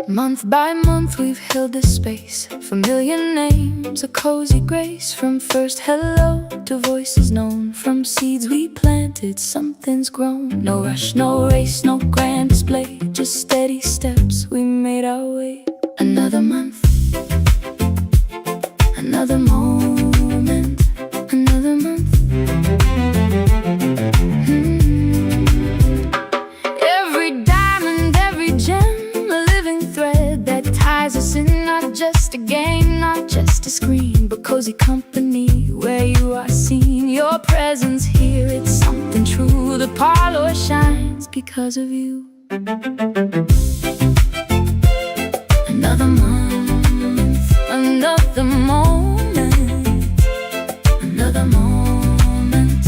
Month by month we've held this space, familiar names, a cozy grace. From first hello to voices known, from seeds we planted, something's grown. No rush, no race, no grand display, just steady steps, we made our way. Another month, another moment, another month. Every diamond, every gem, a living thread that ties us in, not just a game, not just a screen, but cozy company where you are seen. Your presence here, it's something true. The parlor shines because of you. Another month, another moment, another moment.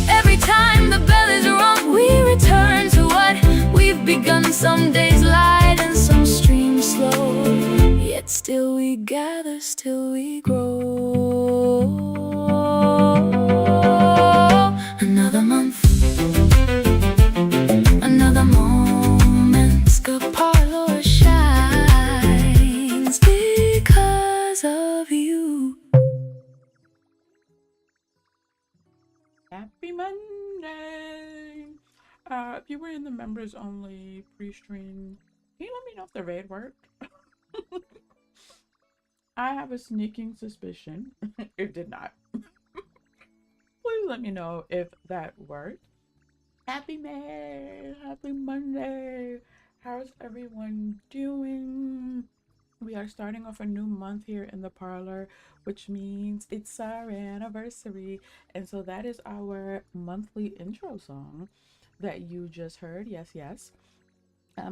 Every time the bell is rung, we return to what we've begun. Some days light and some streams slow, yet still we gather, still we grow. Another month, another moment. The parlor shines because of you. Happy Monday! If you were in the members only pre-stream, can you let me know if the raid worked? I have a sneaking suspicion it did not. Please let me know if that worked. Happy May! Happy Monday! How's everyone doing? We are starting off a new month here in the parlor, which means it's our anniversary. And so that is our monthly intro song that you just heard. Yes, yes.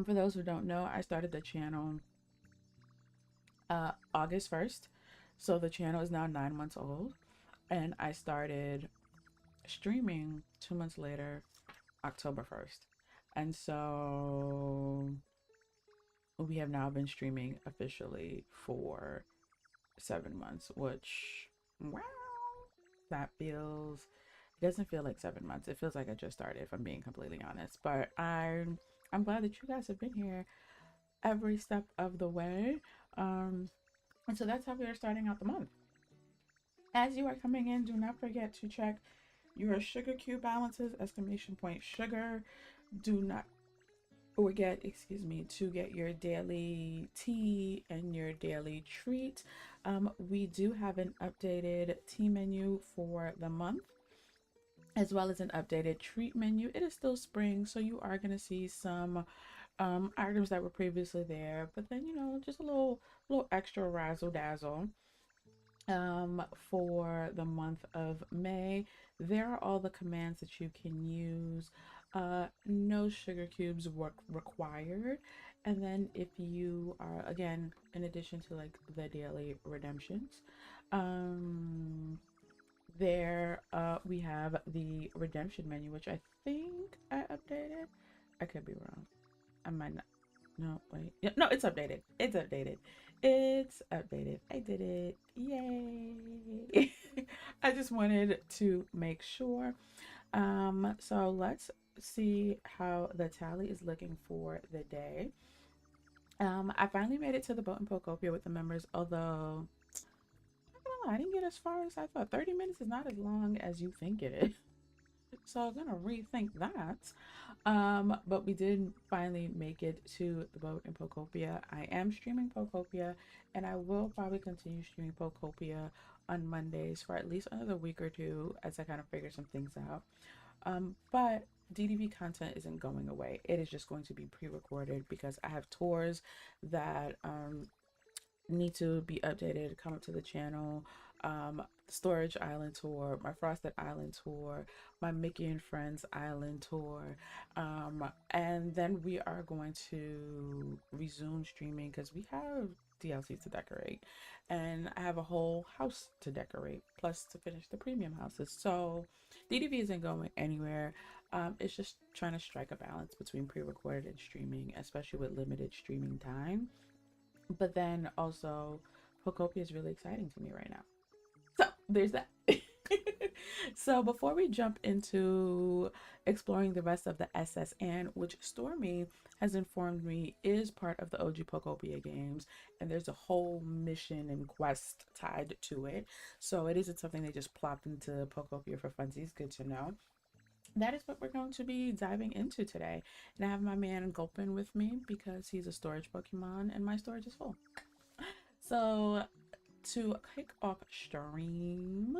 For those who don't know, I started the channel August 1st. So the channel is now 9 months old. And I started streaming 2 months later, October 1st. And so we have now been streaming officially for 7 months, which, wow, that feels, it doesn't feel like 7 months. It feels like I just started, if I'm being completely honest. But I'm glad that you guys have been here every step of the way. And so that's how we are starting out the month. As you are coming in, do not forget to check your sugar cube balances, exclamation point sugar. Do not forget, to get your daily tea and your daily treat. We do have an updated tea menu for the month, as well as an updated treat menu. It is still spring, so you are going to see some items that were previously there, but then, just a little extra razzle dazzle. For the month of May, there are all the commands that you can use. No sugar cubes required. And then if you are, again, in addition to like the daily redemptions, there we have the redemption menu, which I think I updated. I could be wrong. I might not. No, wait. Yeah, no, it's updated. It's updated. It's updated. I did it. Yay. I just wanted to make sure. So let's see how the tally is looking for the day. I finally made it to the boat in Pokopia with the members, although I didn't get as far as I thought. 30 minutes is not as long as you think it is. So I'm gonna rethink that. But we did finally make it to the boat in Pokopia. I am streaming Pokopia, and I will probably continue streaming Pokopia on Mondays for at least another week or two as I kind of figure some things out. But DDV content isn't going away. It is just going to be pre-recorded because I have tours that need to be updated, come up to the channel. Storage Island tour, my Frosted Island tour, my Mickey and Friends Island tour, and then we are going to resume streaming because we have DLCs to decorate, and I have a whole house to decorate, plus to finish the premium houses. So DDV isn't going anywhere. It's just trying to strike a balance between pre-recorded and streaming, especially with limited streaming time. But then also, Pokopia is really exciting to me right now. So there's that. So before we jump into exploring the rest of the SSN, which Stormy has informed me is part of the OG Pokopia games, and there's a whole mission and quest tied to it. So it isn't something they just plopped into Pokopia for funsies. Good to know. That is what we're going to be diving into today. And I have my man Gulpin with me because he's a storage Pokemon and my storage is full. So to kick off stream,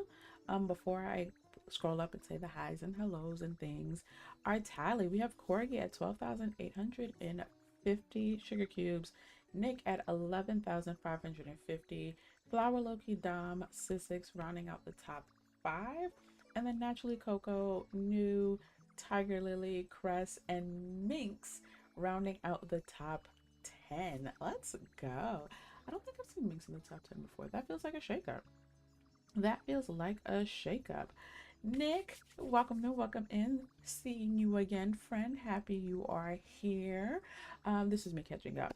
before I scroll up and say the highs and hellos and things, our tally, we have Corgi at 12,850 sugar cubes, Nick at 11,550, Flower Loki, Dom, Sissix rounding out the top 5, and then Naturally Coco, New, Tiger Lily, Cress, and Minx rounding out the top 10. Let's go. I don't think I've seen Minx in the top 10 before. That feels like a shakeup. That feels like a shakeup. Nick, welcome in, welcome in. Seeing you again, friend. Happy you are here. This is me catching up.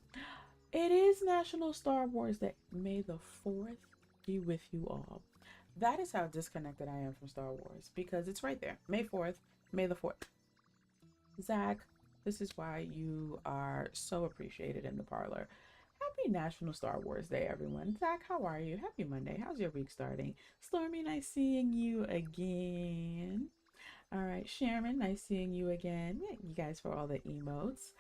It is National Star Wars Day. May the 4th be with you all. That is how disconnected I am from Star Wars because it's right there. May 4th, May the 4th. Zach, this is why you are so appreciated in the parlor. Happy National Star Wars Day, everyone. Zach, how are you? Happy Monday. How's your week starting? Stormy, nice seeing you again. All right, Sharon, nice seeing you again. Thank you guys for all the emotes.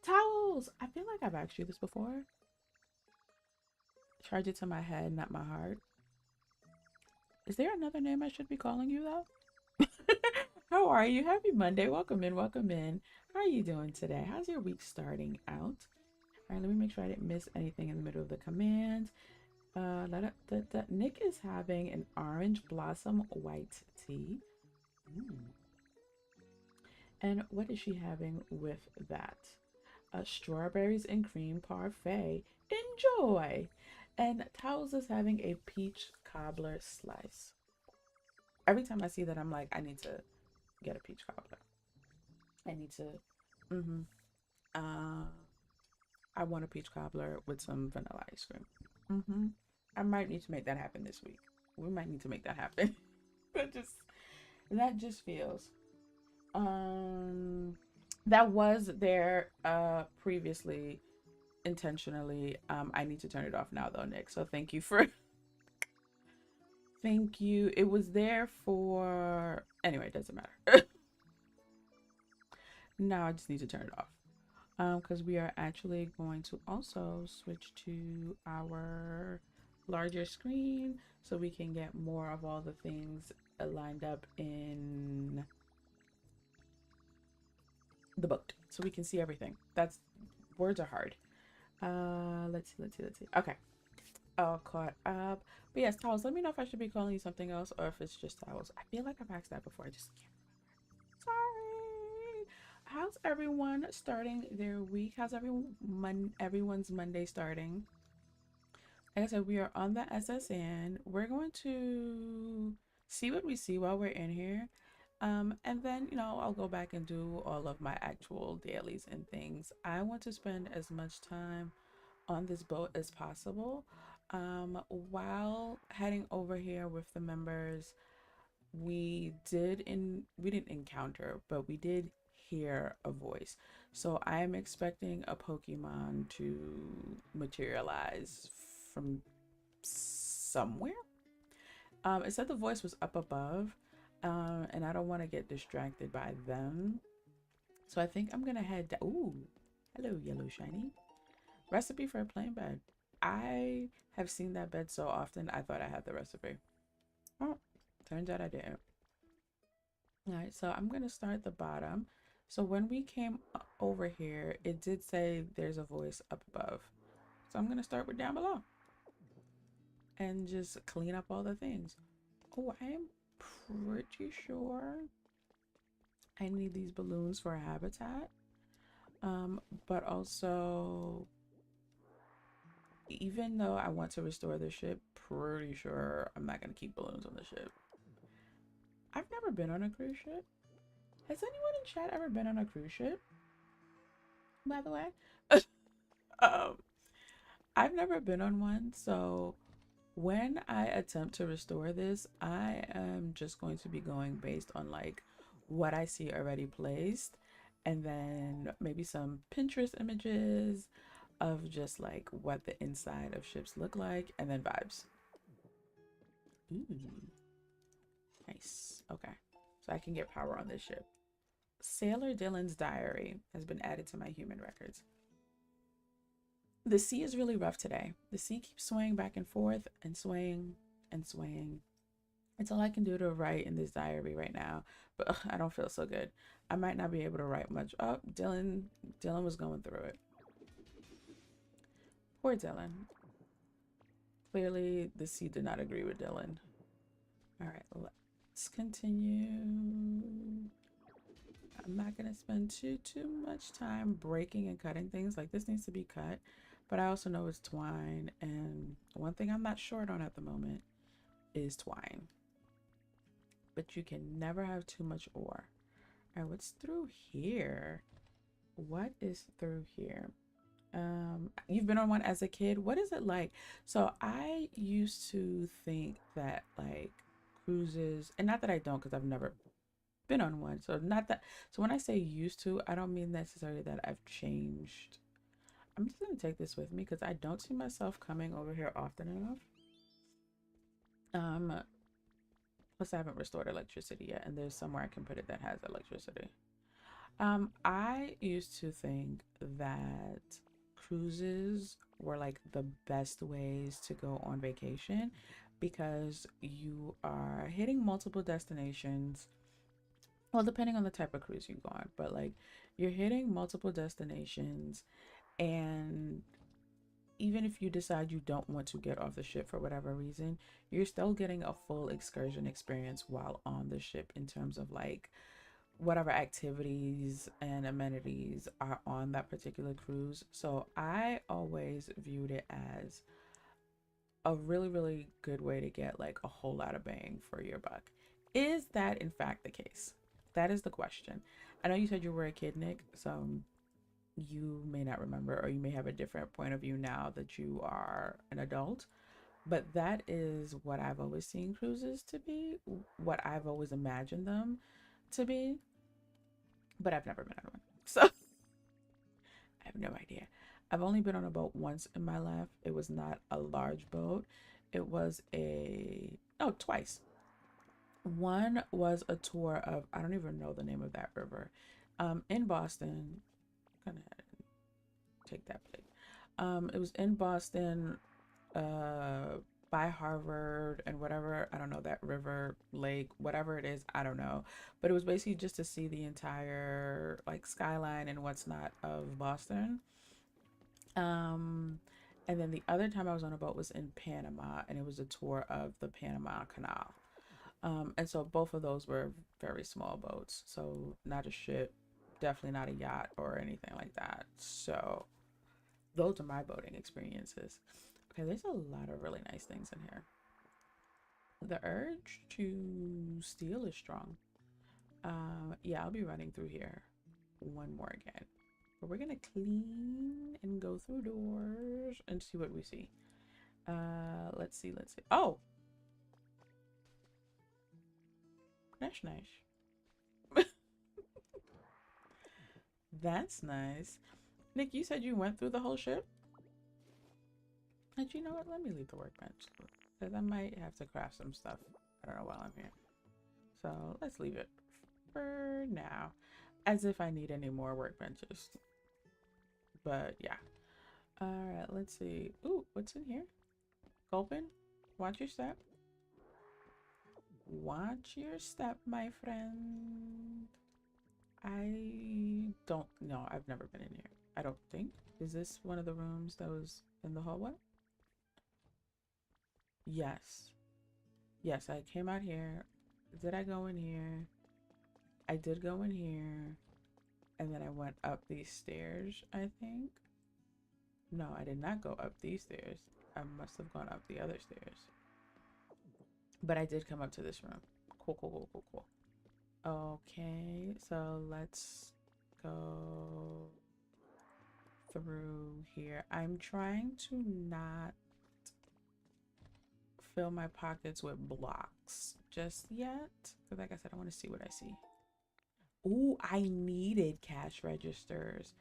Towels. I feel like I've asked you this before. Charge it to my head, not my heart. Is there another name I should be calling you, though? How are you? Happy Monday. Welcome in, welcome in. How are you doing today? How's your week starting out? All right, let me make sure I didn't miss anything in the middle of the command. Nick is having an orange blossom white tea. And what is she having with that? Strawberries and cream parfait. Enjoy. And Towels is having a peach cobbler slice. Every time I see that, I'm like, I need to get a peach cobbler. I need to. I want a peach cobbler with some vanilla ice cream. I might need to make that happen this week. We might need to make that happen. that just feels. That was there previously intentionally. I need to turn it off now though, Nick. So thank you for thank you. It was there for anyway, it doesn't matter. Now I just need to turn it off. Because we are actually going to also switch to our larger screen so we can get more of all the things lined up in the book so we can see everything. That's words are hard. Let's see. Okay. All caught up. But yes, Towels, let me know if I should be calling you something else or if it's just Towels. I feel like I've asked that before. I just can't remember. Sorry. How's everyone starting their week? How's everyone's Monday starting? Like I said, we are on the SSN. We're going to see what we see while we're in here. And then, I'll go back and do all of my actual dailies and things. I want to spend as much time on this boat as possible. While heading over here with the members, we didn't encounter, but we did hear a voice. So I am expecting a Pokemon to materialize from somewhere. It said the voice was up above, and I don't want to get distracted by them. So I think I'm gonna head down. Ooh, hello, yellow shiny. Recipe for a plain bed. I have seen that bed so often, I thought I had the recipe. Oh, turns out I didn't. All right, so I'm gonna start at the bottom. So when we came over here, it did say there's a voice up above. So I'm gonna start with down below and just clean up all the things. Oh, I am pretty sure I need these balloons for a habitat. But also, even though I want to restore the ship, pretty sure I'm not gonna keep balloons on the ship. I've never been on a cruise ship. Has anyone in chat ever been on a cruise ship? By the way, I've never been on one, so when I attempt to restore this, I am just going to be going based on like what I see already placed, and then maybe some Pinterest images of just like what the inside of ships look like, and then vibes. Ooh, nice. Okay, so I can get power on this ship. Sailor Dylan's diary has been added to my human records. The sea is really rough today. The sea keeps swaying back and forth and swaying and swaying. It's all I can do to write in this diary right now, but I don't feel so good. I might not be able to write much. Oh, Dylan was going through it. Poor Dylan. Clearly, the sea did not agree with Dylan. All right, let's continue. I'm not gonna spend too much time breaking and cutting things. Like this needs to be cut, but I also know it's twine, and one thing I'm not short on at the moment is twine. But you can never have too much ore. All right, what's through here? What is through here? You've been on one as a kid. What is it like? So I used to think that like cruises, and not that I don't, because I've never been on one. So not that. So when I say used to, I don't mean necessarily that I've changed. I'm just gonna take this with me because I don't see myself coming over here often enough. Plus I haven't restored electricity yet, and there's somewhere I can put it that has electricity. I used to think that cruises were like the best ways to go on vacation because you are hitting multiple destinations. Well, depending on the type of cruise you go on, but like you're hitting multiple destinations, and even if you decide you don't want to get off the ship for whatever reason, you're still getting a full excursion experience while on the ship in terms of like whatever activities and amenities are on that particular cruise. So I always viewed it as a really good way to get like a whole lot of bang for your buck. Is that in fact the case? That is the question. I know you said you were a kid, Nick, so you may not remember, or you may have a different point of view now that you are an adult, but that is what I've always seen cruises to be, what I've always imagined them to be, but I've never been on one. So I have no idea. I've only been on a boat once in my life. It was not a large boat. It was twice. One was a tour of, I don't even know the name of that river, in Boston. I'm gonna take that plate. It was in Boston, by Harvard and whatever, I don't know, that river, lake, whatever it is, I don't know. But it was basically just to see the entire like skyline and what's not of Boston. Um, and then the other time I was on a boat was in Panama, and it was a tour of the Panama Canal. And so both of those were very small boats. So not a ship, definitely not a yacht or anything like that. So those are my boating experiences. Okay, there's a lot of really nice things in here. The urge to steal is strong. Yeah, I'll be running through here one more again. But we're gonna clean and go through doors and see what we see. Let's see. Oh, that's nice. That's nice. Nick, you said you went through the whole ship? And you know what? Let me leave the workbench because I might have to craft some stuff. I don't know while I'm here. So let's leave it for now, as if I need any more workbenches. But yeah. All right, let's see. Ooh, what's in here? Gulpin, watch your step. Watch your step, my friend. I don't know. I've never been in here. I don't think. Is this one of the rooms that was in the hallway? Yes. Yes, I came out here. Did I go in here? I did go in here. And then I went up these stairs, I think. No, I did not go up these stairs. I must have gone up the other stairs. But I did come up to this room. Cool. Okay, so let's go through here. I'm trying to not fill my pockets with blocks just yet. Because like I said, I want to see what I see. Ooh, I needed cash registers.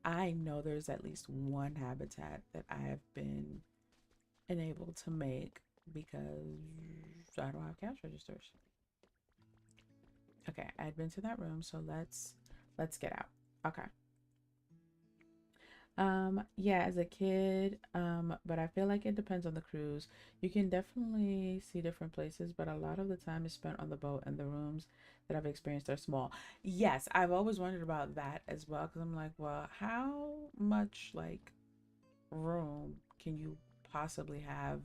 I know there's at least one habitat that I have been enabled to make because I don't have cash registers. Okay, I'd been to that room, so let's get out. Okay. Yeah, as a kid, but I feel like it depends on the cruise. You can definitely see different places, but a lot of the time is spent on the boat, and the rooms that I've experienced are small. Yes, I've always wondered about that as well, because I'm like, well, how much like room can you possibly have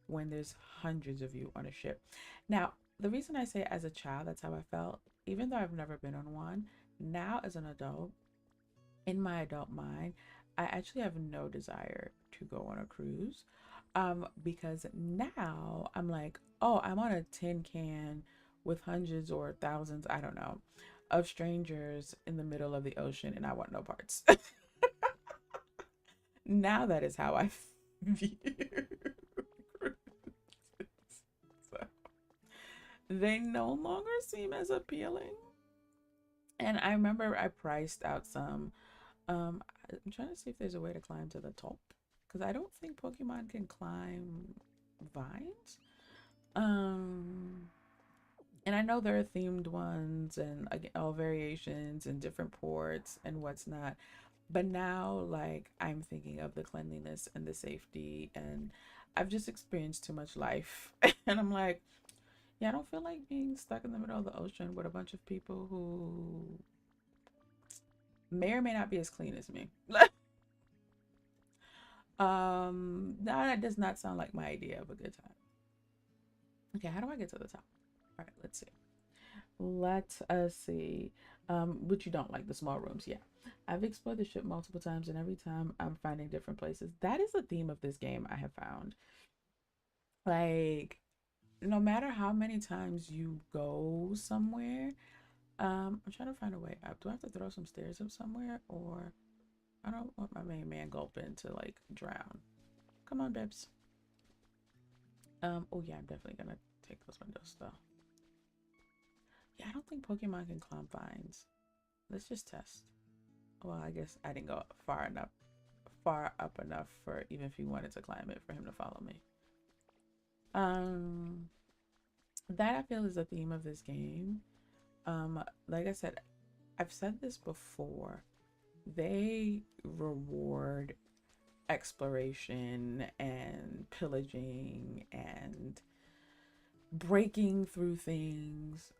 when there's hundreds of you on a ship? Now, the reason I say as a child, that's how I felt, even though I've never been on one, now as an adult, in my adult mind, I actually have no desire to go on a cruise, because now I'm like, oh, I'm on a tin can with hundreds or thousands, I don't know, of strangers in the middle of the ocean, and I want no parts. Now that is how I view cruises. So they no longer seem as appealing. And I remember I priced out some. I'm trying to see if there's a way to climb to the top, because I don't think Pokemon can climb vines. Um, and I know there are themed ones and again, all variations and different ports and what's not. But now, like, I'm thinking of the cleanliness and the safety, and I've just experienced too much life. And I'm like, yeah, I don't feel like being stuck in the middle of the ocean with a bunch of people who may or may not be as clean as me. That does not sound like my idea of a good time. Okay, how do I get to the top? All right, let's see. Let us see. But you don't like the small rooms. Yeah. I've explored the ship multiple times, and every time I'm finding different places. That is the theme of this game, I have found. Like, no matter how many times you go somewhere, I'm trying to find a way up. Do I have to throw some stairs up somewhere? Or I don't want my main man gulping to like drown. Come on, Bibs. Oh yeah, I'm definitely gonna take those windows though. Yeah, I don't think Pokemon can climb vines. Let's just test. Well, I guess I didn't go far up enough for even if he wanted to climb it for him to follow me. Um, that I feel is the theme of this game. Like I said, I've said this before. They reward exploration and pillaging and breaking through things.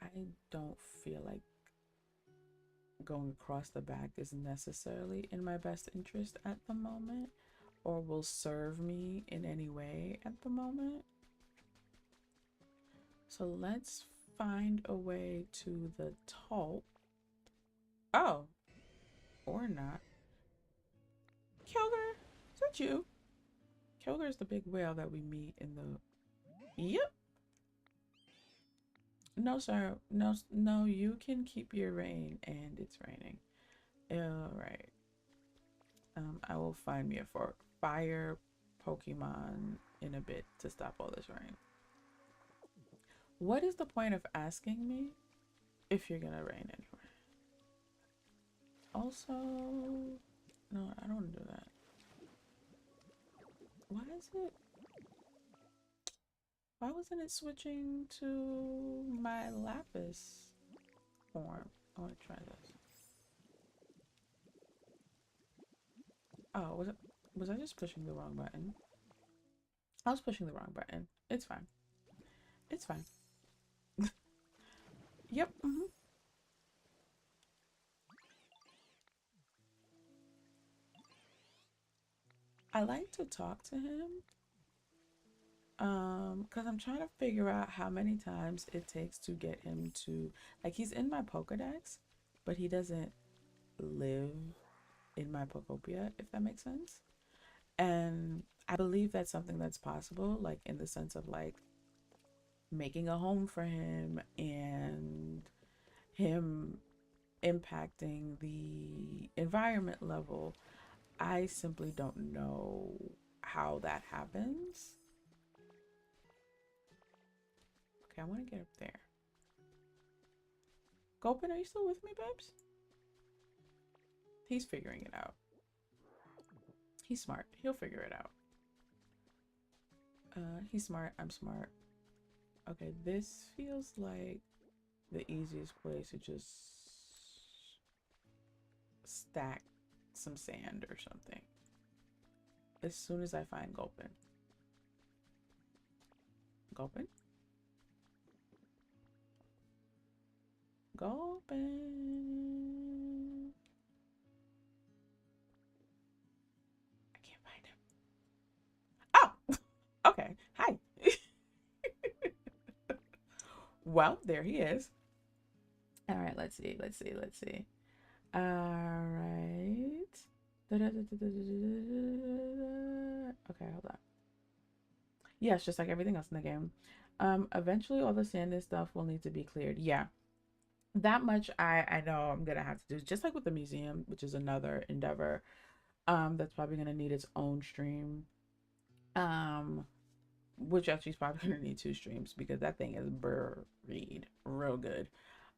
I don't feel like going across the back is necessarily in my best interest at the moment or will serve me in any way at the moment. So let's find a way to the top. Oh, or not. Kilger, is that you? Kilger is the big whale that we meet in the... Yep. No, sir. No, no, you can keep your rain, and it's raining. All right. I will find me a fire Pokemon in a bit to stop all this rain. What is the point of asking me if you're gonna rain anywhere? Also, no, I don't want to do that. Why is it? Why wasn't it switching to my lapis form? I want to try this. Oh, was I just pushing the wrong button? I was pushing the wrong button. It's fine. It's fine. Yep. I like to talk to him. Because I'm trying to figure out how many times it takes to get him to, like, he's in my Pokedex, but he doesn't live in my Pokopia, if that makes sense. And I believe that's something that's possible, like in the sense of like making a home for him and him impacting the environment level. I simply don't know how that happens. Okay, I want to get up there. Gulpin, are you still with me, babes? He's figuring it out. He's smart. He'll figure it out. He's smart. I'm smart. Okay, this feels like the easiest place to just stack some sand or something. As soon as I find Gulpin. Gulpin? Gulpin. I can't find him. Oh! Okay. Hi. Well, there he is. All right, let's see. All right. Okay, hold on. Yes, just like everything else in the game. Eventually all the sand and stuff will need to be cleared. Yeah. That much I know I'm gonna have to do. Just like with the museum, which is another endeavor. That's probably gonna need its own stream. Which actually is probably gonna need 2 streams because that thing is buried real good.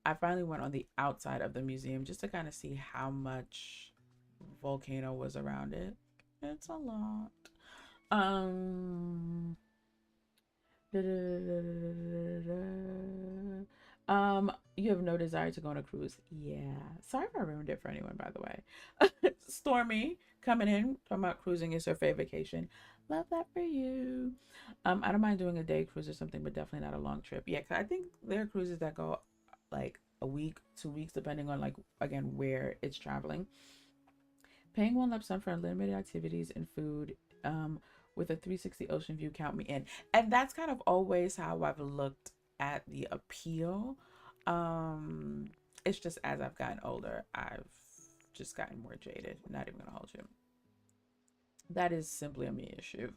I finally went on the outside of the museum just to kind of see how much volcano was around it. It's a lot. Um you have no desire to go on a cruise. Yeah. Sorry if I ruined it for anyone, by the way. Stormy coming in, talking about cruising is her favorite vacation. Love that for you. I don't mind doing a day cruise or something, but definitely not a long trip. Yeah, 'cause I think there are cruises that go like a week, 2 weeks, depending on like again where it's traveling. Paying one lump sum for unlimited activities and food, with a 360 ocean view, count me in. And that's kind of always how I've looked at the appeal. It's just as I've gotten older, I've just gotten more jaded. Not even gonna hold you. That is simply a me issue.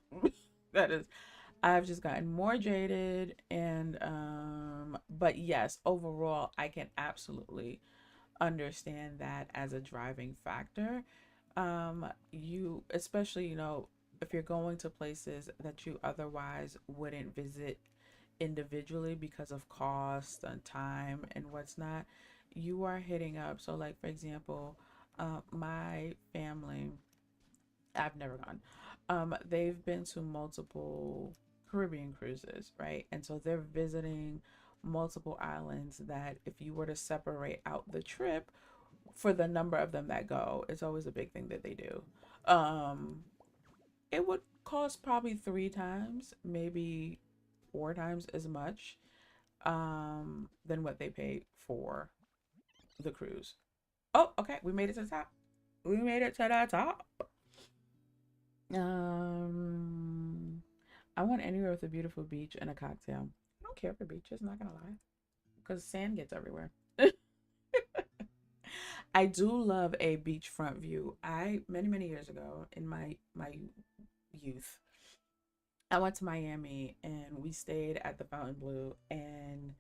That is, I've just gotten more jaded, and but yes, overall I can absolutely understand that as a driving factor. You especially, if you're going to places that you otherwise wouldn't visit individually because of cost and time and what's not, you are hitting up. So like for example, my family, I've never gone. They've been to multiple Caribbean cruises, right? And so they're visiting multiple islands that if you were to separate out the trip for the number of them that go, it's always a big thing that they do. Um, it would cost probably 3 times, maybe 4 times as much than what they paid for the cruise. Oh, okay, we made it to the top. We made it to the top. Um, I want anywhere with a beautiful beach and a cocktail. I don't care for beaches, not gonna lie, because sand gets everywhere. I do love a beachfront view. I many years ago in my youth, I went to Miami and we stayed at the Fontainebleau, and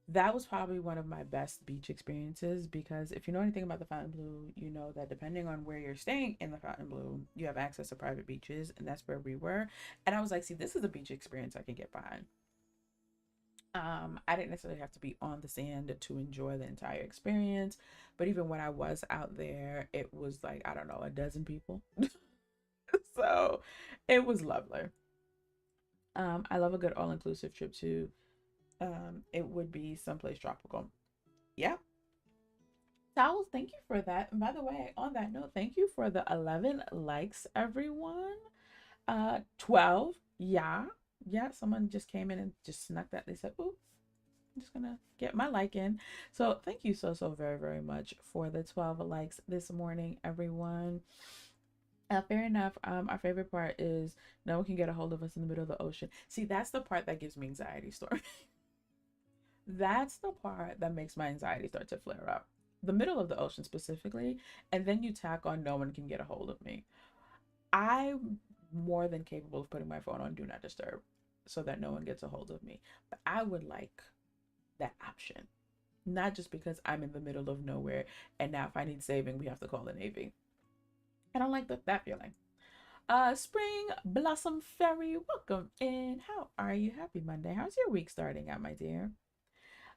that was probably one of my best beach experiences because if you know anything about the Fontainebleau, you know that depending on where you're staying in the Fontainebleau, you have access to private beaches, and that's where we were. And I was like, see, this is a beach experience I can get behind. I didn't necessarily have to be on the sand to enjoy the entire experience, but even when I was out there, it was like, I don't know, a dozen people. So it was lovely. I love a good all-inclusive trip too. It would be someplace tropical. Yeah. Towels, thank you for that. And by the way, on that note, thank you for the 11 likes, everyone. 12. Yeah. Yeah, someone just came in and just snuck that. They said, ooh, I'm just gonna get my like in. So thank you so very much for the 12 likes this morning, everyone. Fair enough. Our favorite part is no one can get a hold of us in the middle of the ocean. See, that's the part that gives me anxiety, Stormy. That's the part that makes my anxiety start to flare up. The middle of the ocean specifically, and then you tack on no one can get a hold of me. I'm more than capable of putting my phone on do not disturb so that no one gets a hold of me. But I would like that option. Not just because I'm in the middle of nowhere and now if I need saving, we have to call the Navy. I don't like that feeling. Spring Blossom Fairy, welcome in. How are you? Happy Monday. How's your week starting out, my dear?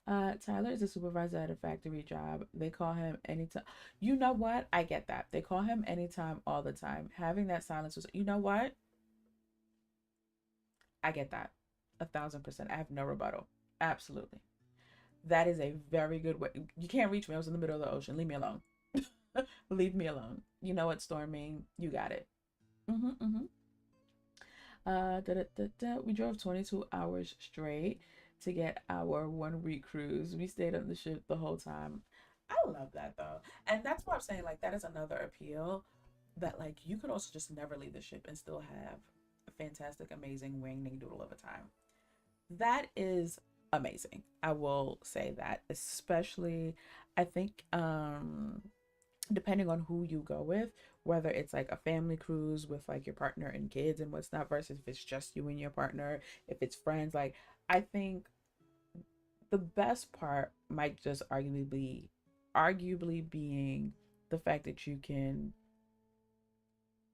Tyler is a supervisor at a factory job. They call him anytime. You know what? I get that. They call him anytime, all the time. Having that silence was, you know what? I get that. 1,000%. I have no rebuttal. Absolutely. That is a very good way. You can't reach me. I was in the middle of the ocean. Leave me alone. Leave me alone. You know what, Stormy? You got it. Mm-hmm. We drove 22 hours straight to get our 1 week cruise. We stayed on the ship the whole time. I love that though. And that's what I'm saying. Like, that is another appeal that, like, you could also just never leave the ship and still have a fantastic, amazing winging doodle of a time. That is amazing. I will say that, especially, I think, depending on who you go with, whether it's like a family cruise with like your partner and kids and what's not, versus if it's just you and your partner, if it's friends, like, I think the best part might just arguably being the fact that you can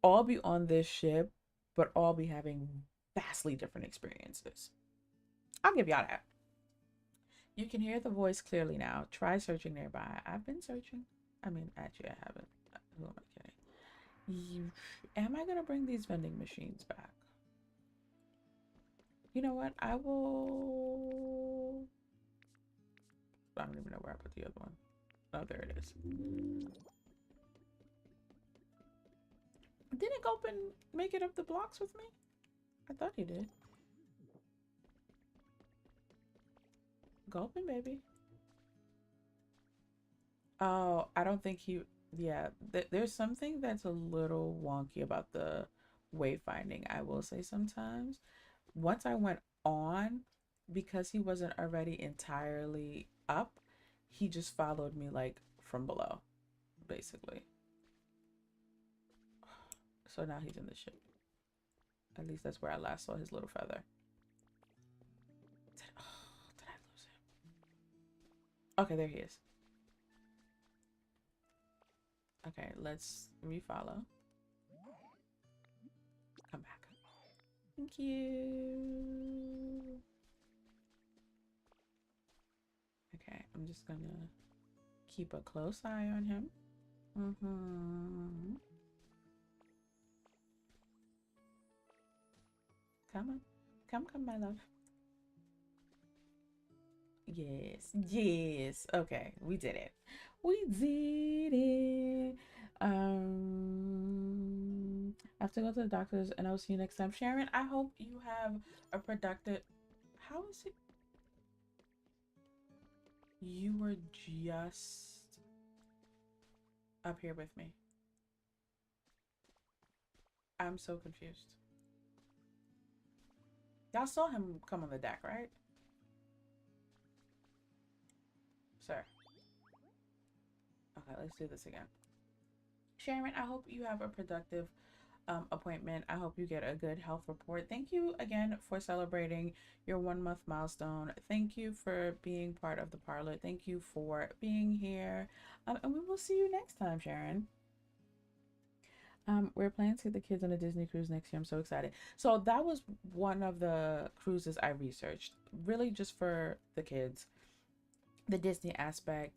all be on this ship, but all be having vastly different experiences. I'll give y'all that. You can hear the voice clearly now. Try searching nearby. I've been searching. I mean, actually, I haven't. Who am I kidding? Am I going to bring these vending machines back? You know what? I will. I don't even know where I put the other one. Oh, there it is. Didn't Gulpin make it up the blocks with me? I thought he did. Gulpin, baby. Oh, I don't think he. Yeah, there's something that's a little wonky about the wayfinding, I will say sometimes. Once I went on, because he wasn't already entirely up, he just followed me like from below, basically. So now he's in the ship. At least that's where I last saw his little feather. Did I lose him? Okay, there he is. Okay, let's refollow. Come back. Thank you. Okay, I'm just gonna keep a close eye on him. Come on. Come, my love. Yes. Okay, we did it. We did it. I have to go to the doctor's and I'll see you next time. Sharon, I hope you have a productive. How is it? You were just up here with me. I'm so confused. Y'all saw him come on the deck, right? Sir. Okay, let's do this again. Sharon, I hope you have a productive appointment. I hope you get a good health report. Thank you again for celebrating your 1 month milestone. Thank you for being part of the parlor. Thank you for being here. And we will see you next time, Sharon. We're planning to take the kids on a Disney cruise next year. I'm so excited. So that was one of the cruises I researched, really just for the kids, the Disney aspect.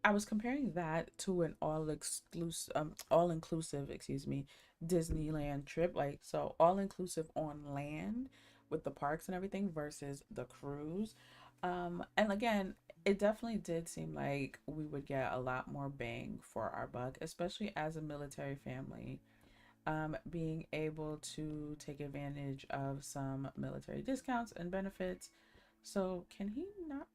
I was comparing that to an all-inclusive, excuse me, Disneyland trip. Like, so all-inclusive on land with the parks and everything versus the cruise. And again, it definitely did seem like we would get a lot more bang for our buck, especially as a military family. Being able to take advantage of some military discounts and benefits. So can he not?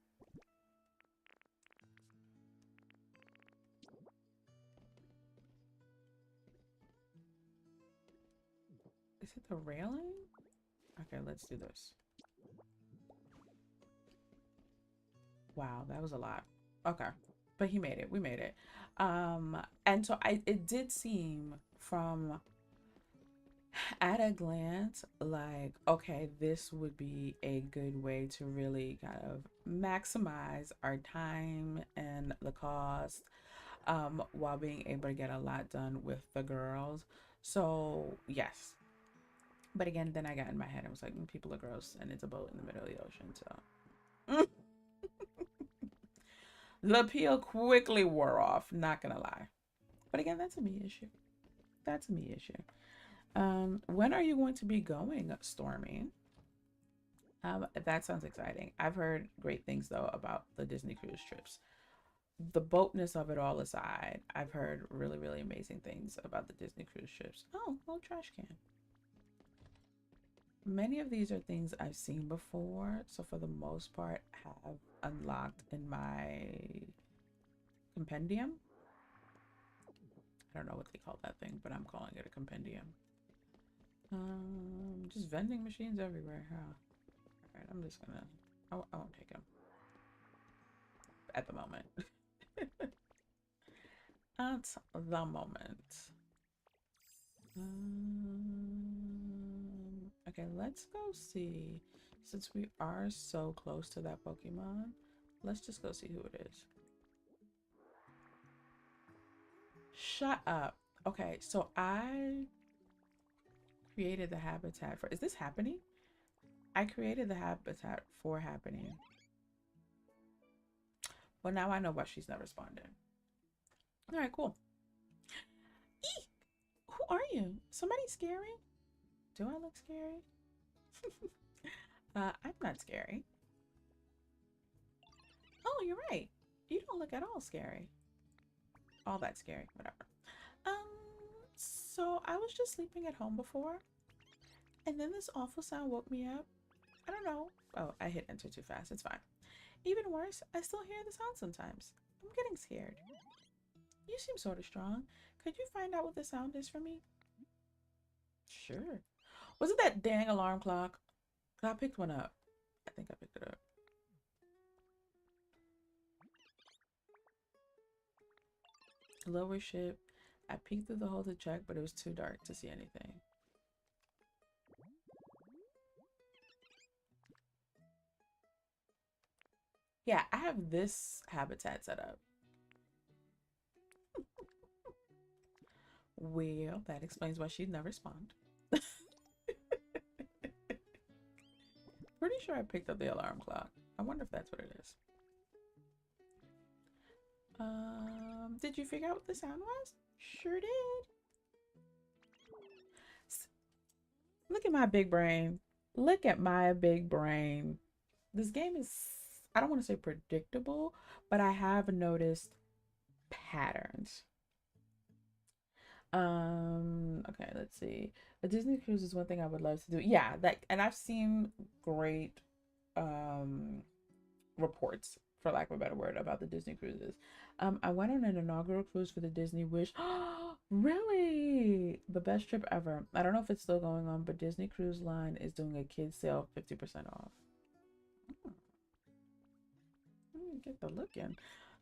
Is it the railing? Okay, let's do this. Wow, that was a lot. Okay. But he made it. We made it. And so it did seem from At a glance, like, okay, this would be a good way to really kind of maximize our time and the cost, while being able to get a lot done with the girls. So yes, but again, then I got in my head and was like, people are gross and it's a boat in the middle of the ocean. So the appeal quickly wore off, not gonna lie. But again, that's a me issue. That's a me issue. When are you going to be going, Stormy? That sounds exciting. I've heard great things though about the Disney cruise trips. The boatness of it all aside, I've heard really, really amazing things about the Disney cruise trips. Oh, little trash can. Many of these are things I've seen before, so for the most part, have unlocked in my compendium. I don't know what they call that thing, but I'm calling it a compendium. Just vending machines everywhere, huh? All right, I'm just gonna. I won't take them at the moment. At the moment. Okay, let's go see. Since we are so close to that Pokemon, let's just go see who it is. Shut up. Okay, so I created the habitat for. Is this happening? I created the habitat for happening. Well, now I know why she's not responding. All right, cool. Eek! Who are you? Somebody scary? Do I look scary? I'm not scary. Oh, you're right. You don't look at all scary. All that scary, whatever. So I was just sleeping at home before, and then this awful sound woke me up. I don't know. Oh, I hit enter too fast. It's fine. Even worse, I still hear the sound sometimes. I'm getting scared. You seem sort of strong. Could you find out what the sound is for me? Sure. Was it that dang alarm clock? I picked one up. I think I picked it up. Lower ship. I peeked through the hole to check, but it was too dark to see anything. Yeah, I have this habitat set up. Well, that explains why she'd never spawned. Pretty sure I picked up the alarm clock. I wonder if that's what it is. Did you figure out what the sound was? Sure did. Look at my big brain. Look at my big brain. This game is, I don't want to say predictable, but I have noticed patterns. Okay, let's see. A Disney cruise is one thing I would love to do. Yeah, that, and I've seen great reports, for lack of a better word, about the Disney cruises. I went on an inaugural cruise for the Disney Wish. Really? The best trip ever. I don't know if it's still going on, but Disney Cruise Line is doing a kids sale 50% off. Get the look in.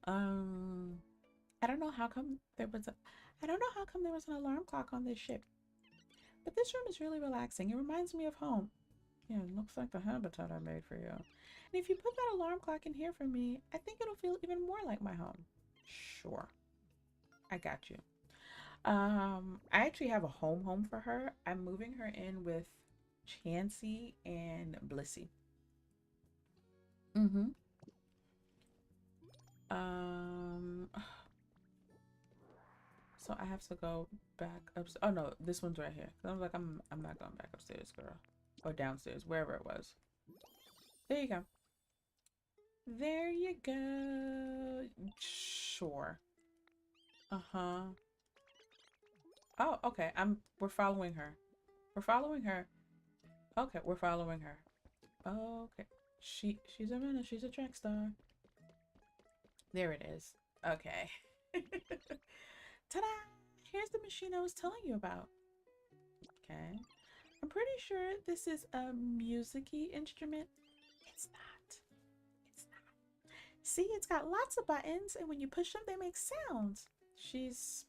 I don't know how come there was a I don't know how come there was an alarm clock on this ship. But this room is really relaxing. It reminds me of home. Yeah, it looks like the habitat I made for you. And if you put that alarm clock in here for me, I think it'll feel even more like my home. Sure. I got you. I actually have a home for her. I'm moving her in with Chansey and Blissey. Mm-hmm. Um, so I have to go back up. Oh no, this one's right here. I was like, I'm not going back upstairs, girl, or downstairs, wherever it was. There you go. There you go. Sure. Uh-huh. Oh, okay. We're following her. We're following her. Okay, we're following her. Okay. She's a runner, she's a track star. There it is. Okay. Ta-da! Here's the machine I was telling you about. Okay. I'm pretty sure this is a music-y instrument. It's not. It's not. See, it's got lots of buttons, and when you push them, they make sounds. She's...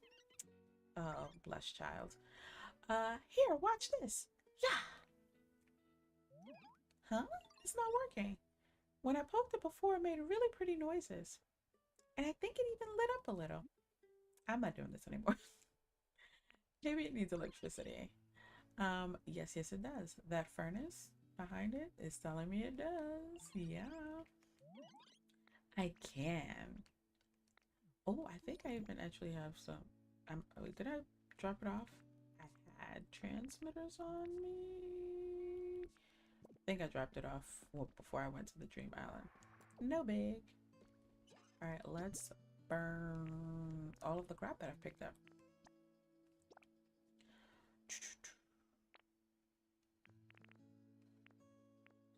Oh, blessed child. Here, watch this. Yeah. Huh? It's not working. When I poked it before, it made really pretty noises. And I think it even lit up a little. I'm not doing this anymore. Maybe it needs electricity. Yes, it does. That furnace behind it is telling me it does. Yeah. I can. Oh, I think I even actually have some. Wait, did I drop it off? I had transmitters on me. I think I dropped it off before I went to the Dream Island. No big. All right, let's burn all of the crap that I've picked up.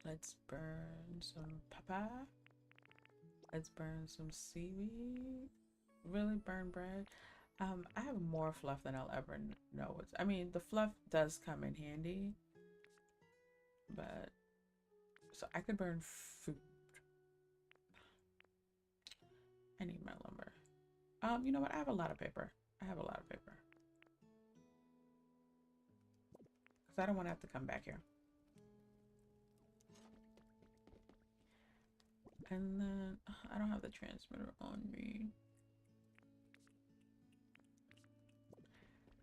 Let's burn some papa. Let's burn some seaweed. Really burn bread. I have more fluff than I'll ever know. I mean, the fluff does come in handy, but so I could burn food. I need my lumber. You know what? I have a lot of paper. I have a lot of paper. Because I don't want to have to come back here. And then I don't have the transmitter on me.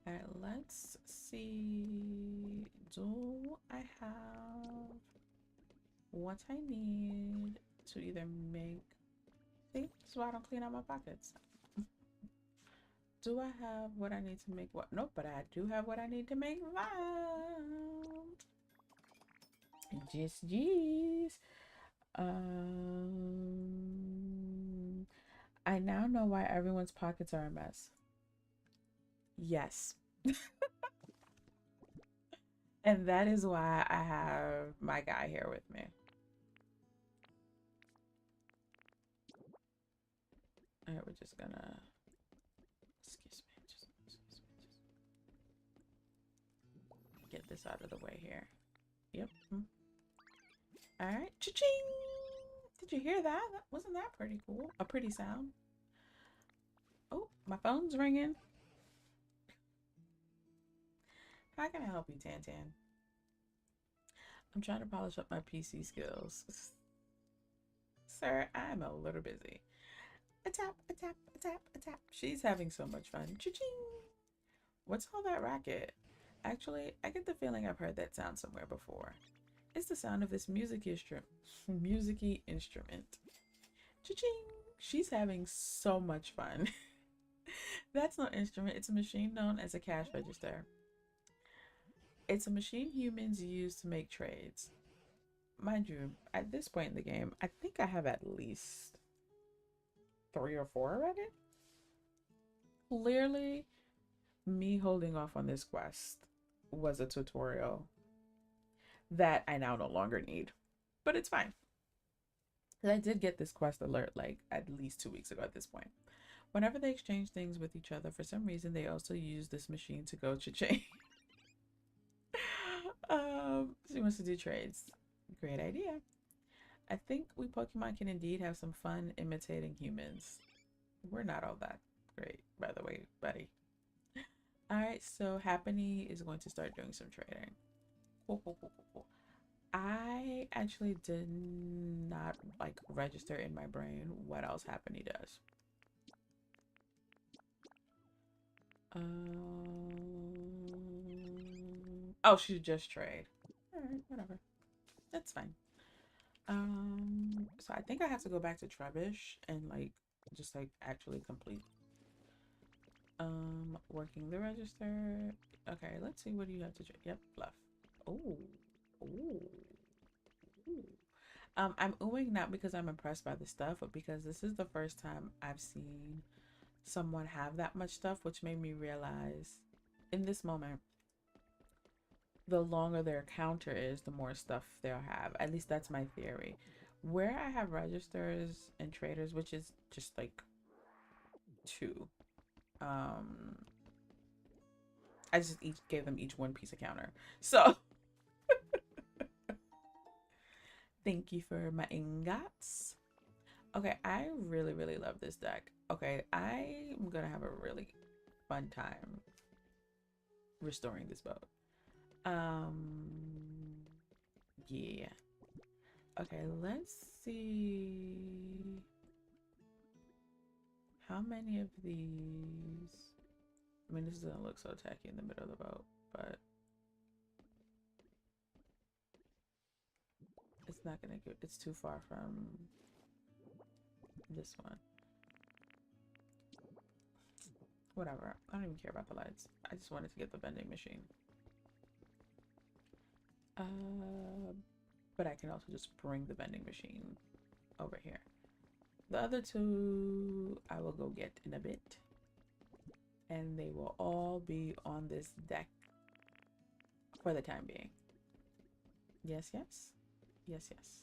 All right, let's see. Do I have what I need to either make... See, this is why I don't clean out my pockets. Do I have what I need to make what? Nope, but I do have what I need to make round. Just jeez. I now know why everyone's pockets are a mess. Yes. And that is why I have my guy here with me. All right, we're just gonna... Excuse me. Just get this out of the way here. Yep. All right. Cha-ching! Did you hear that? Wasn't that pretty cool? A pretty sound. Oh, my phone's ringing. How can I help you, Tantan? I'm trying to polish up my PC skills. Sir, I'm a little busy. A tap, a tap, a tap, a tap. She's having so much fun. Cha-ching! What's all that racket? Actually, I get the feeling I've heard that sound somewhere before. It's the sound of this musicy instrument. Cha-ching! She's having so much fun. That's no instrument. It's a machine known as a cash register. It's a machine humans use to make trades. Mind you, at this point in the game, I think I have at least 3 or 4 already. Clearly, me holding off on this quest was a tutorial that I now no longer need. But it's fine. Because I did get this quest alert like at least 2 weeks ago at this point. Whenever they exchange things with each other, for some reason, they also use this machine to go cha-ching. She wants to do trades. Great idea. I think we Pokemon can indeed have some fun imitating humans. We're not all that great, by the way, buddy. Alright, so Happiny is going to start doing some trading. I actually did not like register in my brain what else Happiny does. Oh, she just trade. Alright, whatever. That's fine. So I think I have to go back to Trebush and like just like actually complete working the register. Okay, let's see, what do you have to trade? Yep, fluff. Oh. I'm oohing not because I'm impressed by the stuff, but because this is the first time I've seen someone have that much stuff, which made me realize in this moment, the longer their counter is, the more stuff they'll have. At least that's my theory. Where I have registers and traders, which is just like 2. I just gave them each 1 piece of counter. So thank you for my ingots. Okay, I really love this deck. Okay, I'm gonna have a really fun time restoring this boat. Yeah. Okay, let's see how many of these. I mean, this doesn't look so tacky in the middle of the boat, but it's not gonna get, it's too far from this one. Whatever, I don't even care about the lights. I just wanted to get the vending machine. But I can also just bring the vending machine over here. The other two I will go get in a bit, and they will all be on this deck for the time being. Yes, yes. Yes, yes.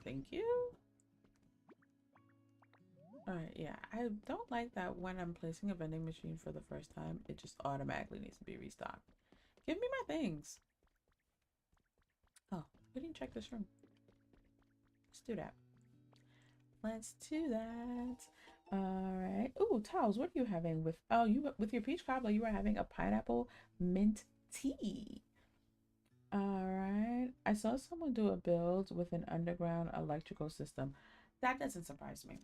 Thank you. Alright, yeah. I don't like that when I'm placing a vending machine for the first time, it just automatically needs to be restocked. Give me my things. Oh, we didn't check this room. Let's do that. Let's do that. Alright. Ooh, Towels, what are you having with, oh, you with your peach cobbler, you are having a pineapple mint tea. Alright. I saw someone do a build with an underground electrical system. That doesn't surprise me.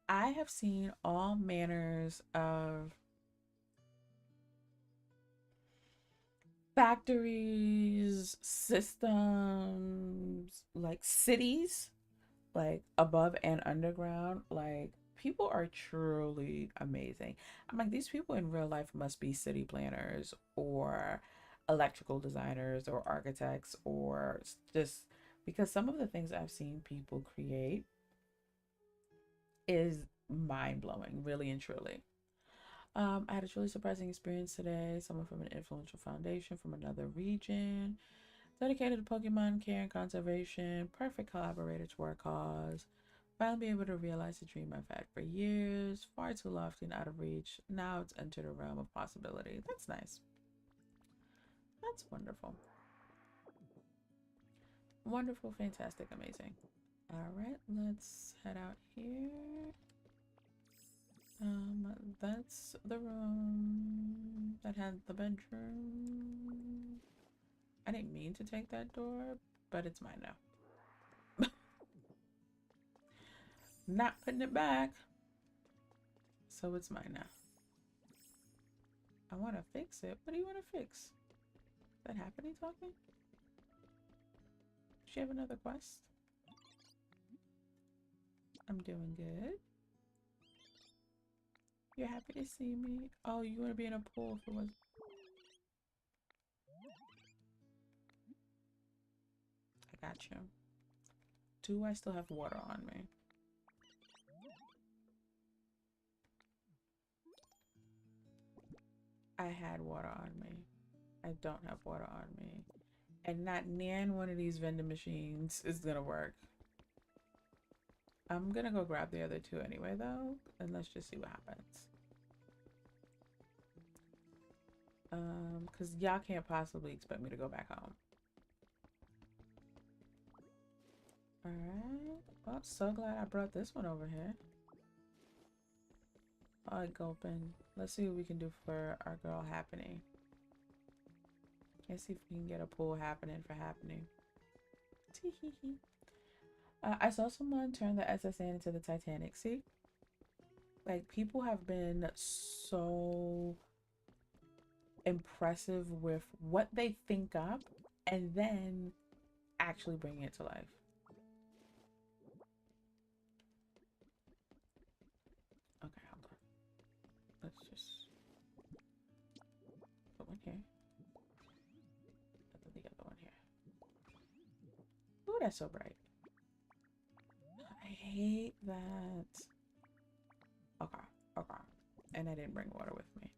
I have seen all manners of factories, systems, like cities, like above and underground. Like, people are truly amazing. I'm like, these people in real life must be city planners or electrical designers or architects, or just because some of the things I've seen people create is mind-blowing, really and truly. I had a truly surprising experience today. Someone from an influential foundation from another region, dedicated to Pokemon care and conservation, perfect collaborator to our cause. Finally be able to realize the dream I've had for years, far too lofty and out of reach. Now it's entered a realm of possibility. That's nice. That's wonderful. Wonderful, fantastic, amazing. All right, let's head out here. That's the room that had the bedroom. I didn't mean to take that door, but it's mine now. Not putting it back. So it's mine now. I want to fix it. What do you want to fix? Is that happening talking? Does she have another quest? I'm doing good. You're happy to see me? Oh, you want to be in a pool if it was... I got you. Do I still have water on me? I had water on me. I don't have water on me. And not near one of these vending machines is gonna work. I'm gonna go grab the other two anyway though, and let's just see what happens. Because y'all can't possibly expect me to go back home. Alright. Well, so glad I brought this one over here. Alright, Gulpin. Let's see what we can do for our girl Happening. Let's see if we can get a pool happening for Happening. Tee-hee-hee. I saw someone turn the SSN into the Titanic. See? Like, people have been so impressive with what they think up and then actually bringing it to life. Okay, hold on. Let's just put one here. Put the other one here. Ooh, that's so bright. I hate that. Okay, okay. And I didn't bring water with me.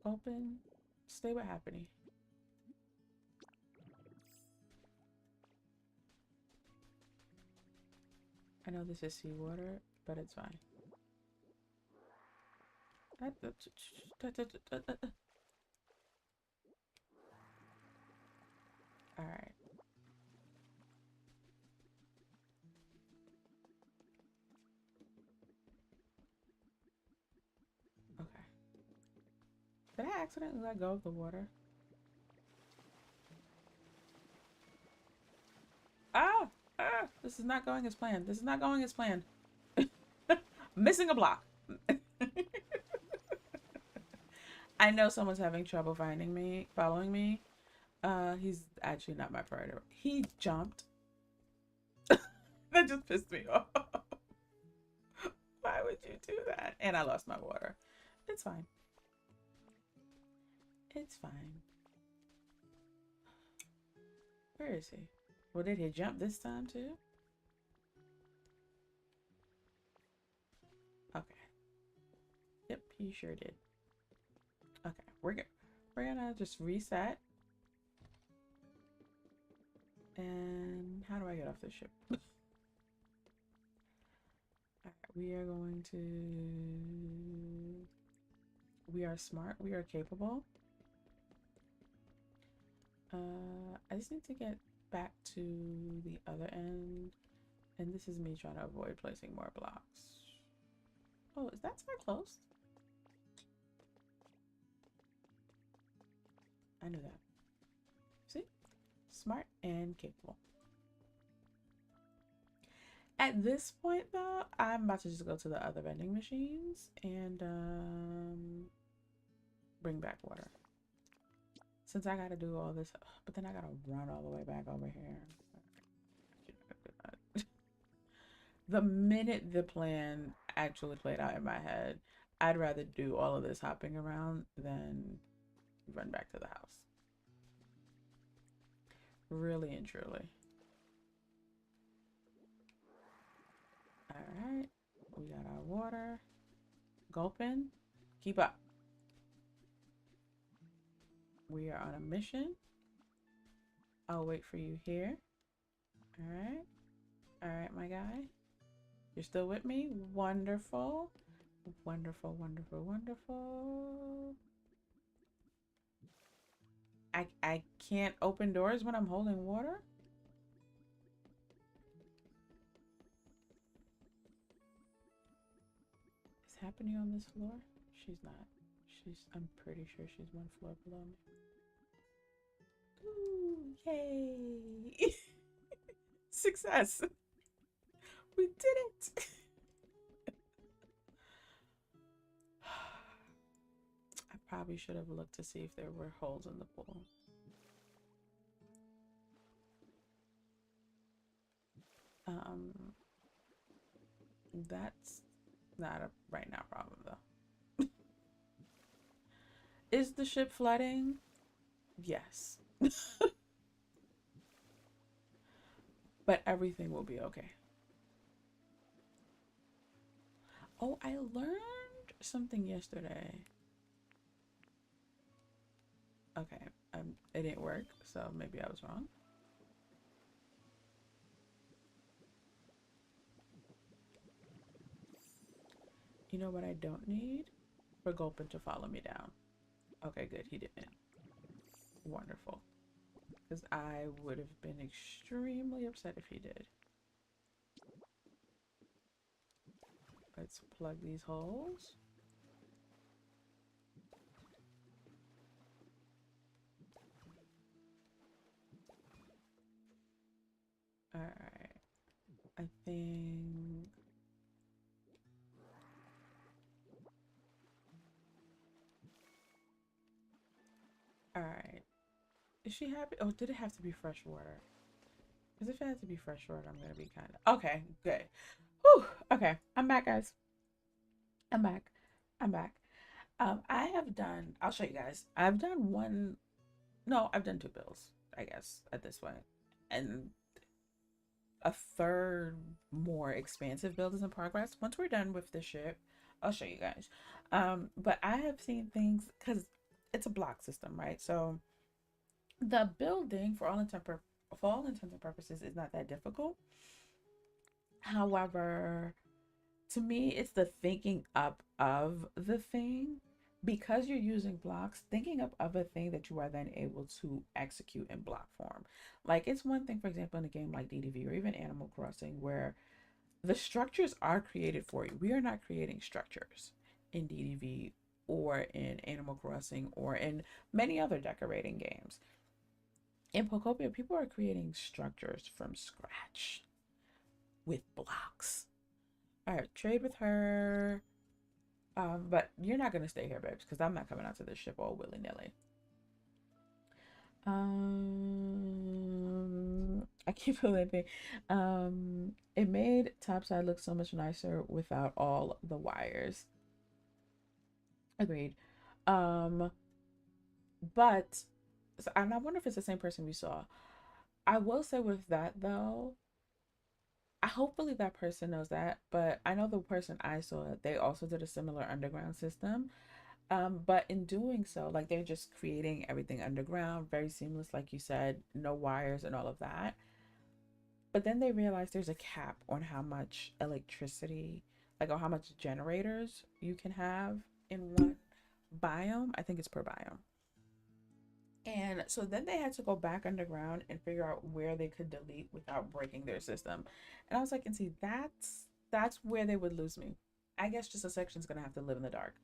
Open. Stay with Happening. I know this is seawater, but it's fine. All right. Okay. Did I accidentally let go of the water? Ah! Ah! This is not going as planned. This is not going as planned. Missing a block. I know someone's having trouble finding me, following me. He's actually not my predator. He jumped. That just pissed me off. Why would you do that? And I lost my water. It's fine. It's fine. Where is he? Well, did he jump this time too? Okay. Yep, he sure did. Okay, we're gonna just reset. And how do I get off this ship? All right, we are going to. We are smart. We are capable. I just need to get back to the other end, and this is me trying to avoid placing more blocks. Oh, is that side closed? I knew that. See? Smart and capable. At this point, though, I'm about to just go to the other vending machines and bring back water. Since I gotta do all this, but then I gotta run all the way back over here. The minute the plan actually played out in my head, I'd rather do all of this hopping around than run back to the house. Really and truly. All right, we got our water. Gulping. Keep up. We are on a mission. I'll wait for you here. All right. All right, my guy. You're still with me? Wonderful. Wonderful, wonderful, wonderful. I can't open doors when I'm holding water? Is happening on this floor? She's not. I'm pretty sure she's one floor below me. Ooh, yay. Success. We did it. I probably should have looked to see if there were holes in the pool. That's not a right now problem though. Is the ship flooding? Yes. But everything will be okay. Oh, I learned something yesterday. Okay, it didn't work, so maybe I was wrong. You know what I don't need? For Gulpin to follow me down. Okay, good, he didn't. Wonderful. Because I would have been extremely upset if he did. Let's plug these holes. Alright. I think... Alright. Is she happy? Oh, did it have to be fresh water? Because if it had to be fresh water, I'm going to be kind of... Okay, good. Whew. Okay, I'm back, guys. I'm back. I'm back. I have done... I'll show you guys. I've done one... No, I've done 2 bills, I guess, at this point. And a third more expansive build is in progress. Once we're done with the ship, I'll show you guys. But I have seen things... Because it's a block system, right? So... The building, for all intents and purposes, is not that difficult. However, To me, it's the thinking up of the thing. Because you're using blocks, thinking up of a thing that you are then able to execute in block form. Like, it's one thing, for example, in a game like DDV or even Animal Crossing, where the structures are created for you. We are not creating structures in DDV or in Animal Crossing or in many other decorating games. In Pokopia, people are creating structures from scratch with blocks. All right, trade with her. But you're not gonna stay here, babes, because I'm not coming out to this ship all willy nilly. I keep living. It made topside look so much nicer without all the wires. Agreed. But and I wonder if it's the same person we saw. I will say with that though, hopefully that person knows that. But I know the person I saw, they also did a similar underground system. But in doing so, like they're just creating everything underground, very seamless, like you said, no wires and all of that. But then they realize there's a cap on how much electricity, like, or how much generators you can have in one biome. I think it's per biome. And so then they had to go back underground and figure out where they could delete without breaking their system. And I was like, and see, that's where they would lose me. I guess just a section's gonna have to live in the dark.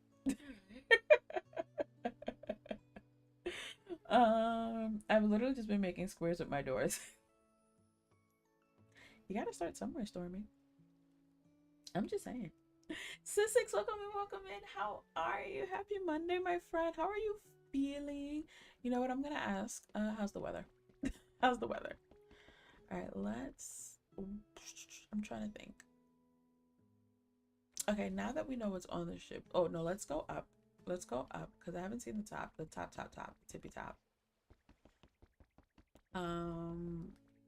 I've literally just been making squares with my doors. You gotta start somewhere, Stormy. I'm just saying. Sis6, welcome in. How are you? Happy Monday, my friend. How are you feeling? You know what I'm gonna ask? How's the weather? How's the weather? All right, let's. I'm trying to think. Okay, now that we know what's on the ship. Oh no, let's go up. Let's go up because I haven't seen the top, tippy top.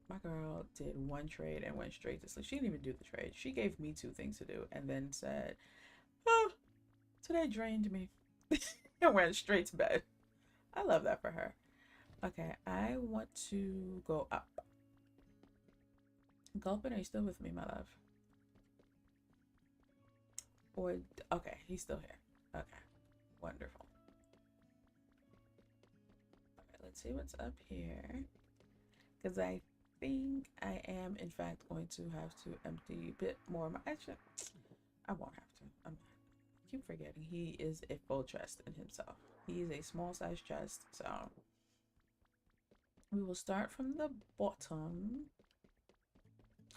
My girl did one trade and went straight to sleep. She didn't even do the trade. She gave me 2 things to do and then said, "Oh, today drained me," and went straight to bed. I love that for her. Okay, I want to go up. Gulpin, are you still with me, my love? Or okay, he's still here. Okay, wonderful. All right, let's see what's up here. Because I think I am, in fact, going to have to empty a bit more of my. Actually, I won't have to. I keep forgetting he is a full chest in himself. He is a small size chest, so we will start from the bottom.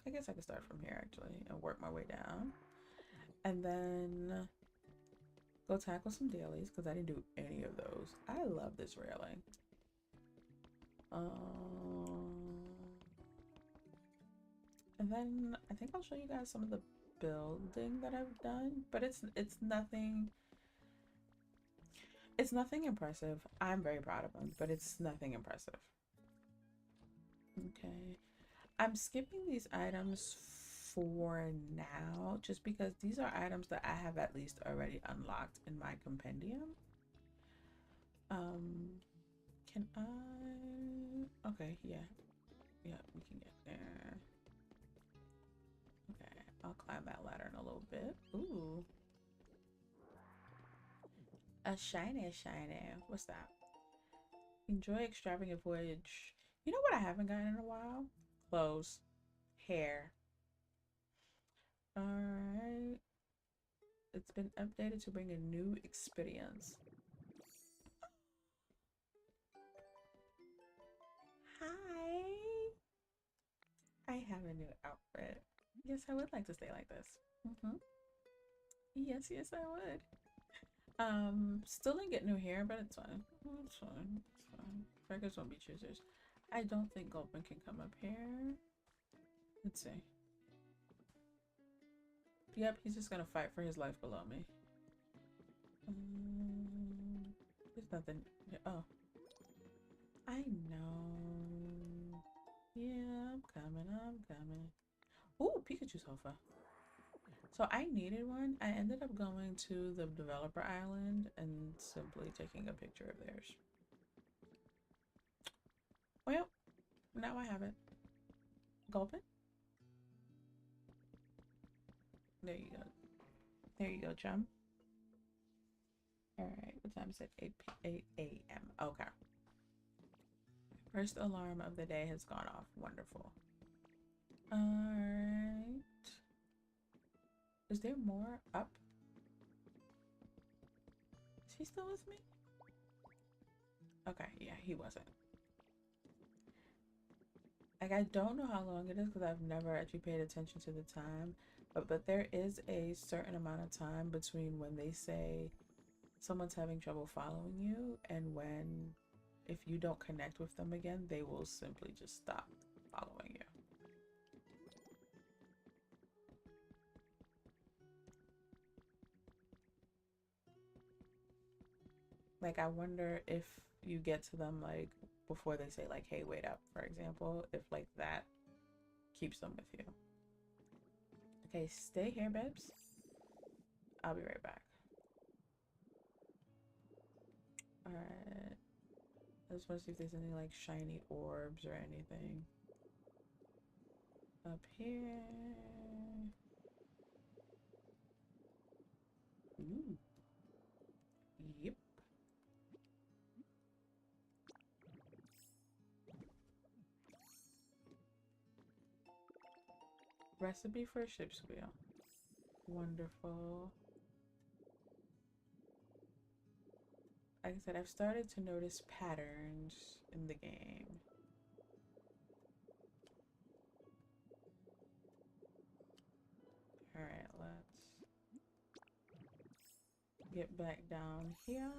I guess I can start from here actually and work my way down, and then go tackle some dailies because I didn't do any of those. I love this railing. And then I think I'll show you guys some of the building that I've done, but it's nothing. It's nothing impressive. I'm very proud of them, but it's nothing impressive. Okay, I'm skipping these items for now, just because these are items that I have at least already unlocked in my compendium. Can I? Okay, yeah, we can get there. Okay, I'll climb that ladder in a little bit. Ooh. A shiny. What's that? Enjoy extravagant voyage. You know what I haven't gotten in a while? Clothes. Hair. Alright. It's been updated to bring a new experience. Hi. I have a new outfit. Yes, I would like to stay like this. Yes, I would. Still didn't get new hair, but it's fine. It's fine. It's fine. Beggars won't be choosers. I don't think Gulpin can come up here. Let's see. Yep, he's just gonna fight for his life below me. There's nothing. Oh. I know. Yeah, I'm coming. Ooh, Pikachu sofa. So I needed one. I ended up going to the developer island and simply taking a picture of theirs. Well, now I have it. Gulpin? There you go. There you go, chum. All right, what time is it? 8 a.m. Okay. First alarm of the day has gone off. Wonderful. All right. Is there more up? Is he still with me? Okay, yeah, he wasn't. Like, I don't know how long it is because I've never actually paid attention to the time, but there is a certain amount of time between when they say someone's having trouble following you and when, if you don't connect with them again, they will simply just stop following you. Like, I wonder if you get to them like before they say like, hey, wait up, for example, if like that keeps them with you. Okay, stay here, babes. I'll be right back. All right. I just want to see if there's any like shiny orbs or anything up here. Ooh. Yep. Recipe for a ship's wheel. Wonderful. Like I said, I've started to notice patterns in the game. All right, let's get back down here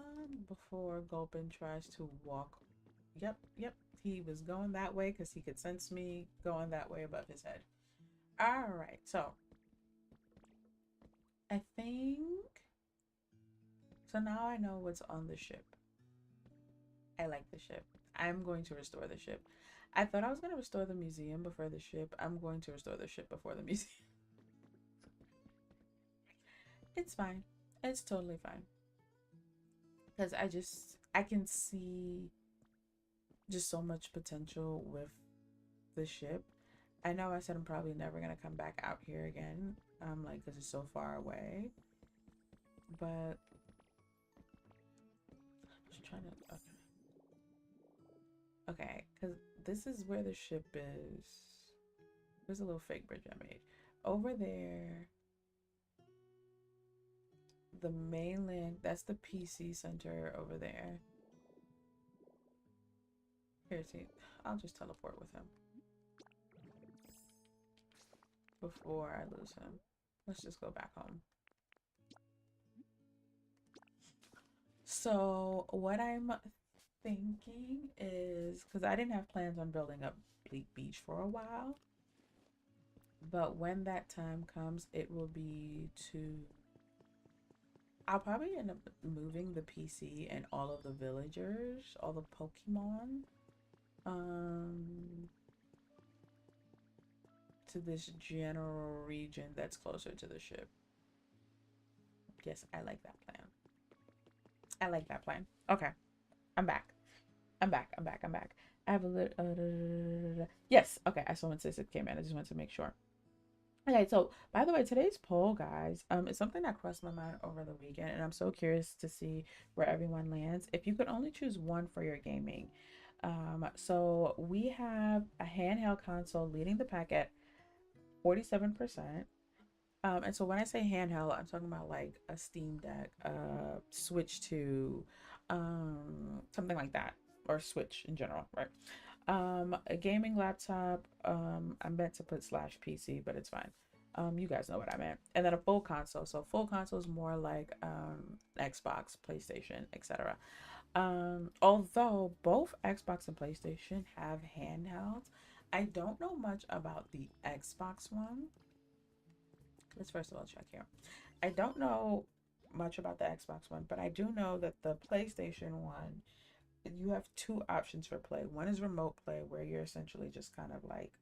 before Gulpin tries to walk. Yep, he was going that way because he could sense me going that way above his head. All right, so I think so now I know what's on the ship. I like the ship. I'm going to restore the ship. I thought I was going to restore the museum before the ship. I'm going to restore the ship before the museum. It's fine. It's totally fine. Because I can see just so much potential with the ship. I know I said I'm probably never going to come back out here again. Like, because it's so far away. But I'm just trying to, okay, because this is where the ship is. There's a little fake bridge I made. Over there, the mainland, that's the PC center over there. Here, see, I'll just teleport with him before I lose him. Let's just go back home. So what I'm thinking is, because I didn't have plans on building up Bleak Beach for a while, but when that time comes, it will be to, I'll probably end up moving the PC and all of the villagers, all the Pokemon, to this general region that's closer to the ship. Yes, I like that plan. I like that plan. Okay, I'm back. I'm back. I have a little. Yes. Okay. I saw when Sis came in. I just wanted to make sure. Okay. So, by the way, today's poll, guys, is something that crossed my mind over the weekend, and I'm so curious to see where everyone lands. If you could only choose one for your gaming, so we have a handheld console leading the pack at 47%. And so when I say handheld, I'm talking about like a Steam Deck, Switch 2, something like that, or Switch in general, right? A gaming laptop, I meant to put slash PC, but it's fine. You guys know what I meant. And then a full console. So full console is more like Xbox, PlayStation, etc. Although both Xbox and PlayStation have handhelds, I don't know much about the Xbox one. Let's first of all check here. I don't know much about the Xbox one, but I do know that the PlayStation one, you have two options for play. One is remote play, where you're essentially just kind of like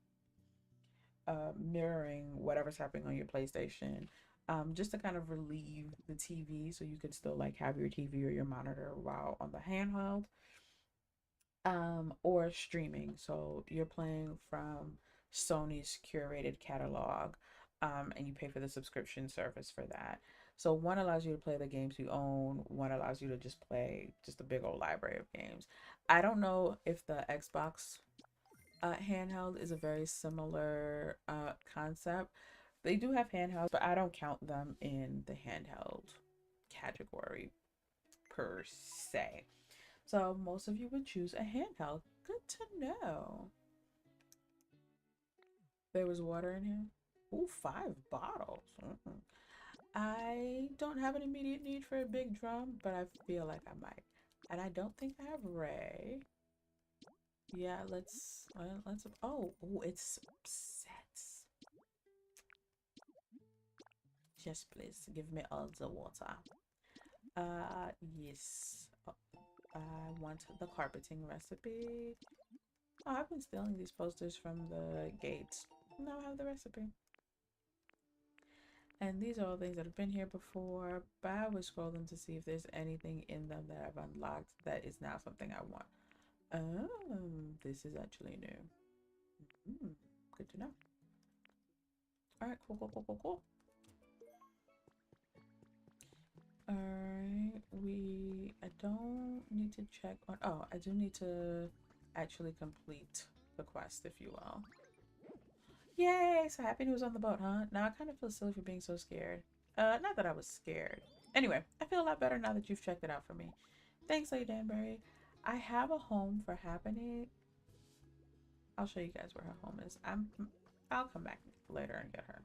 mirroring whatever's happening on your PlayStation, just to kind of relieve the TV so you could still like have your TV or your monitor while on the handheld. Or streaming. So you're playing from Sony's curated catalog, and you pay for the subscription service for that. So one allows you to play the games you own, one allows you to just play just a big old library of games. I don't know if the Xbox handheld is a very similar concept. They do have handhelds, but I don't count them in the handheld category per se. So most of you would choose a handheld. Good to know. There was water in here. Ooh, 5 bottles. I don't have an immediate need for a big drum, but I feel like I might. And I don't think I have Ray. Yeah, let's oh, it's sets. Yes, please give me all the water. Yes. I want the carpeting recipe. Oh, I've been stealing these posters from the gates. Now I have the recipe. And these are all things that have been here before, but I was scrolling to see if there's anything in them that I've unlocked that is now something I want. Oh, this is actually new. Good to know. All right, cool. All right, I don't need to check on, oh, I do need to actually complete the quest, if you will. Yay, so happy news on the boat, huh? Now I kind of feel silly for being so scared. Not that I was scared. Anyway, I feel a lot better now that you've checked it out for me. Thanks, Lady Danbury. I have a home for Happening. I'll show you guys where her home is. I'll come back later and get her.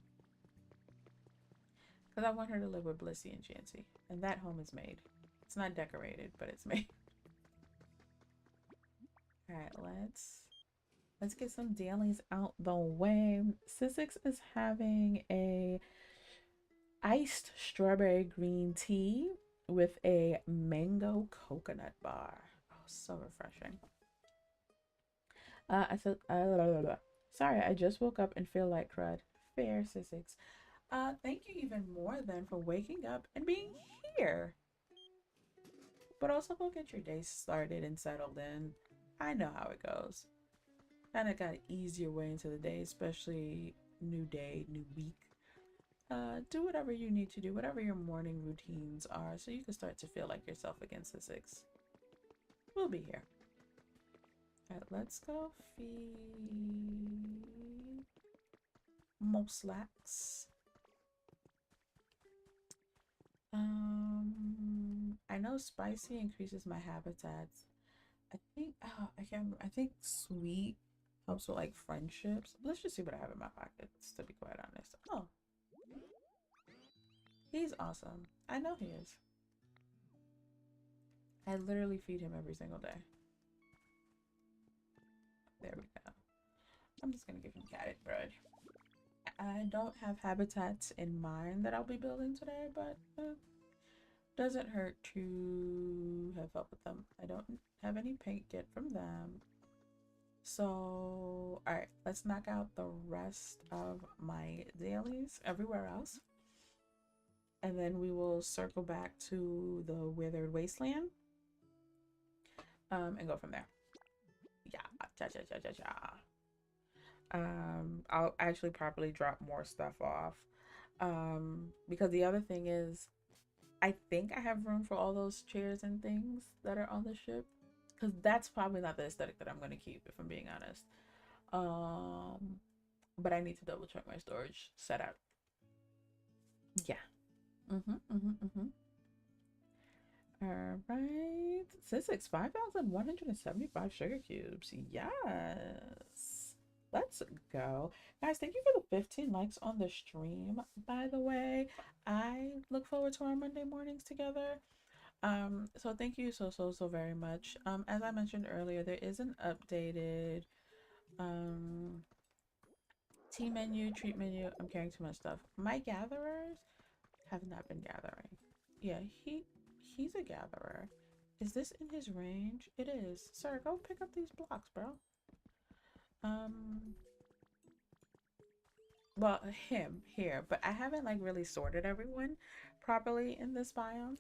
Because I want her to live with Blissey and Chancy. And that home is made. It's not decorated, but it's made. Alright, let's get some dailies out the way. Sissix is having a iced strawberry green tea with a mango coconut bar. Oh, so refreshing. I said, sorry, I just woke up and feel like crud. Fair, Sissix. Thank you even more then for waking up and being here. But also go get your day started and settled in. I know how it goes. Kind of got to ease your way into the day, especially new day, new week. Do whatever you need to do, whatever your morning routines are, so you can start to feel like yourself again, Sissix. We'll be here. Alright, let's go feed Moslax. I know spicy increases my habitats. I think I can't remember. I think sweet helps with like friendships. Let's just see what I have in my pockets, to be quite honest. Oh, he's awesome. I know he is. I literally feed him every single day. There we go. I'm just gonna give him catted bread. I don't have habitats in mind that I'll be building today, but doesn't hurt to have help with them. I don't have any paint yet from them. So, all right, let's knock out the rest of my dailies everywhere else. And then we will circle back to the Withered Wasteland and go from there. Yeah, I'll actually probably drop more stuff off because the other thing is I think I have room for all those chairs and things that are on the ship, because that's probably not the aesthetic that I'm going to keep, if I'm being honest. But I need to double check my storage setup. Yeah. All right. Sissix, 5,175 sugar cubes. Yes. Let's go. Guys, thank you for the 15 likes on the stream, by the way. I look forward to our Monday mornings together. So thank you so very much. As I mentioned earlier, there is an updated tea menu, treat menu. I'm carrying too much stuff. My gatherers have not been gathering. Yeah, he's a gatherer. Is this in his range? It is. Sir, go pick up these blocks, bro. Well, him here, but I haven't like really sorted everyone properly in this biome.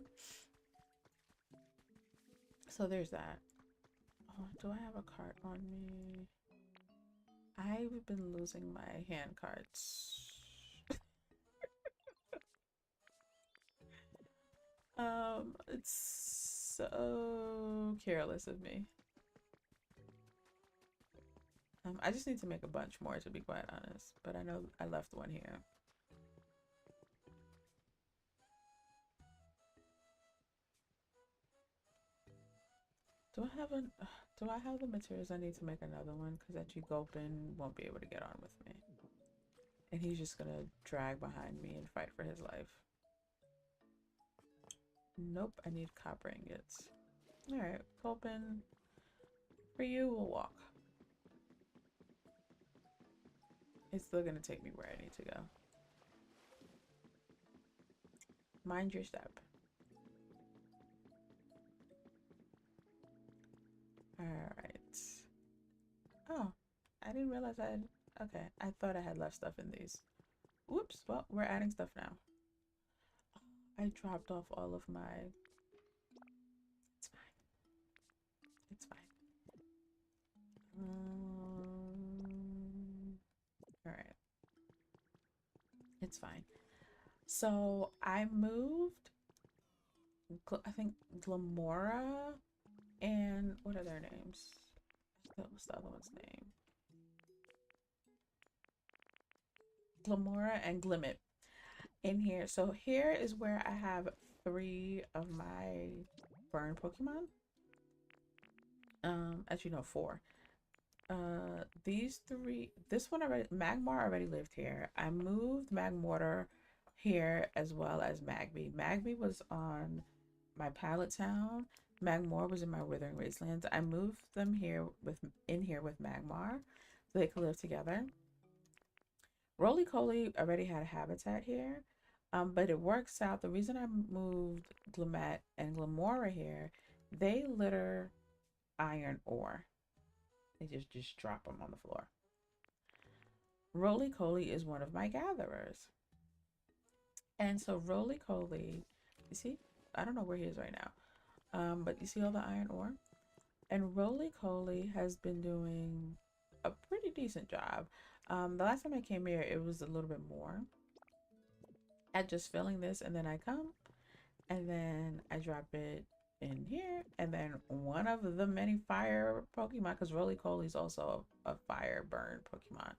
So there's that. Oh, do I have a cart on me? I've been losing my hand carts. It's so careless of me. I just need to make a bunch more, to be quite honest. But I know I left one here. Do I have an? Do I have the materials I need to make another one? Because that you Gulpin won't be able to get on with me, and he's just gonna drag behind me and fight for his life. Nope, I need copper ingots. All right, Gulpin, for you, we'll walk. It's still gonna take me where I need to go. Mind your step. All right. Oh, I didn't realize I had. Okay, I thought I had left stuff in these. Whoops. Well, we're adding stuff now. I dropped off all of my. It's fine. It's fine. All right. It's fine. So I moved. I think Glamora and what are their names? What's the other one's name? Glamora and Glimmet in here. So here is where I have 3 of my burn Pokemon. As you know, 4. These 3, this one already, Magmar already lived here. I moved Magmortar here as well as Magby. Magby was on my Pallet Town. Magmar was in my Withering Wastelands. I moved them here in here with Magmar so they could live together. Roly Coly already had a habitat here, but it works out. The reason I moved Glimmet and Glamora here, they litter iron ore. They just drop them on the floor. Roly Coly is one of my gatherers. And so Roly Coly, you see, I don't know where he is right now, but you see all the iron ore? And Roly Coly has been doing a pretty decent job. The last time I came here, it was a little bit more at just filling this, and then I come and then I drop it in here, and then one of the many fire Pokemon, because Roly Coly is also a fire burn Pokemon,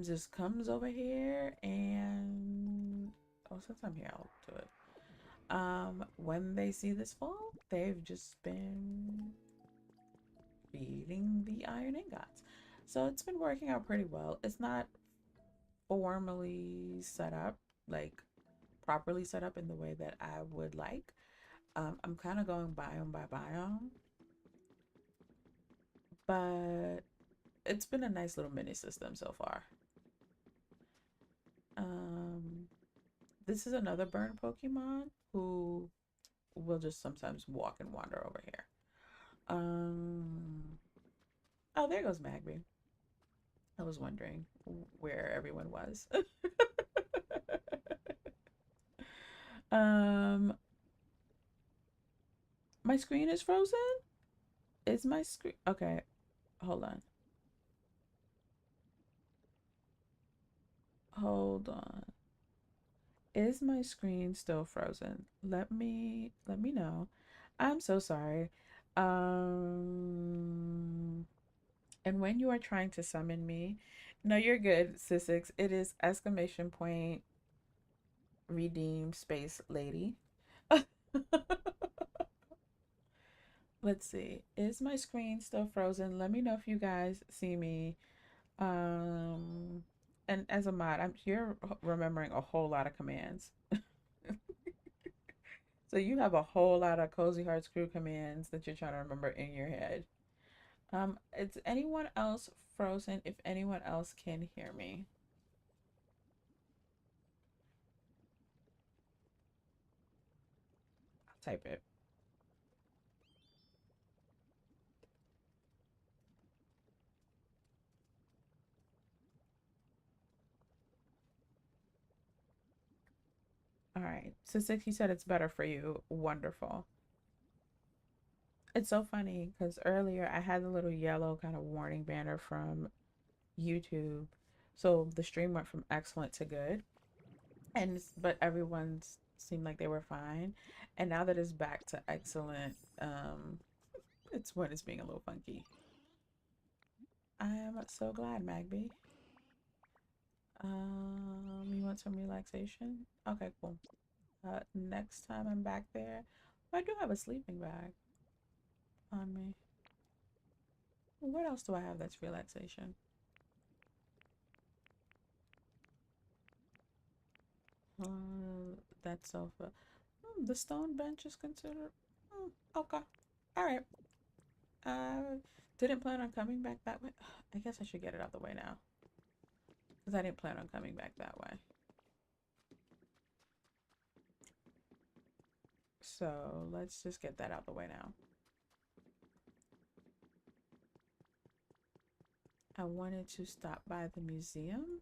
just comes over here and since I'm here, I'll do it. When they see this fall, they've just been feeding the iron ingots. So it's been working out pretty well. It's not formally set up, like properly set up in the way that I would like. I'm kind of going biome by biome, but it's been a nice little mini system so far. This is another burn Pokemon who will just sometimes walk and wander over here. Oh, there goes Magby. I was wondering where everyone was. My screen is frozen? Is my screen okay? Hold on. Hold on. Is my screen still frozen? Let me know. I'm so sorry. And when you are trying to summon me, no, you're good, Sissix. It is exclamation point redeem space lady. Let's see. Is my screen still frozen? Let me know if you guys see me. And as a mod, you're remembering a whole lot of commands. So you have a whole lot of Cozy Hearts Crew commands that you're trying to remember in your head. Is anyone else frozen? If anyone else can hear me. I'll type it. All right. So Six, you said it's better for you. Wonderful. It's so funny because earlier I had the little yellow kind of warning banner from YouTube. So the stream went from excellent to good. And but everyone's seemed like they were fine. And now that it's back to excellent, it's when it's being a little funky. I am so glad, Magby. You want some relaxation? Okay, cool. Next time I'm back there, I do have a sleeping bag on me. What else do I have that's relaxation? That sofa. The stone bench is considered. Okay. All right. Didn't plan on coming back that way. I guess I should get it out the way now. Because I didn't plan on coming back that way. So let's just get that out the way now. I wanted to stop by the museum.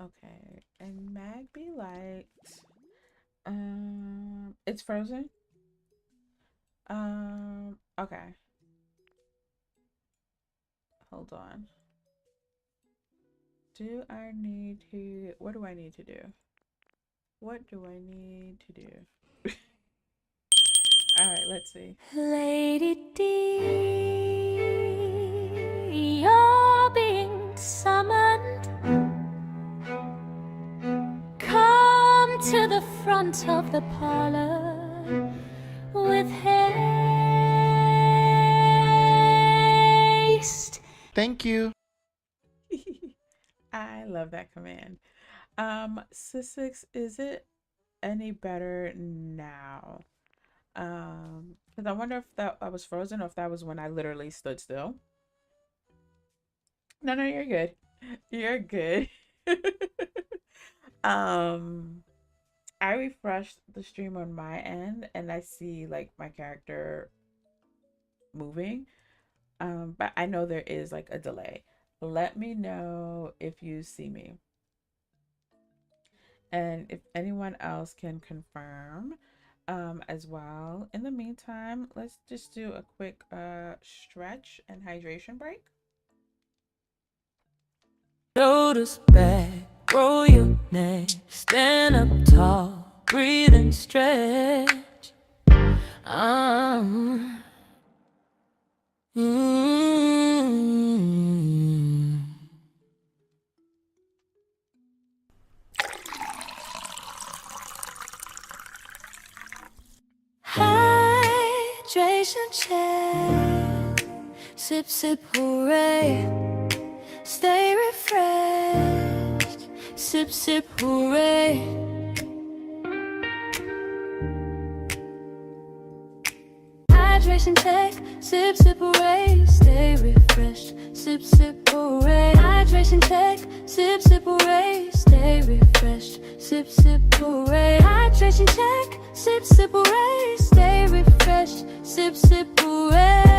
Okay. And Magby liked it's frozen. Okay. Hold on. What do I need to do? What do I need to do? All right, let's see. Lady D, you're being summoned. Come to the front of the parlor with haste. Thank you. I love that command. Sissix, is it any better now? Because I wonder if that I was frozen or if that was when I literally stood still. No, you're good. You're good. I refreshed the stream on my end and I see like my character moving. But I know there is like a delay. Let me know if you see me. And if anyone else can confirm as well. In the meantime, let's just do a quick stretch and hydration break. Shoulders back, roll your neck, stand up tall, breathe and stretch. Hydration check, sip, sip, hooray. Stay refreshed, sip, sip, hooray. Hydration check, sip, sip, hooray. Stay refreshed, sip, sip, hooray. Hydration check, sip, sip, hooray. Stay refreshed, sip, sip, hooray. Hydration check, sip, sip, hooray. Stay refreshed, sip, sip, hooray.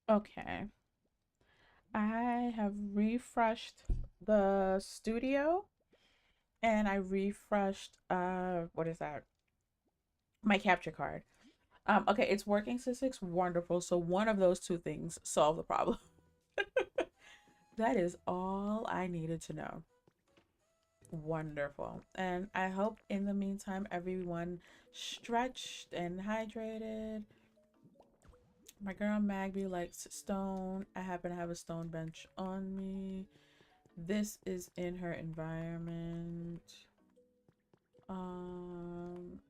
Okay. I have refreshed the studio and I refreshed what is that? My capture card. Okay, it's working, Sissix. Wonderful. So one of those two things solve the problem. That is all I needed to know. Wonderful. And I hope in the meantime everyone stretched and hydrated. My girl Magby likes stone. I happen to have a stone bench on me. This is in her environment.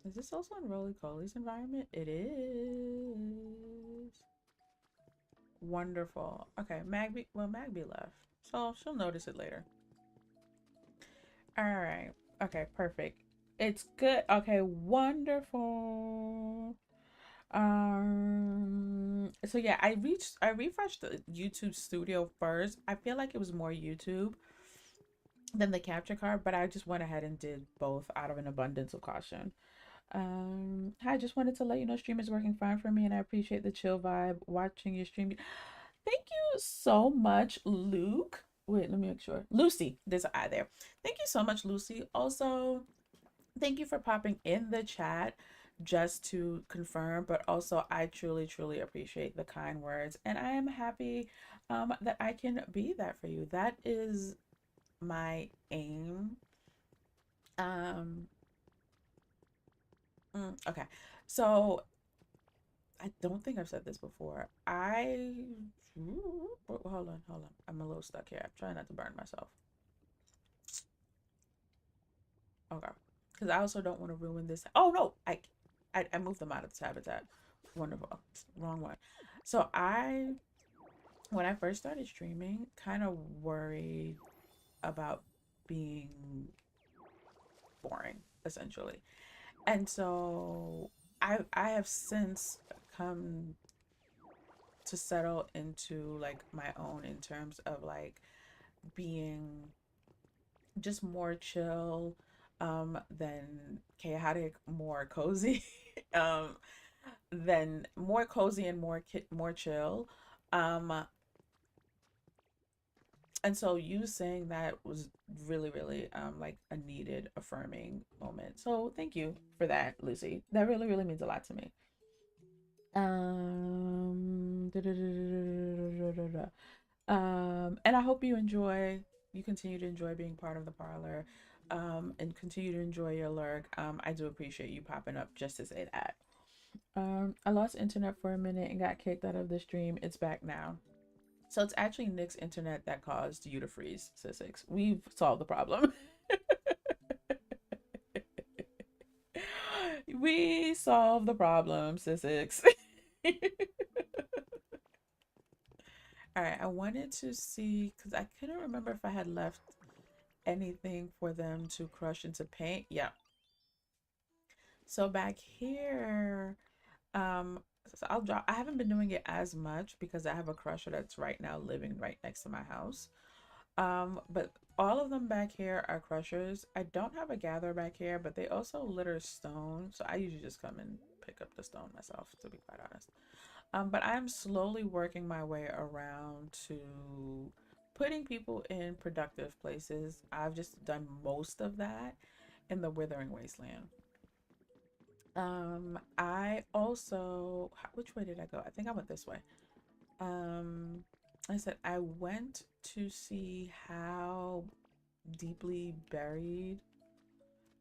Is this also in Roly Coly's environment? It is. Wonderful. Okay, Magby left. So she'll notice it later. All right. Okay, perfect. It's good. Okay, wonderful. So yeah, I refreshed the YouTube studio first. I feel like it was more YouTube than the capture card, but I just went ahead and did both out of an abundance of caution. I just wanted to let you know stream is working fine for me and I appreciate the chill vibe watching your stream. Thank you so much, Luke. Wait, let me make sure. Lucy, there's an I there. Thank you so much, Lucy. Also, thank you for popping in the chat just to confirm, but also I truly, truly appreciate the kind words, and I am happy that I can be that for you. That is my aim. Okay, so I don't think I've said this before. Hold on, hold on. I'm a little stuck here. I'm trying not to burn myself. Okay, because I also don't want to ruin this. Oh no, I moved them out of the habitat. Wonderful. Wrong one. So when I first started streaming, kind of worried about being boring, essentially. And so I have since come to settle into like my own in terms of like being just more chill, than chaotic, more cozy, than more cozy and more chill. Um, and so you saying that was really, really like a needed affirming moment. So thank you for that, Lucy. That really, really means a lot to me. And I hope you continue to enjoy being part of the parlor, and continue to enjoy your lurk. I do appreciate you popping up just to say that. I lost internet for a minute and got kicked out of the stream. It's back now. So it's actually Nick's internet that caused you to freeze, Sissix. We've solved the problem. We solved the problem, Sissix. All right, I wanted to see, because I couldn't remember if I had left anything for them to crush into paint. Yeah. So back here, so I'll drop. I haven't been doing it as much because I have a crusher that's right now living right next to my house. But all of them back here are crushers. I don't have a gatherer back here, but they also litter stone. So I usually just come and pick up the stone myself, to be quite honest. But I'm slowly working my way around to putting people in productive places. I've just done most of that in the Withering Wasteland. I also, which way did I go? I think I went this way. I said I went to see how deeply buried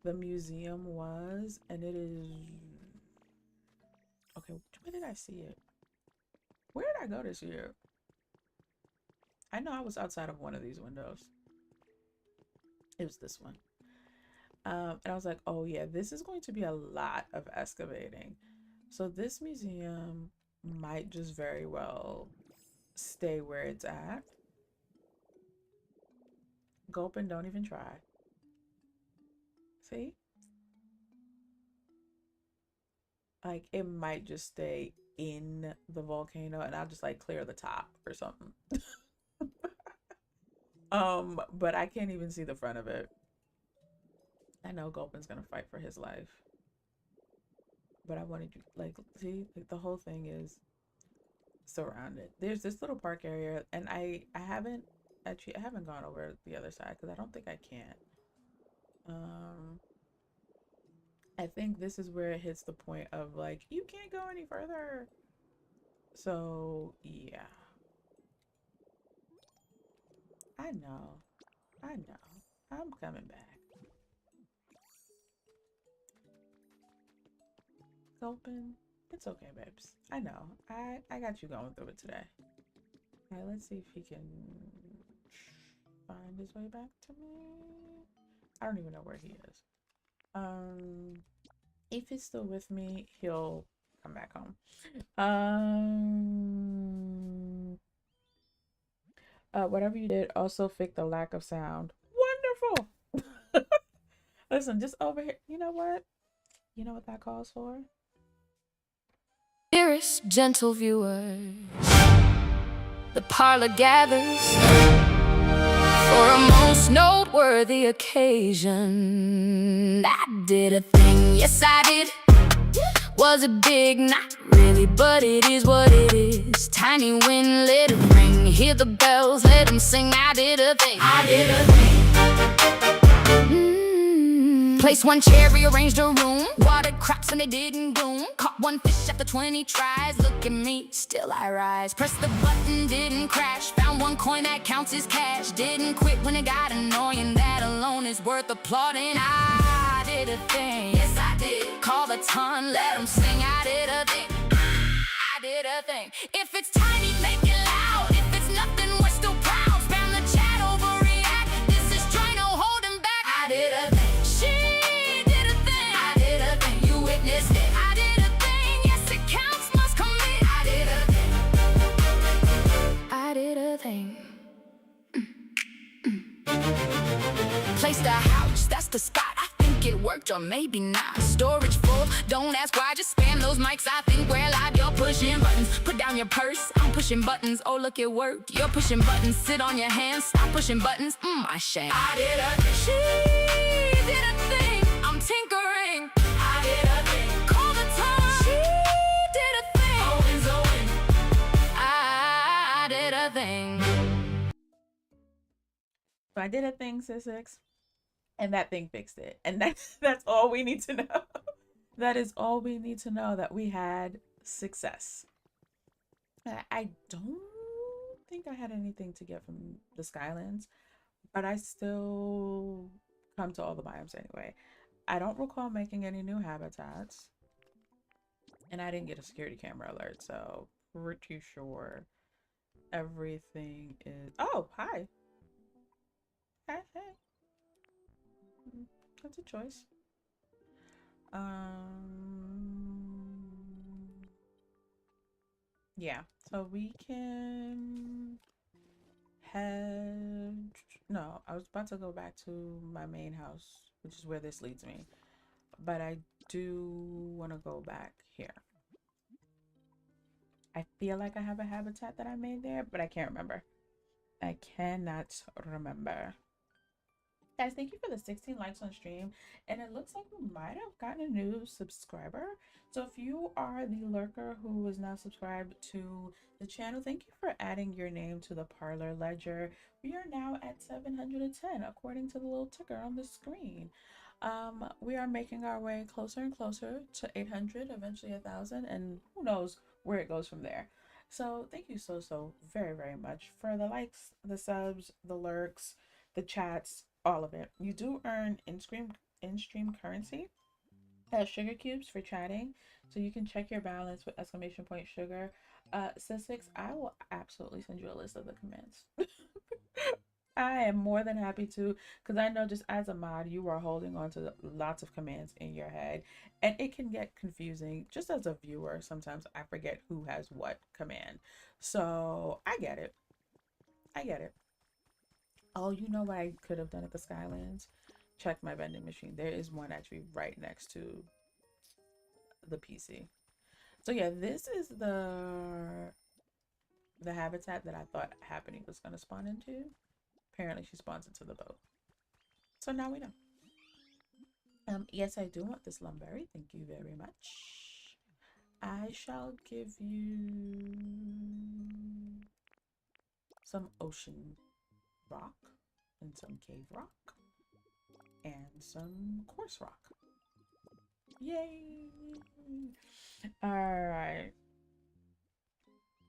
the museum was, and it is, okay, which way did I see it? Where did I go this year? I know I was outside of one of these windows. It was this one. And I was like, oh yeah, this is going to be a lot of excavating. So this museum might just very well stay where it's at. Gulp and don't even try. See? Like, it might just stay in the volcano and I'll just like clear the top or something. But I can't even see the front of it. I know Gulpin's gonna fight for his life. But I wanted you, like, see, like, the whole thing is surrounded. There's this little park area, and I haven't gone over the other side because I don't think I can. I think this is where it hits the point of like, you can't go any further. So yeah. I know. I'm coming back. Gulpin, it's okay, babes. I know. I got you going through it today. All right, let's see if he can find his way back to me. I don't even know where he is. If he's still with me, he'll come back home. Whatever you did also fix the lack of sound. Wonderful. Listen, just over here. You know what? You know what that calls for? Dearest gentle viewers, the parlor gathers for a most noteworthy occasion. I did a thing, yes I did. Was it big? Not really, but it is what it is. Tiny wind littering hear the bells, let them sing. I did a thing. I did a thing. Placed one chair, rearranged a room. Watered crops and they didn't bloom. Caught one fish after 20 tries. Look at me, still I rise. Pressed the button, didn't crash. Found one coin that counts as cash. Didn't quit when it got annoying. That alone is worth applauding. I did a thing. Yes, I did. Call the ton, let them sing. I did a thing. I did a thing. If it's tiny, make it loud. If it's nothing, we're still proud. Spam the chat, overreact. This is joy, no holding back. I did a thing. She did a thing. I did a thing. You witnessed it. I did a thing. Yes, it counts, must commit. I did a thing. I did a thing. Placed a house, that's the spot. I think it worked, or maybe not. Storage full, don't ask why, just spam those mics. I think we're live, you're pushing buttons. Put down your purse, I'm pushing buttons. Oh, look, it worked. You're pushing buttons, sit on your hands. Stop pushing buttons, I shame. I did a thing. She did a thing. I'm tinkering. I did a thing. Call the time. She did a thing. Owens, Owen. I did a thing. So I did a thing, Sissix, and that thing fixed it. And that's all we need to know. That is all we need to know, that we had success. I don't think I had anything to get from the Skylands, but I still come to all the biomes anyway. I don't recall making any new habitats, and I didn't get a security camera alert, so pretty sure everything is... Oh, hi. Hey. That's a choice. Yeah, so we can head... No, I was about to go back to my main house, which is where this leads me, but I do want to go back here. I feel like I have a habitat that I made there, but I can't remember. I cannot remember. Guys, thank you for the 16 likes on stream, and it looks like we might have gotten a new subscriber. So if you are the lurker who is now subscribed to the channel, thank you for adding your name to the Parlour ledger. We are now at 710 according to the little ticker on the screen. We are making our way closer and closer to 800, eventually 1,000, and who knows where it goes from there. So thank you so very, very much for the likes, the subs, the lurks, the chats, all of it. You do earn in-stream currency as sugar cubes for chatting, so you can check your balance with !sugar. Sissix, I will absolutely send you a list of the commands. I am more than happy to, because I know just as a mod, you are holding on to lots of commands in your head, and it can get confusing. Just as a viewer, sometimes I forget who has what command. So I get it. I get it. Oh, you know what I could have done at the Skylands? Check my vending machine. There is one actually right next to the PC. So yeah, this is the habitat that I thought Happening was going to spawn into. Apparently she spawns into the boat. So now we know. Yes, I do want this lumberry. Thank you very much. I shall give you some ocean rock and some cave rock and some coarse rock. Yay! All right.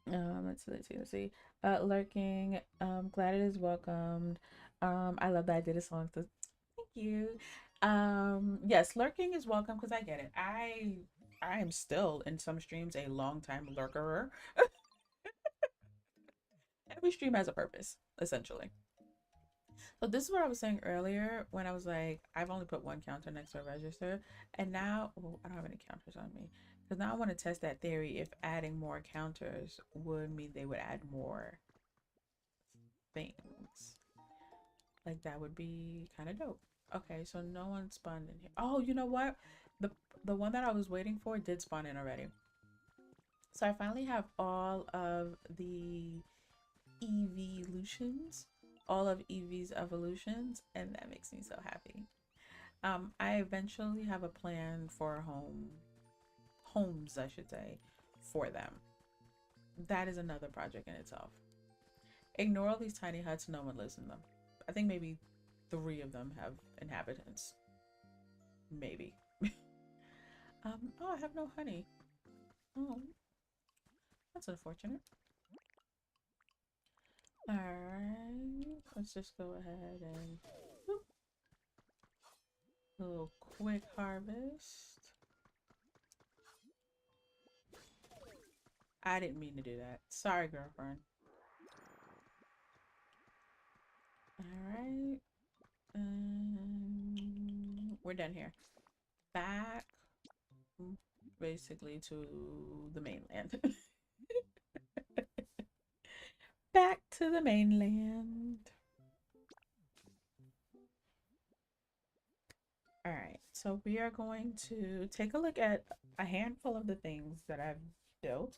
Let's see. Lurking. Glad it is welcomed. I love that I did a song. So thank you. Yes, lurking is welcome because I get it. I am still in some streams a long time lurkerer. Every stream has a purpose, essentially. So this is what I was saying earlier when I was like, I've only put one counter next to a register, and now, well, I don't have any counters on me, because now I want to test that theory if adding more counters would mean they would add more things. Like, that would be kind of dope. Okay, so no one spawned in here. Oh, you know what? The one that I was waiting for did spawn in already. So I finally have all of the evolutions, all of Eevee's evolutions, and that makes me so happy. I eventually have a plan for homes, I should say, for them. That is another project in itself. Ignore all these tiny huts. No one lives in them. I think maybe 3 of them have inhabitants. Maybe. Oh, I have no honey. Oh, that's unfortunate. Alright, let's just go ahead and whoop, a little quick harvest. I didn't mean to do that. Sorry, girlfriend. Alright. We're done here. Back basically to the mainland. Back to the mainland. All right, so we are going to take a look at a handful of the things that I've built,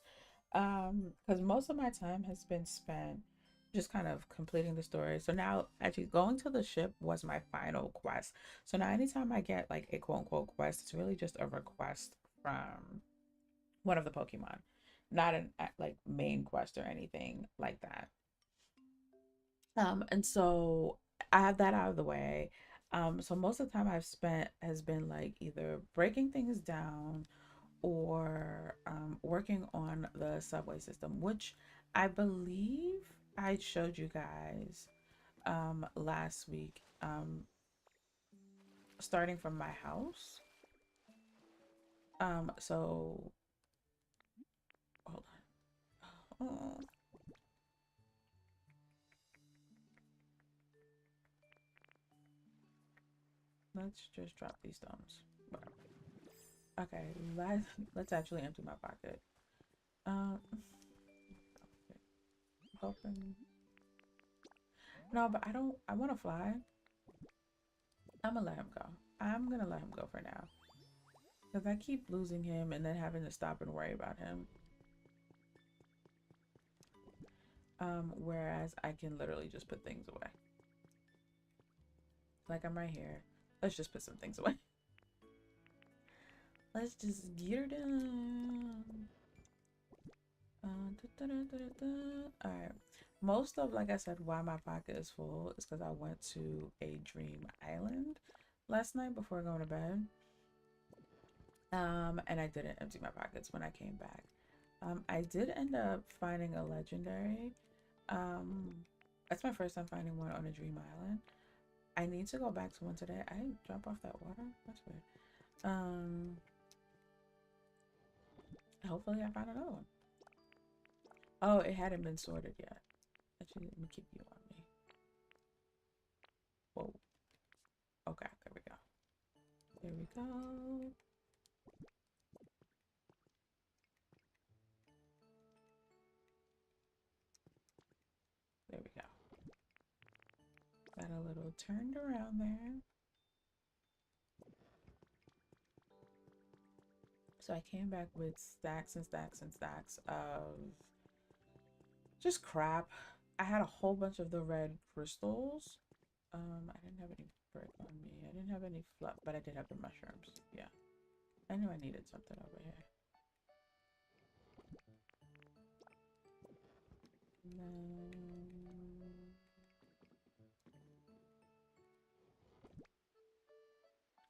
because most of my time has been spent just kind of completing the story. So now actually going to the ship was my final quest. So now anytime I get like a quote unquote quest, it's really just a request from one of the Pokemon, not an like main quest or anything like that. And so I have that out of the way. So most of the time I've spent has been like either breaking things down or working on the subway system, which I believe I showed you guys last week, starting from my house. So hold on. Oh, let's just drop these stones. Whatever. Okay, let's actually empty my pocket. Um, hoping. No, but I don't. I want to fly. I'm gonna let him go. I'm gonna let him go for now. Because I keep losing him and then having to stop and worry about him. Whereas I can literally just put things away. Like I'm right here. Let's just put some things away. Let's just get her done. Alright. Most of, like I said, why my pocket is full is because I went to a dream island last night before going to bed. And I didn't empty my pockets when I came back. I did end up finding a legendary. That's my first time finding one on a dream island. I need to go back to one today. I didn't drop off that water. That's weird. Hopefully I find another one. Oh, it hadn't been sorted yet. Actually, let me keep you on me. Whoa. Okay, there we go. There we go. There we go. Got a little turned around there. So I came back with stacks and stacks and stacks of just crap. I had a whole bunch of the red crystals. I didn't have any brick on me. I didn't have any fluff, but I did have the mushrooms. Yeah. I knew I needed something over here. And then...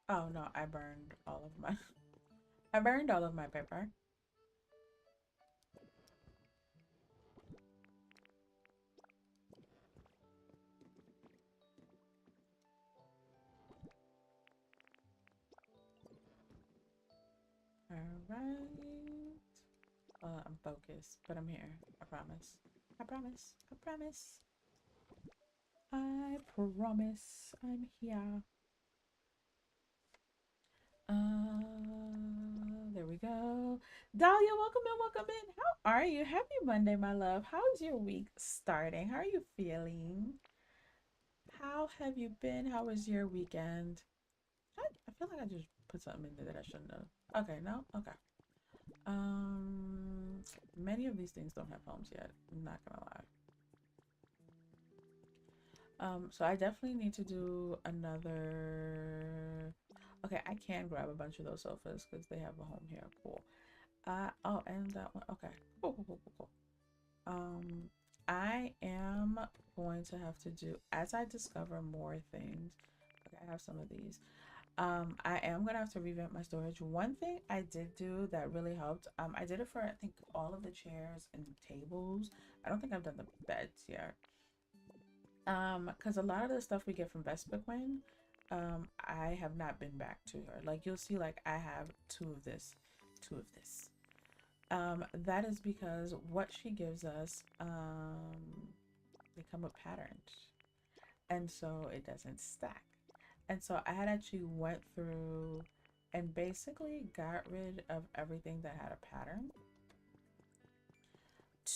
Oh no, I burned all of my I burned all of my paper. Alright. I'm focused, but I'm here. I promise. I promise. I promise. I promise I'm here. There we go. Dahlia, welcome in, welcome in. How are you? Happy Monday, my love. How's your week starting? How are you feeling? How have you been? How was your weekend? I feel like I just put something in there that I shouldn't have. Okay, no? Okay. Many of these things don't have homes yet. I'm not gonna lie. So I definitely need to do another. Okay, I can grab a bunch of those sofas because they have a home here. Cool. Oh, and that one. Okay. Cool, cool, cool, cool, cool. I am going to have to do, as I discover more things. Okay, I have some of these. I am gonna have to revamp my storage. One thing I did do that really helped, I did it for I think all of the chairs and tables. I don't think I've done the beds yet. Because a lot of the stuff we get from Vespa Quinn, I have not been back to her. Like you'll see, like I have two of this, two of this. That is because what she gives us, they come with patterns, and so it doesn't stack. And so I had actually went through and basically got rid of everything that had a pattern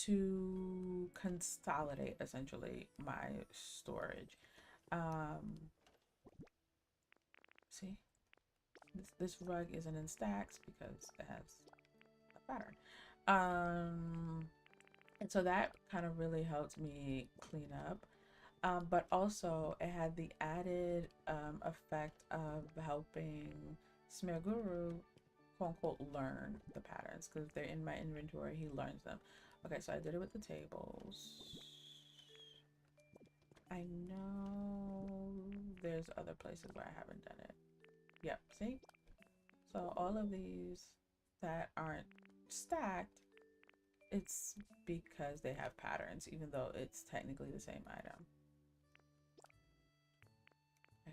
to consolidate essentially my storage. Um, see, this rug isn't in stacks because it has a pattern. And so that kind of really helped me clean up. But also it had the added effect of helping Smear Guru, quote unquote, learn the patterns because they're in my inventory. He learns them. Okay, so I did it with the tables. I know there's other places where I haven't done it. Yep, see? So all of these that aren't stacked, it's because they have patterns, even though it's technically the same item.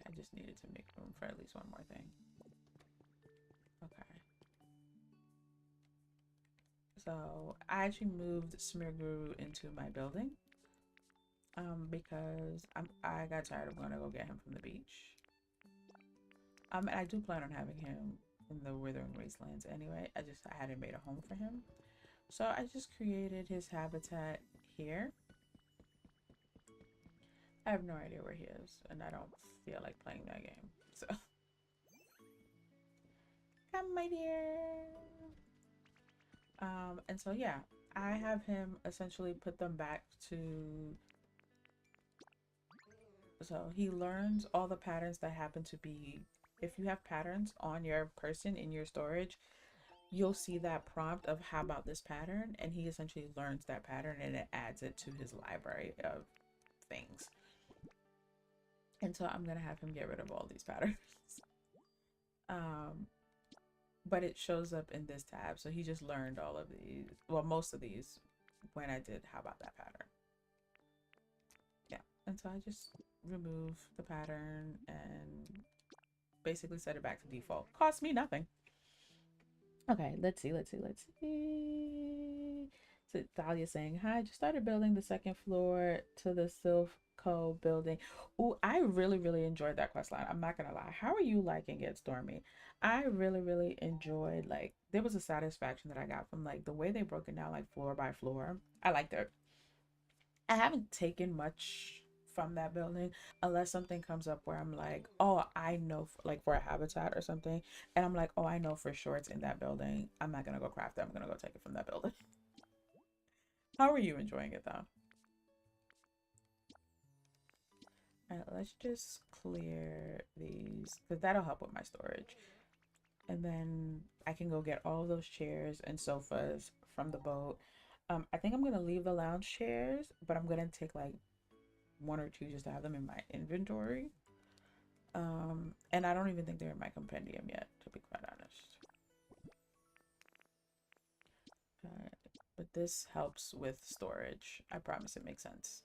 I just needed to make room for at least one more thing. Okay. So I actually moved Smearguru into my building because I got tired of going to go get him from the beach. And I do plan on having him in the Withering Wastelands anyway. I hadn't made a home for him. So I just created his habitat here. I have no idea where he is, and I don't feel like playing that game. So come, my dear. And so yeah, I have him essentially put them back to, so he learns all the patterns that happen to be, if you have patterns on your person in your storage, you'll see that prompt of how about this pattern, and he essentially learns that pattern and it adds it to his library of things. And so I'm gonna have him get rid of all these patterns. But it shows up in this tab, so he just learned all of these, well, most of these when I did how about that pattern. Yeah, and so I just remove the pattern and basically set it back to default. Cost me nothing. Okay, let's see. So Dahlia saying, hi, just started building the second floor to the Silphco building. Oh, I really enjoyed that quest line. I'm not gonna lie. How are you liking it, Stormy? I really enjoyed, like, there was a satisfaction that I got from like the way they broke it down, like floor by floor. I liked it. I haven't taken much from that building unless something comes up where I'm like, oh, I know, like for a habitat or something, and I'm like, oh, I know for sure it's in that building. I'm not gonna go craft it. I'm gonna go take it from that building. How are you enjoying it though? All right, let's just clear these because that'll help with my storage. And then I can go get all of those chairs and sofas from the boat. I think I'm gonna leave the lounge chairs, but I'm gonna take like one or two just to have them in my inventory. And I don't even think they're in my compendium yet, to be quite honest. But this helps with storage. I promise it makes sense.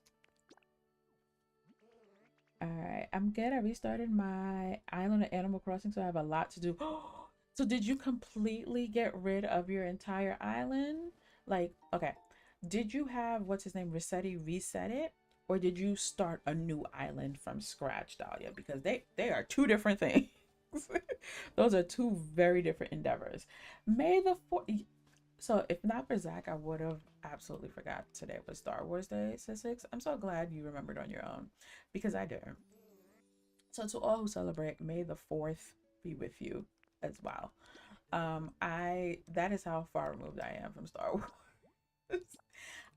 All right, I'm good. I restarted my island of Animal Crossing, so I have a lot to do. So did you completely get rid of your entire island? Like, okay, did you have, what's his name, Rossetti reset it? Or did you start a new island from scratch, Dahlia? Because they are two different things. Those are two very different endeavors. May the 4th. So if not for Zach, I would have absolutely forgot today was Star Wars Day, Six. I'm so glad you remembered on your own because I didn't. So to all who celebrate, may the 4th be with you as well. That is how far removed I am from Star Wars.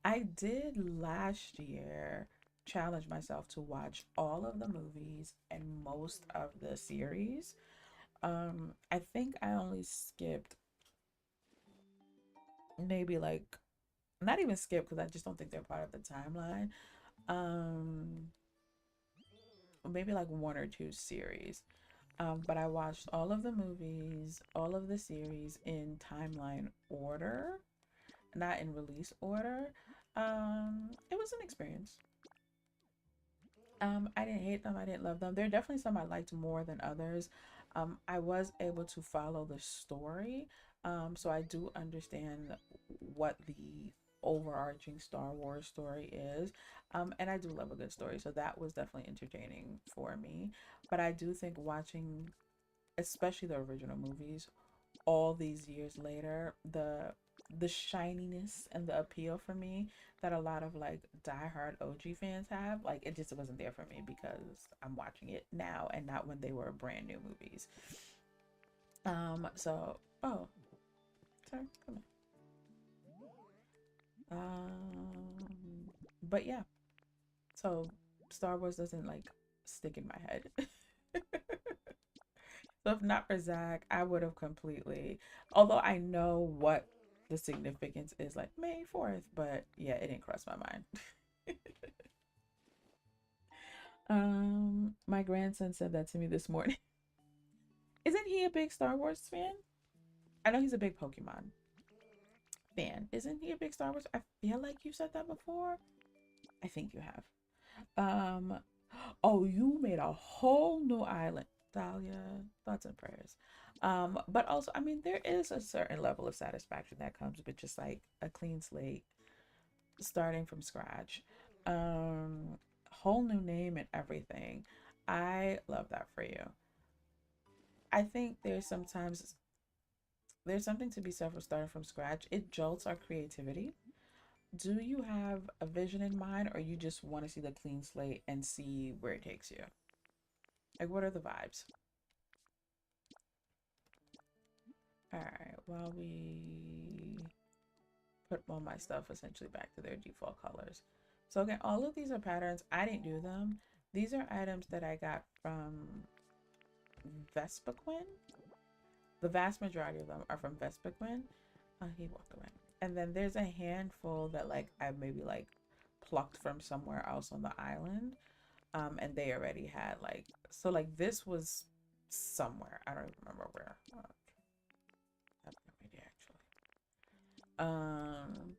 I did last year challenge myself to watch all of the movies and most of the series. I think I only skipped maybe like not even skip because I just don't think they're part of the timeline. Maybe like one or two series. But I watched all of the movies, all of the series in timeline order, not in release order. It was an experience. I didn't hate them. I didn't love them. There are definitely some I liked more than others. I was able to follow the story. So I do understand what the overarching Star Wars story is. And I do love a good story. So that was definitely entertaining for me. But I do think watching, especially the original movies, all these years later, the shininess and the appeal for me that a lot of like diehard OG fans have, like it just wasn't there for me because I'm watching it now and not when they were brand new movies. So oh, sorry, come on. But yeah, so Star Wars doesn't like stick in my head. So if not for Zach, I would have completely, although I know what the significance is, like May 4th, but yeah, it didn't cross my mind. My grandson said that to me this morning. Isn't he a big Star Wars fan? I know he's a big Pokemon fan. Isn't he a big Star Wars? I feel like you said that before. I think you have. Um, oh, you made a whole new island, Dahlia. Thoughts and prayers. But also, I mean, there is a certain level of satisfaction that comes with just like a clean slate, starting from scratch. Whole new name and everything. I love that for you. I think there's something to be said for starting from scratch. It jolts our creativity. Do you have a vision in mind, or you just want to see the clean slate and see where it takes you? Like, what are the vibes? All right, while we put all my stuff essentially back to their default colors. So again, all of these are patterns. I didn't do them. These are items that I got from Vespaquin. The vast majority of them are from Vespaquin. He walked away. And then there's a handful that like I maybe like plucked from somewhere else on the island. And they already had like, so like this was somewhere. I don't even remember where. I have no idea actually.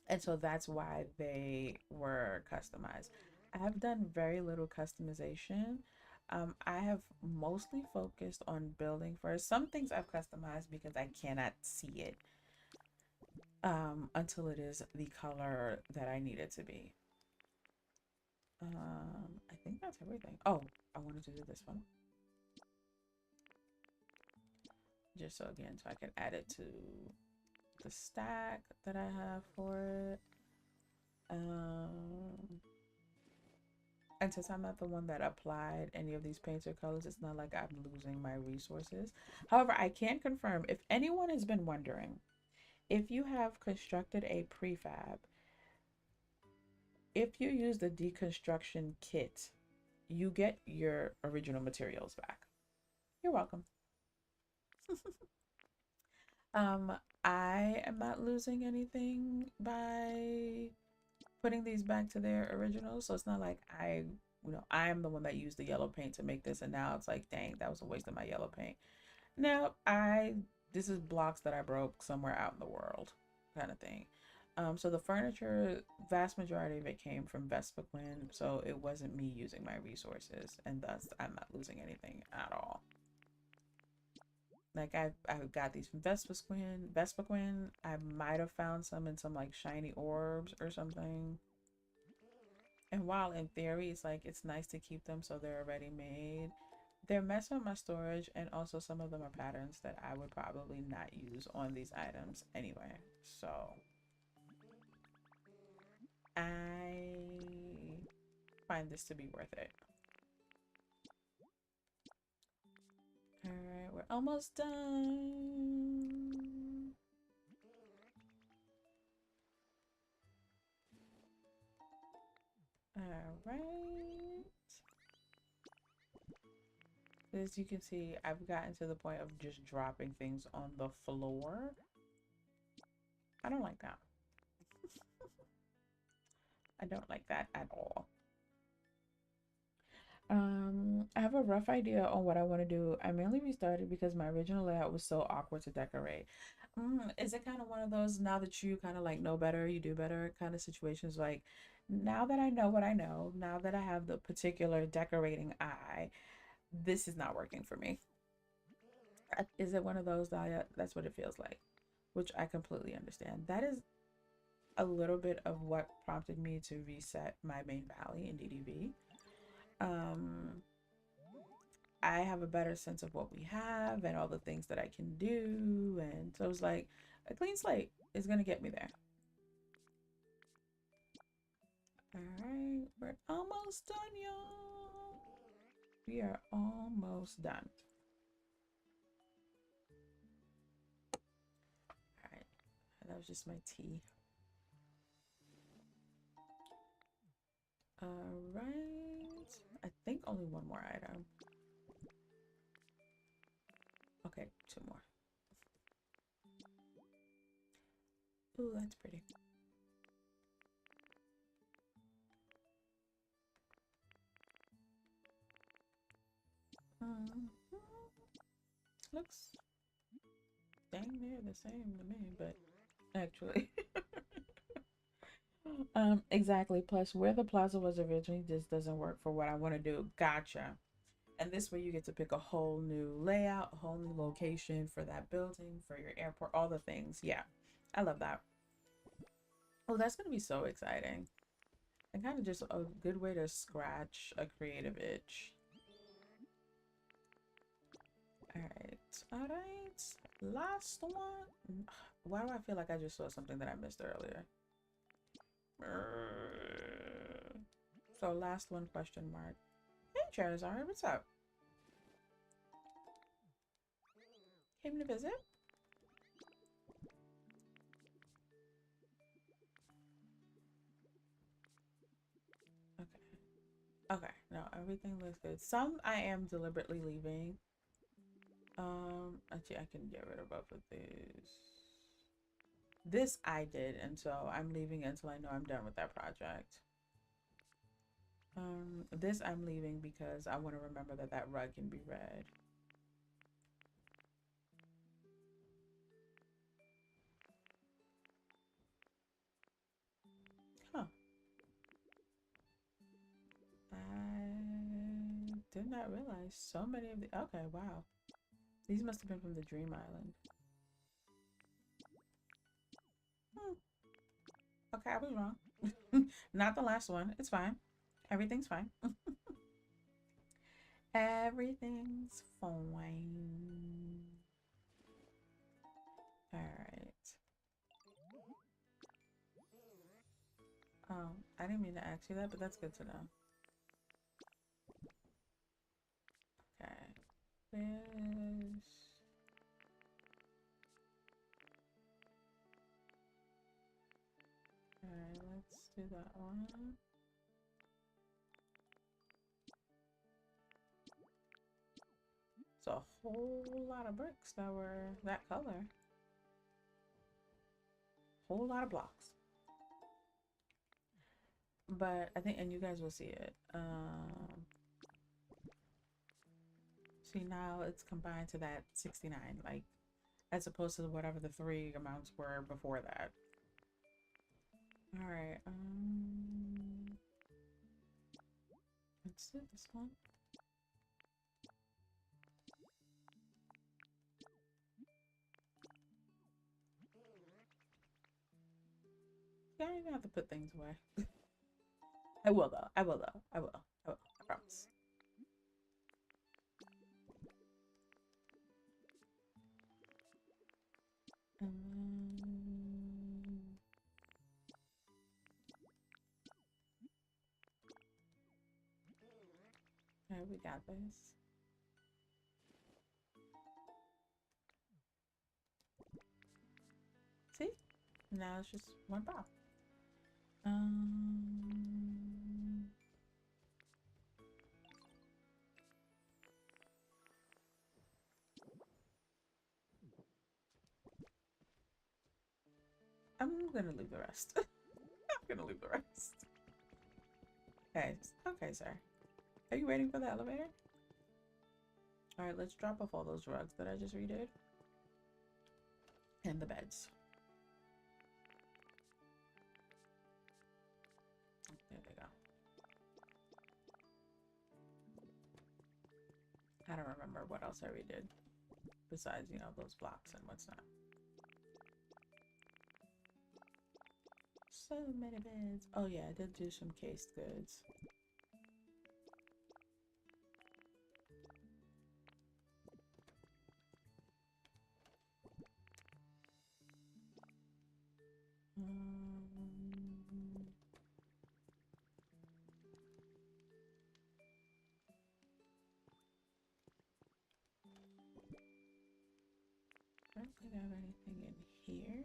And so that's why they were customized. I have done very little customization. I have mostly focused on building first. Some things I've customized because I cannot see it until it is the color that I need it to be. I think that's everything. Oh, I wanted to do this one. Just so again, so I can add it to the stack that I have for it. And since I'm not the one that applied any of these paints or colors, it's not like I'm losing my resources. However, I can confirm, if anyone has been wondering, if you have constructed a prefab, if you use the deconstruction kit, you get your original materials back. You're welcome. um, I am not losing anything by putting these back to their originals. So it's not like I am the one that used the yellow paint to make this, and now it's like, dang, that was a waste of my yellow paint. No, this is blocks that I broke somewhere out in the world, kind of thing. So the furniture, vast majority of it came from Vespaquin, so it wasn't me using my resources, and thus I'm not losing anything at all. Like I've got these from Vespaquin. I might have found some in some like shiny orbs or something. And while in theory it's like it's nice to keep them so they're already made, they're messing with my storage, and also some of them are patterns that I would probably not use on these items anyway. So I find this to be worth it. All right, we're almost done. All right. As you can see, I've gotten to the point of just dropping things on the floor. I don't like that. I don't like that at all. I have a rough idea on what I want to do. I mainly restarted because my original layout was so awkward to decorate. Is it kind of one of those, now that you kind of like know better, you do better kind of situations? Like, now that I know what I know, now that I have the particular decorating eye, this is not working for me. Is it one of those that that's what it feels like, which I completely understand. That is a little bit of what prompted me to reset my main valley in DDV. I have a better sense of what we have and all the things that I can do, and so it's like a clean slate is gonna get me there. All right, we're almost done, y'all. We are almost done. All right, that was just my tea. All right, I think only one more item. Okay, two more. Ooh, that's pretty. Looks dang near the same to me, but actually. Exactly. Plus, where the plaza was originally just doesn't work for what I want to do. Gotcha. And this way you get to pick a whole new layout, a whole new location for that building, for your airport, all the things. Yeah, I love that. Oh, that's going to be so exciting. And kind of just a good way to scratch a creative itch. All right. All right. Last one. Why do I feel like I just saw something that I missed earlier? So last one, question mark. Hey, Charizard, what's up? Came to visit? Okay. Okay. No, everything looks good. Some I am deliberately leaving. Actually, I can get rid of both of these. This I did, and so I'm leaving until I know I'm done with that project. This I'm leaving because I want to remember that that rug can be red. Huh. I did not realize so many of the... Okay, wow. These must have been from the Dream Island. Okay, I was wrong. Not the last one. It's fine. Everything's fine. Everything's fine. Alright. I didn't mean to ask you that, but that's good to know. Okay. Fish. Alright, let's do that one. It's a whole lot of bricks that were that color. Whole lot of blocks. But I think, and you guys will see it. See, now it's combined to that 69, like, as opposed to whatever the three amounts were before that. All right. Let's do this one. Yeah, I don't even have to put things away. I will though. I will though. I will. I will. I promise. Alright, we got this. See? Now it's just one pop. I'm gonna leave the rest. I'm gonna leave the rest. Okay, okay, sir. Are you waiting for the elevator? All right, let's drop off all those rugs that I just redid. And the beds. There they go. I don't remember what else I redid. Besides, you know, those blocks and what's not. So many beds. Oh yeah, I did do some cased goods. I don't think I have anything in here.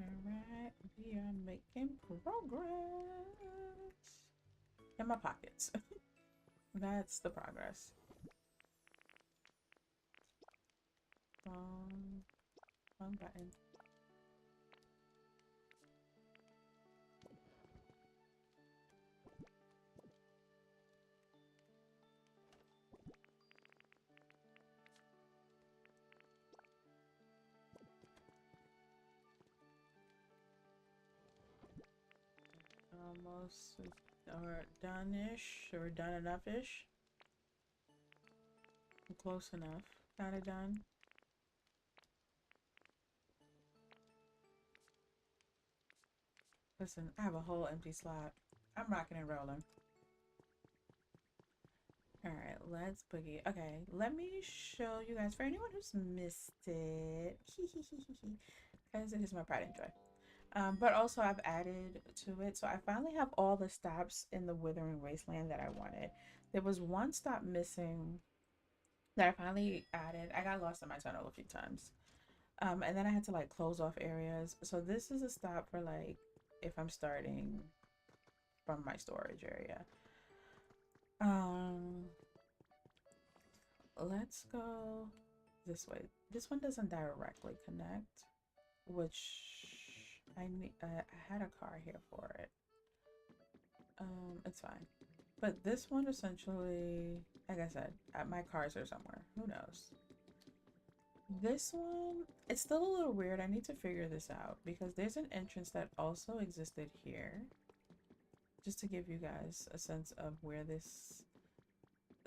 Alright, we are making progress in my pockets. That's the progress. Wrong button. Almost, or done-ish, or done enough-ish. Close enough. Kind of done. Listen, I have a whole empty slot. I'm rocking and rolling. Alright, let's boogie. Okay, let me show you guys, for anyone who's missed it, because it is my pride and joy. But also I've added to it, so I finally have all the stops in the Withering Wasteland that I wanted. There was one stop missing that I finally added. I got lost in my tunnel a few times. And then I had to like close off areas. So this is a stop for like if I'm starting from my storage area. Let's go this way. This one doesn't directly connect, which I need. I had a car here for it. It's fine. But this one essentially, like I said, my cars are somewhere. Who knows? This one, it's still a little weird. I need to figure this out because there's an entrance that also existed here. Just to give you guys a sense of where this...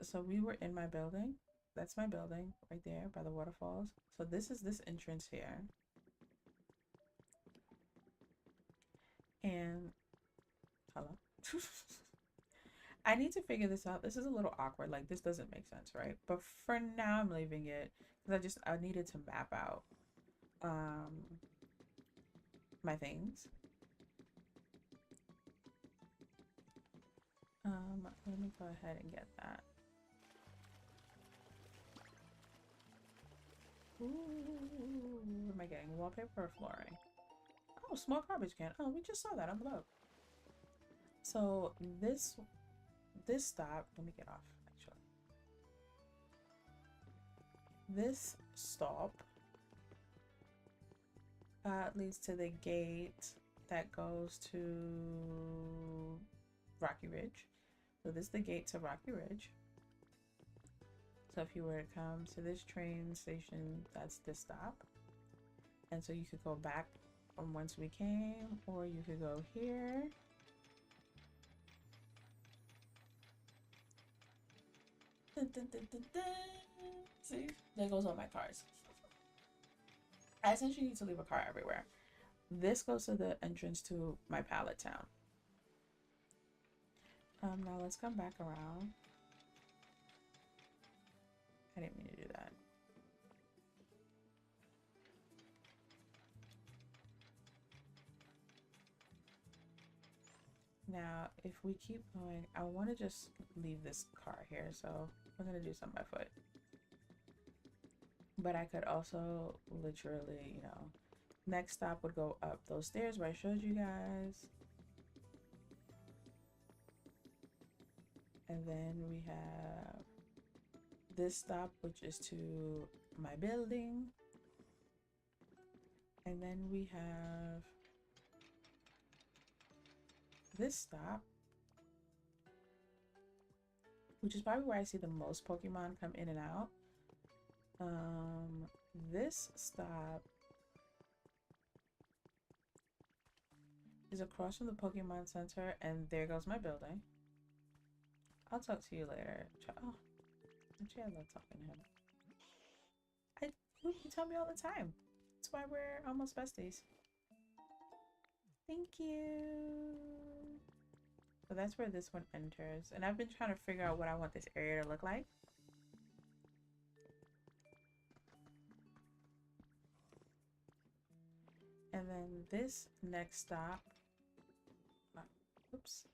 So we were in my building. That's my building right there by the waterfalls. So this is this entrance here. And... Hello? I need to figure this out. This is a little awkward. Like, this doesn't make sense, right? But for now, I'm leaving it because I needed to map out my things. Let me go ahead and get that. Ooh, what am I getting? Wallpaper or flooring? Oh, small garbage can. Oh, we just saw that on the boat. So this stop, let me get off actually. This stop leads to the gate that goes to Rocky Ridge. So this is the gate to Rocky Ridge. So if you were to come to this train station, that's the stop. And so you could go back from whence we came, or you could go here. Dun, dun, dun, dun, dun. See, there goes all my cars. I essentially need to leave a car everywhere. This goes to the entrance to my pallet town. Now let's come back around. I didn't mean to do that. Now, if we keep going, I want to just leave this car here, so we're gonna do something by foot. But I could also literally, next stop would go up those stairs where I showed you guys. And then we have this stop, which is to my building. And then we have this stop, which is probably where I see the most Pokemon come in and out. This stop is across from the Pokemon Center, and there goes my building. I'll talk to you later. Oh, actually, I love talking to him. You tell me all the time. That's why we're almost besties. Thank you. So that's where this one enters. And I've been trying to figure out what I want this area to look like. And then this next stop, oops.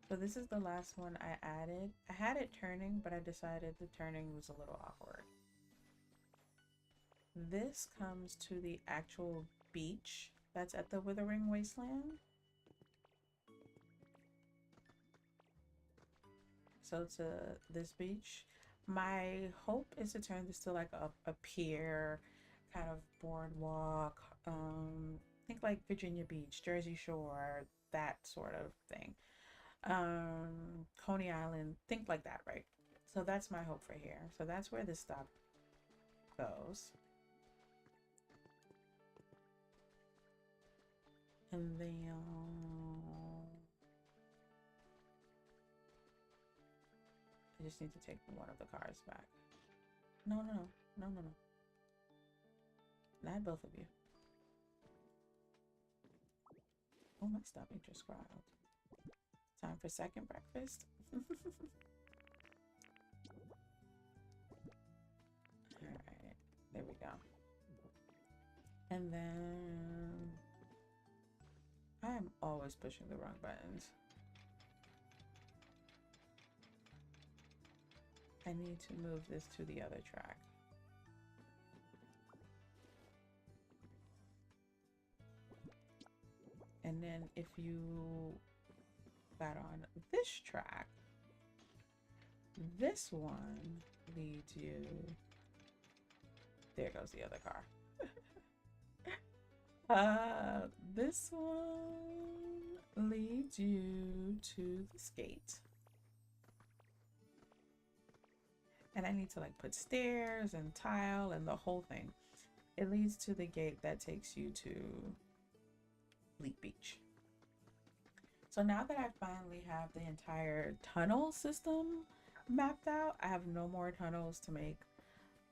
So this is the last one I added. I had it turning, but I decided the turning was a little awkward. This comes to the actual beach that's at the Withering Wasteland. So to this beach. My hope is to turn this to like a pier, kind of boardwalk, think like Virginia Beach, Jersey Shore, that sort of thing. Coney Island, think like that, right? So that's my hope for here. So that's where this stop goes. And then I just need to take one of the cars back. No. Not both of you. Oh, my stomach just growled. Time for second breakfast. Alright, there we go. And then I am always pushing the wrong buttons. I need to move this to the other track. And then if you got on this track, this one leads you. There goes the other car. This one leads you to the skate. And I need to like put stairs and tile and the whole thing. It leads to the gate that takes you to Bleak Beach. So now that I finally have the entire tunnel system mapped out, I have no more tunnels to make.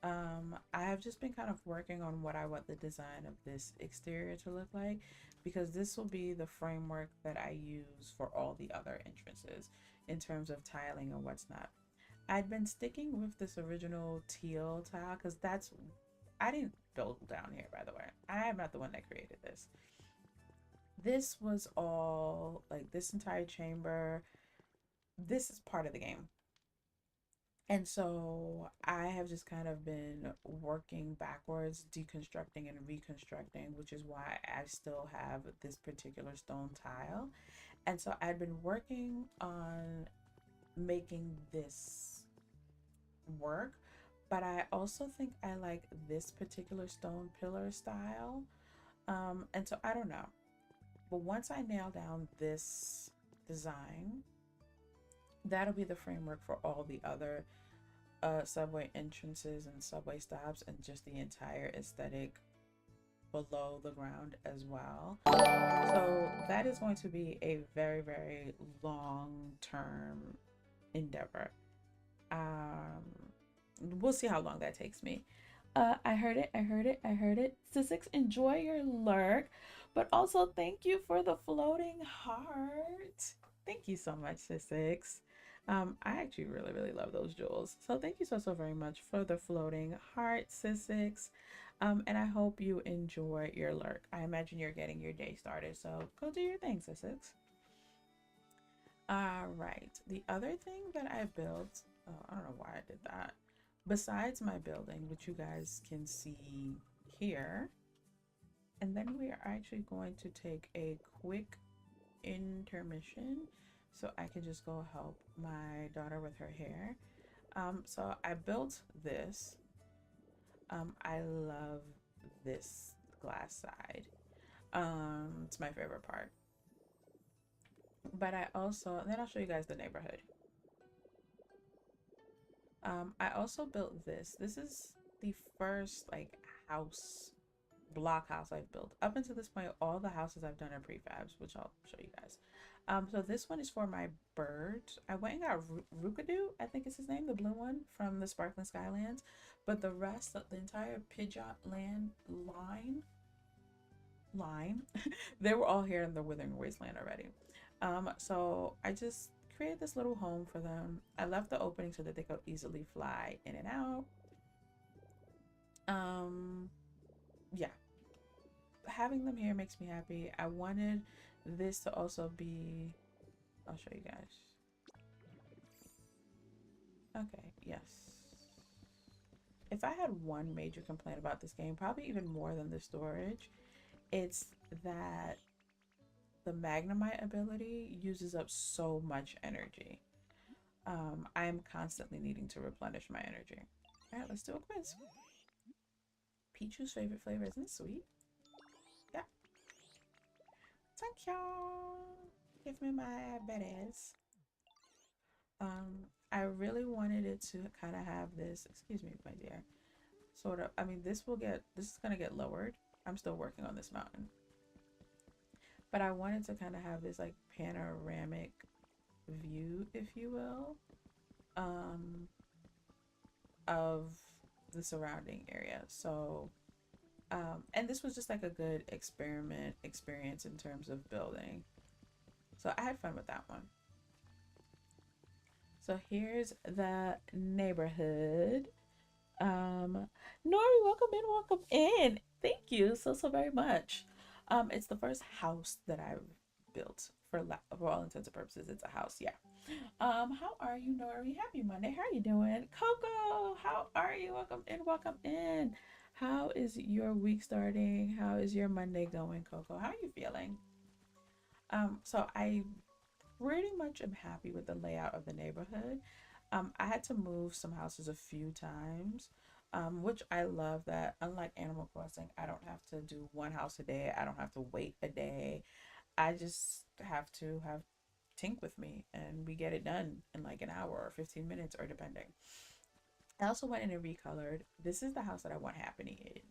I have just been kind of working on what I want the design of this exterior to look like, because this will be the framework that I use for all the other entrances in terms of tiling and what's not. I'd been sticking with this original teal tile because I didn't build down here, by the way. I am not the one that created this. This was all like this entire chamber. This is part of the game. And so I have just kind of been working backwards, deconstructing and reconstructing, which is why I still have this particular stone tile. And so I'd been working on making this work, but I also think I like this particular stone pillar style. And so I don't know. But once I nail down this design, that'll be the framework for all the other subway entrances and subway stops and just the entire aesthetic below the ground as well. So that is going to be a very, very long-term endeavor. We'll see how long that takes me. I heard it. Sussex, enjoy your lurk, but also thank you for the floating heart. Thank you so much, Sussex. I actually really, really love those jewels. So thank you so very much for the floating heart, Sussex. And I hope you enjoy your lurk. I imagine you're getting your day started, so go do your thing, Sussex. All right. The other thing that I built, oh, I don't know why I did that. Besides my building, which you guys can see here, and then we are actually going to take a quick intermission so I can just go help my daughter with her hair. So I built this. I love this glass side. It's my favorite part. But I also, then I'll show you guys the neighborhood. I also built this. This is the first like house, block house I've built. Up until this point, all the houses I've done are prefabs, which I'll show you guys. So this one is for my bird. I went and got Rookadoo, I think is his name, the blue one from the Sparkling Skylands. But the rest of the entire Pidgeot land line, they were all here in the Withering Wasteland already. So I just created this little home for them. I left the opening so that they could easily fly in and out. Yeah, having them here makes me happy. I wanted this to also be, I'll show you guys. Okay, yes. If I had one major complaint about this game, probably even more than the storage, it's that the Magnemite ability uses up so much energy. I am constantly needing to replenish my energy. All right, let's do a quiz. Pichu's favorite flavor, isn't it sweet? Yeah. Thank you. Give me my badass. I really wanted it to kind of have this, excuse me, my dear, sort of, I mean, this is gonna get lowered. I'm still working on this mountain. But I wanted to kind of have this like panoramic view, if you will, of the surrounding area. So, and this was just like a good experience in terms of building. So I had fun with that one. So here's the neighborhood. Nori, welcome in. Thank you so very much. It's the first house that I've built for all intents and purposes. It's a house, yeah. How are you, Nori? Happy Monday. How are you doing? Coco, how are you? Welcome in. How is your week starting? How is your Monday going, Coco? How are you feeling? So I pretty much am happy with the layout of the neighborhood. I had to move some houses a few times, which I love that unlike Animal Crossing, I don't have to do one house a day. I don't have to wait a day. I just have to have Tink with me and we get it done in like an hour or 15 minutes or depending. I also went in and recolored. This is the house that I want Happening in.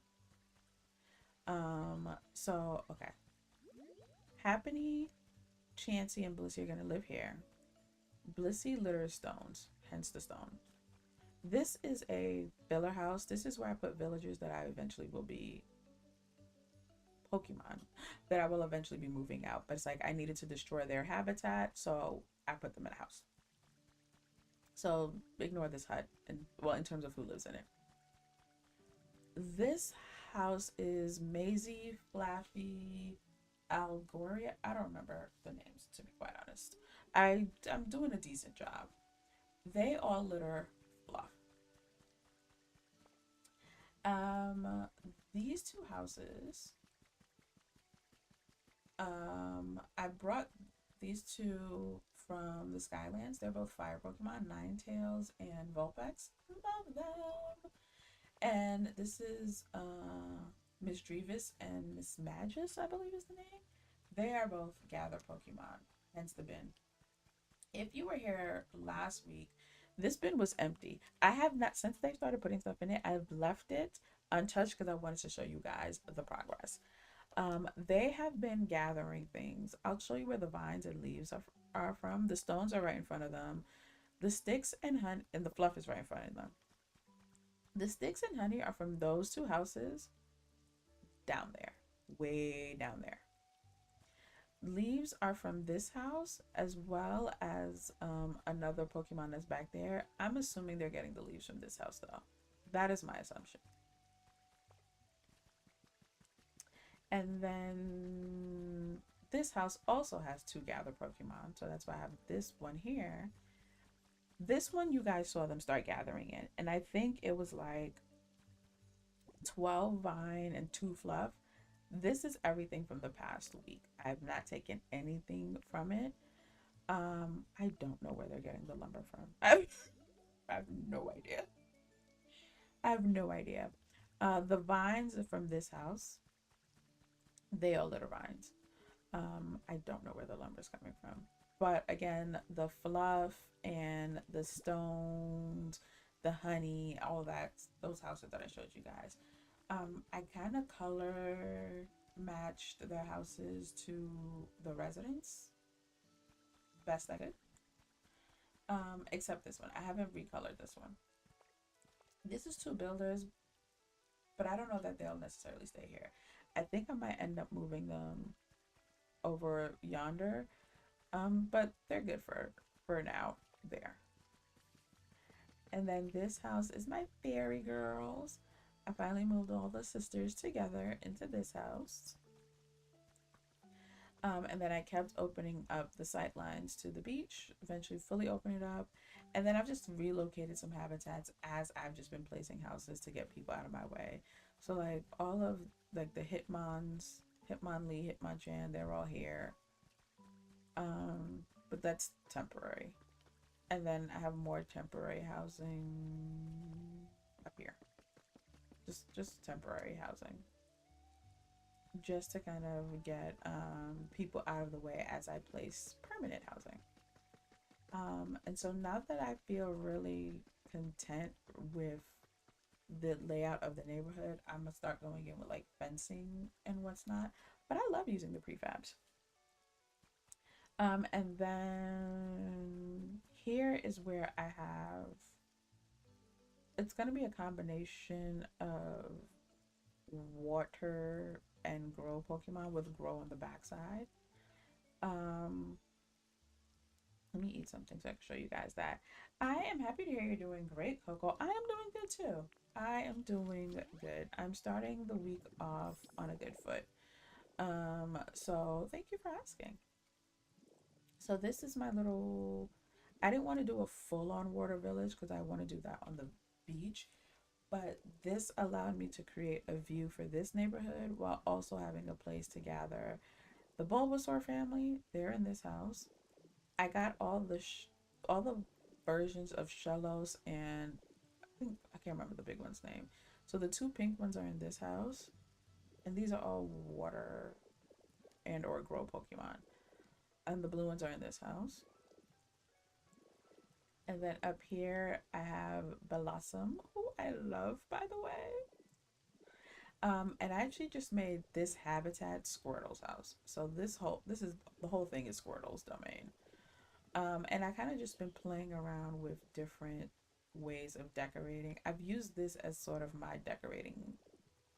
So okay. Happening, Chansey, and Blissey are gonna live here. Blissey litters stones, hence the stone. This is a filler house. This is where I put villagers that I eventually will be Pokemon that I will eventually be moving out. But it's like I needed to destroy their habitat, so I put them in a house. So ignore this hut, and well, in terms of who lives in it. This house is Maisie, Flaffy, Algoria. I don't remember the names, to be quite honest. I'm doing a decent job. They all litter Fluff. These two houses, I brought these two from the Skylands. They're both fire Pokemon, Ninetales and Vulpix. Love them. And this is Miss Drevis and Miss Magus, I believe is the name. They are both gather Pokemon, hence the bin. If you were here last week, this bin was empty. I have not, since they started putting stuff in it, I've left it untouched because I wanted to show you guys the progress. They have been gathering things. I'll show you where the vines and leaves are from. The stones are right in front of them. The sticks and honey and the fluff is right in front of them. The sticks and honey are from those two houses down there, way down there. Leaves are from this house as well as another Pokemon that's back there. I'm assuming they're getting the leaves from this house though. That is my assumption. And then this house also has 2 gather Pokemon, so that's why I have this one here. This one, you guys saw them start gathering in, and I think it was like 12 vine and 2 fluff. This is everything from the past week. I have not taken anything from it. I don't know where they're getting the lumber from. I have no idea. I have no idea. The vines are from this house. They are litter vines. I don't know where the lumber's coming from. But again, the fluff and the stones, the honey, all that, those houses that I showed you guys. I kind of color matched their houses to the residents best I could. Except this one. I haven't recolored this one. This is 2 builders, but I don't know that they'll necessarily stay here. I think I might end up moving them over yonder, but they're good for now there. And then this house is my fairy girls. I finally moved all the sisters together into this house. And then I kept opening up the sight lines to the beach, eventually fully opened it up. And then I've just relocated some habitats as I've just been placing houses to get people out of my way. So like all of like the Hitmonlee, Hitmonchan, they're all here. But that's temporary. And then I have more temporary housing up here. Just temporary housing. Just to kind of get people out of the way as I place permanent housing. And so now that I feel really content with the layout of the neighborhood, I'm gonna start going in with like fencing and what's not. But I love using the prefabs. And then here is where I have, it's gonna be a combination of water and grow Pokemon with grow on the backside. Let me eat something so I can show you guys that. I am happy to hear you're doing great, Coco. I am doing good too. I am doing good. I'm starting the week off on a good foot. So thank you for asking. So this is my little, I didn't want to do a full-on water village because I want to do that on the beach. But this allowed me to create a view for this neighborhood while also having a place to gather the Bulbasaur family. They're in this house. I got all the versions of Shellos, and I can't remember the big one's name. So the 2 pink ones are in this house, and these are all water and or grow Pokemon. And the blue ones are in this house. And then up here I have Blossom, who I love, by the way. And I actually just made this habitat Squirtle's house. So the whole thing is Squirtle's domain. And I kind of just been playing around with different ways of decorating. I've used this as sort of my decorating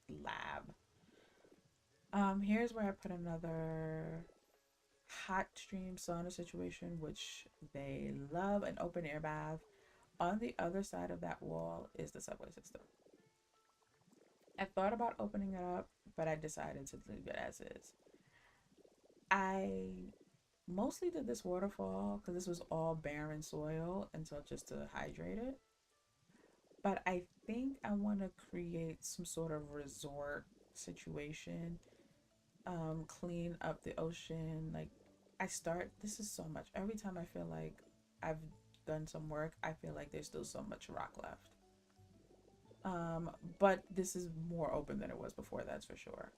lab. Here's where I put another hot stream sauna situation, which they love, an open air bath. On the other side of that wall is the subway system. I thought about opening it up, but I decided to leave it as is. I mostly did this waterfall because this was all barren soil until just to hydrate it. But I think I want to create some sort of resort situation, clean up the ocean. Like this is so much. Every time I feel like I've done some work, I feel like there's still so much rock left. But this is more open than it was before, that's for sure.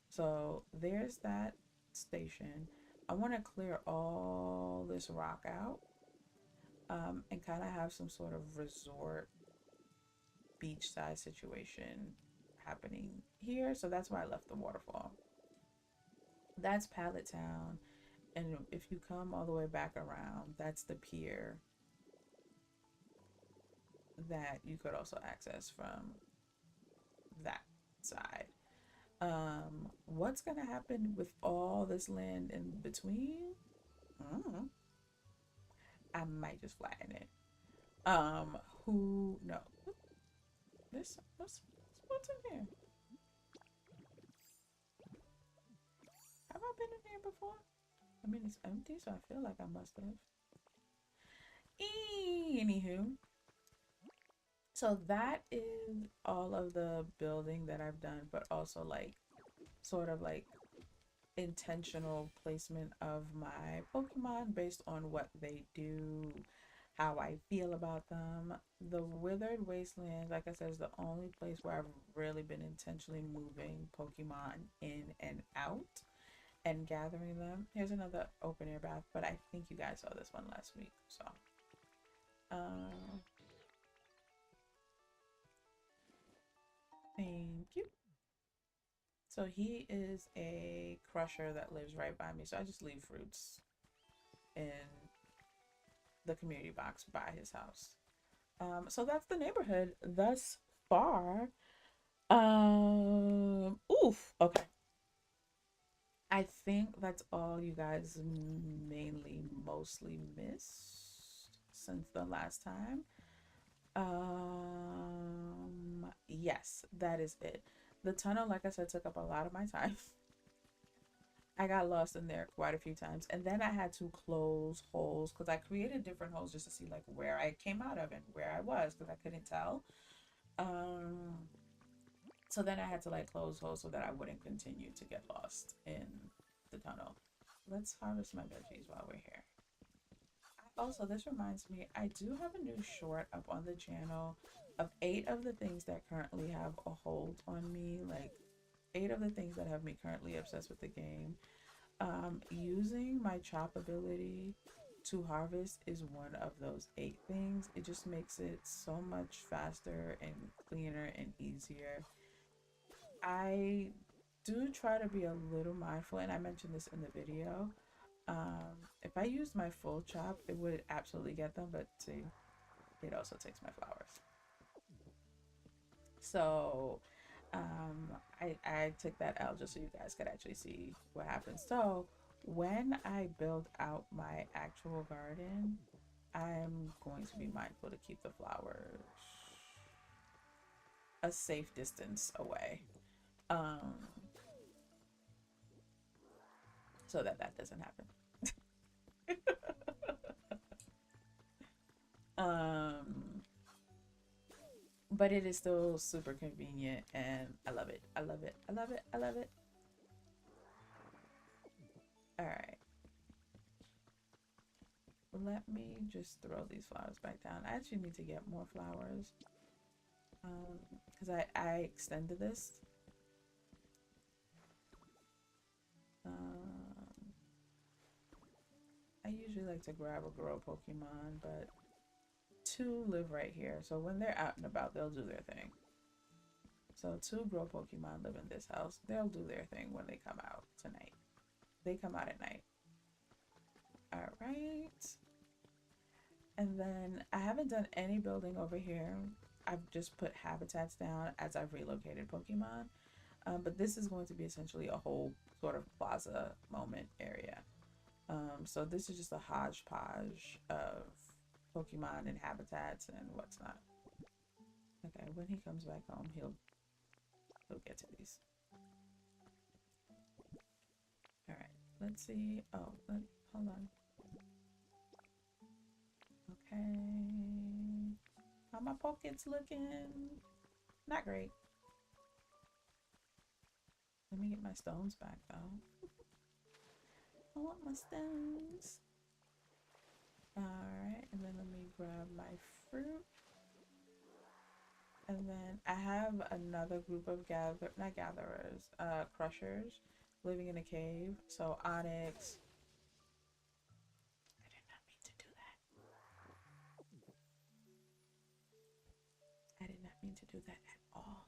So there's that station. I want to clear all this rock out, and kind of have some sort of resort beachside situation happening here. So that's why I left the waterfall. That's Pallet Town. And if you come all the way back around, that's the pier that you could also access from that side. What's gonna happen with all this land in between? I might just flatten it. Who no? What's in here? Have I been been here before? I mean, it's empty, so I feel like I must have. Anywho, so that is all of the building that I've done, but also like sort of like intentional placement of my Pokemon based on what they do, how I feel about them. The Withered Wasteland, like I said, is the only place where I've really been intentionally moving Pokemon in and out and gathering them. Here's another open air bath, but I think you guys saw this one last week, so thank you. So he is a crusher that lives right by me, so I just leave fruits in the community box by his house. So that's the neighborhood thus far. Oof. Okay. I think that's all you guys mostly missed since the last time. Yes, that is it. The tunnel, like I said, took up a lot of my time. I got lost in there quite a few times, and then I had to close holes because I created different holes just to see like where I came out of and where I was because I couldn't tell. So then I had to like close holes so that I wouldn't continue to get lost in the tunnel. Let's harvest my veggies while we're here. Also, this reminds me, I do have a new short up on the channel of 8 of the things that currently have a hold on me, like 8 of the things that have me currently obsessed with the game. Using my chop ability to harvest is one of those 8 things. It just makes it so much faster and cleaner and easier. I do try to be a little mindful, and I mentioned this in the video. If I used my full chop, it would absolutely get them, but see, it also takes my flowers. So I took that out just so you guys could actually see what happens. So when I build out my actual garden, I'm going to be mindful to keep the flowers a safe distance away, so that that doesn't happen. But it is still super convenient and I love it. I love it. I love it. I love it. All right. Let me just throw these flowers back down. I actually need to get more flowers because I extended this. I usually like to grab or grow Pokemon, but 2 live right here. So when they're out and about, they'll do their thing. So 2 grow Pokemon live in this house. They'll do their thing when they come out tonight. They come out at night. All right. And then I haven't done any building over here. I've just put habitats down as I've relocated Pokemon. But this is going to be essentially a whole sort of plaza moment area. So this is just a hodgepodge of Pokemon and habitats and what's not. Okay, when he comes back home, he'll get to these. All right, let's see. Oh, hold on. Okay, how my pockets looking? Not great. Let me get my stones back though. I want my stones. Alright, and then let me grab my fruit. And then I have another group of crushers living in a cave. So Onyx. I did not mean to do that. I did not mean to do that at all.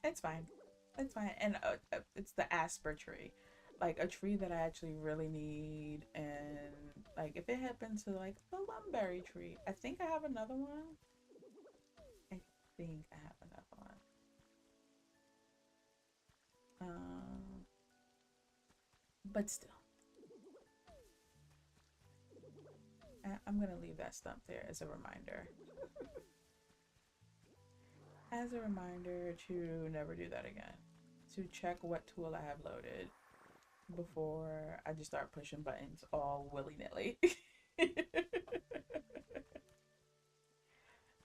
It's fine. It's fine. And it's the Asper tree. Like a tree that I actually really need. And like if it happened to like the lumberry tree, I think I have another one. I think I have another one. But still. I'm gonna leave that stump there as a reminder. as a reminder to never do that again. To check what tool I have loaded before I just start pushing buttons all willy-nilly.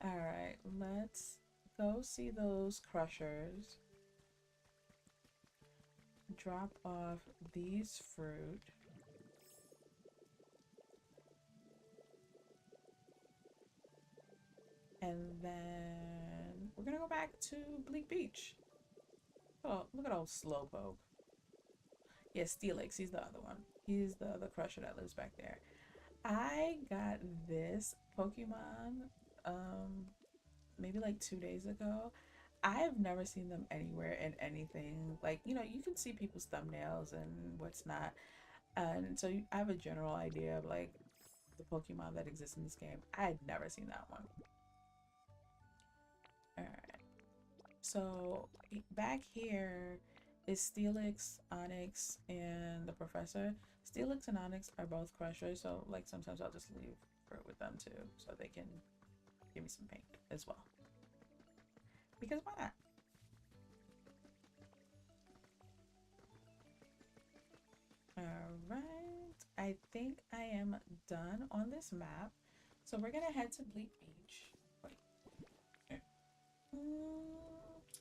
All right, let's go see those crushers. Drop off these fruit. And then we're gonna go back to Bleak Beach. Oh, look at old Slowpoke. Yeah, Steelix, he's the other one. He's the crusher that lives back there. I got this Pokemon maybe like 2 days ago. I've never seen them anywhere in anything. Like, you know, you can see people's thumbnails and what's not. And so I have a general idea of like the Pokemon that exists in this game. I had never seen that one. All right. So back here is Steelix, Onyx, and the Professor. Steelix and Onyx are both crushers, so like sometimes I'll just leave fruit with them too, so they can give me some paint as well. Because why not? Alright, I think I am done on this map. So we're gonna head to Bleak Beach. Wait.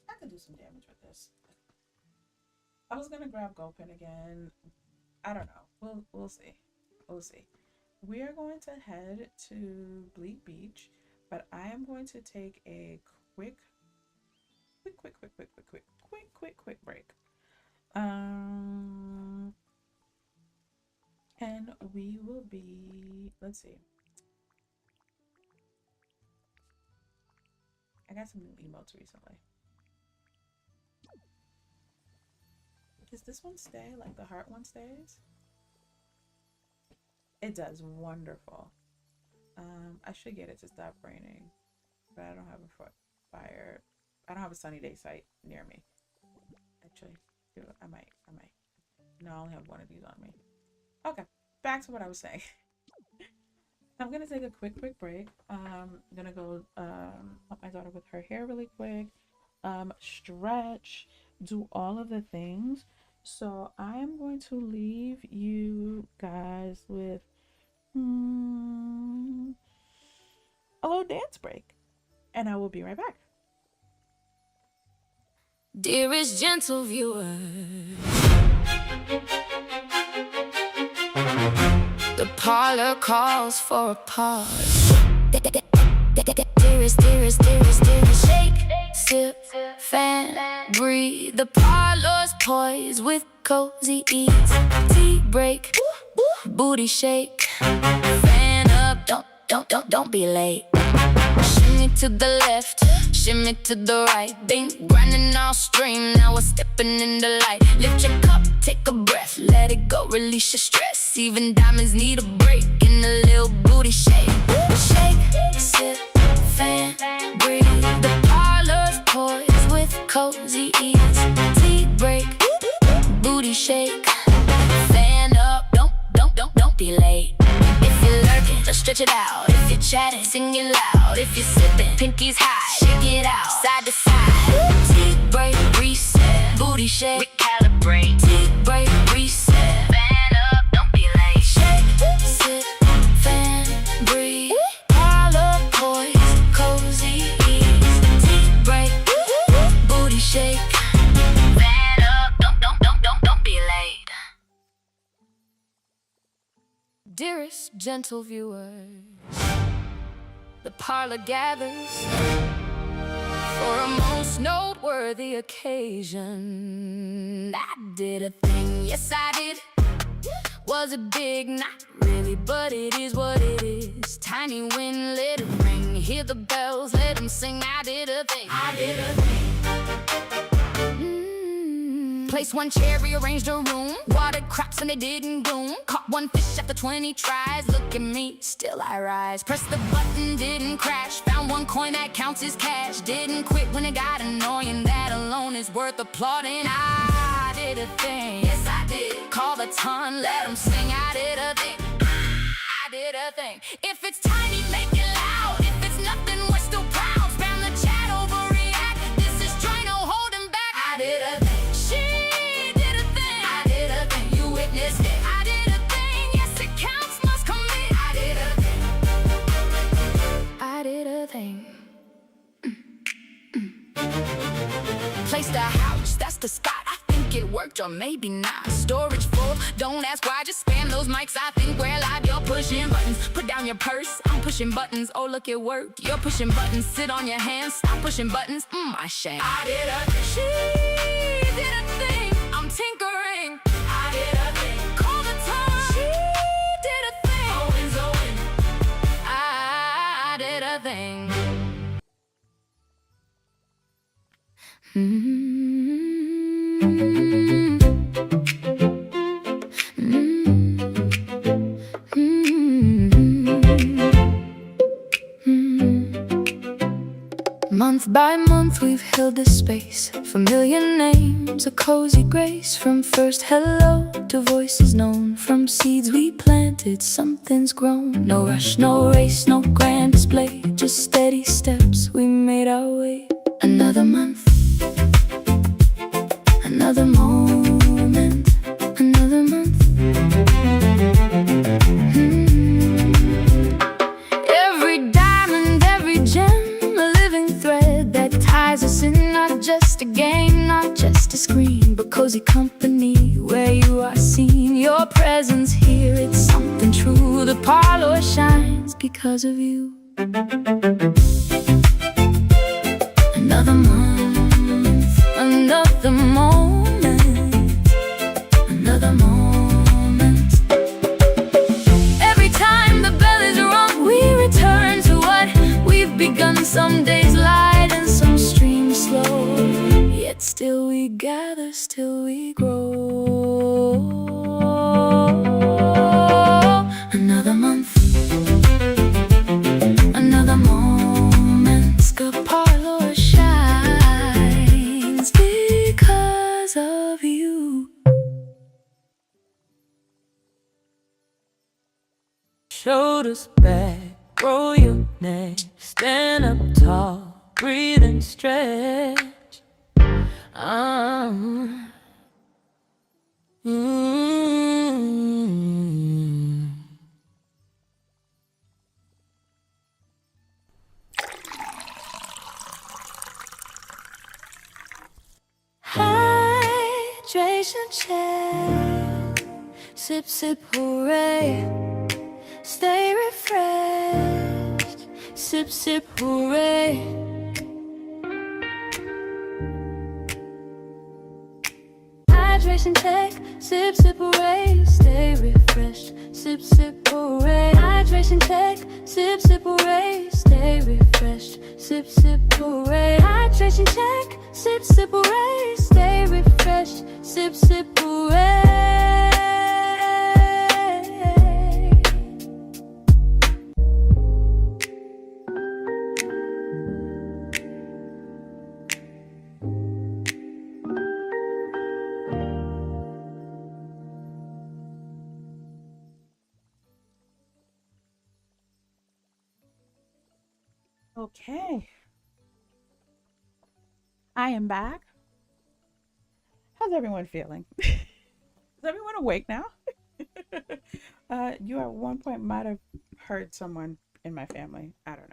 I could do some damage with this. I was gonna grab Gulpin again. I don't know. We'll see. We'll see. We are going to head to Bleak Beach, but I am going to take a quick break. And we will be, let's see. I got some new emotes recently. Does this one stay? Like the heart one stays? It does. Wonderful. I should get it to stop raining, but I don't have a fire. I don't have a sunny day site near me. Actually, I might. No, I only have one of these on me. Okay, back to what I was saying. I'm gonna take a quick break. I'm gonna go help my daughter with her hair really quick. Stretch, do all of the things. So I am going to leave you guys with a little dance break, and I will be right back. Dearest gentle viewer, the parlor calls for a pause. Dearest, shake, sip, fan, breathe. The parlor's poised with cozy ease. Tea break, booty shake, fan up, don't be late. Shimmy to the left, shimmy to the right. Been grinding all stream, now we're stepping in the light. Lift your cup, take a breath, let it go, release your stress. Even diamonds need a break in a little booty shake. Shake, sip, fan, breathe. The parlor's poised with cozy ease. Tea break, booty shake, fan up, don't be late. If you're lurking, just stretch it out. If you're chatting, sing it loud. If you're sipping, pinkies high, shake it out, side to side. Tea break, reset, booty shake, recalibrate. Tea break, reset, fan up, don't be late. Shake, sip, fan, breathe. Parlor poise, cozy ease. Tea break, booty shake, fan up, don't be late. Dearest gentle viewers, the parlor gathers for a most noteworthy occasion. I did a thing, yes I did. Was it big? Not really, but it is what it is. Tiny wind, let it ring. Hear the bells, let them sing. I did a thing. Placed one chair, rearranged a room. Watered crops and they didn't bloom. Caught one fish after 20 tries. Look at me, still I rise. Pressed the button, didn't crash. Found one coin that counts as cash. Didn't quit when it got annoying. That alone is worth applauding. I did a thing, yes I did. Call the ton, let them sing. I did a thing, I did a thing. If it's tiny, make it loud. If it's nothing, we're still proud. Spam the chat, overreact. Place the house, that's the spot. I think it worked, or maybe not. Storage full, don't ask why, just spam those mics. I think we're live, you're pushing buttons. Put down your purse, I'm pushing buttons. Oh, look, it worked. You're pushing buttons, sit on your hands, stop pushing buttons. I shame. I did a thing. She did a thing. I'm tinkering. I did a thing. Call the time. She did a thing. Owen's Owen. I did a thing. Month by month we've held this space. Familiar names, a cozy grace. From first hello to voices known. From seeds we planted, something's grown. No rush, no race, no grand display. Just steady steps, we made our way. Another month, another moment, another month. Every diamond, every gem, a living thread that ties us in. Not just a game, not just a screen, but cozy company where you are seen. Your presence here, it's something true. The parlor shines because of you. Another month, another moment, another moment. Every time the bell is rung, we return to what we've begun. Some days light and some streams slow, yet still we gather, still we grow. Another month, another moment. The parlor shines because of you. Shoulders back, roll your neck, stand up tall, breathe and stretch. Hydration check, sip sip hooray, stay refreshed, sip sip hooray. Hydration check, sip sip hooray, stay refreshed, sip sip hooray. Hydration check, sip sip hooray, stay refreshed, sip sip hooray. Hydration check, sip sip hooray, stay refreshed, sip sip hooray. Okay, I am back. How's everyone feeling? Is everyone awake now? You at one point might have heard someone in my family. I don't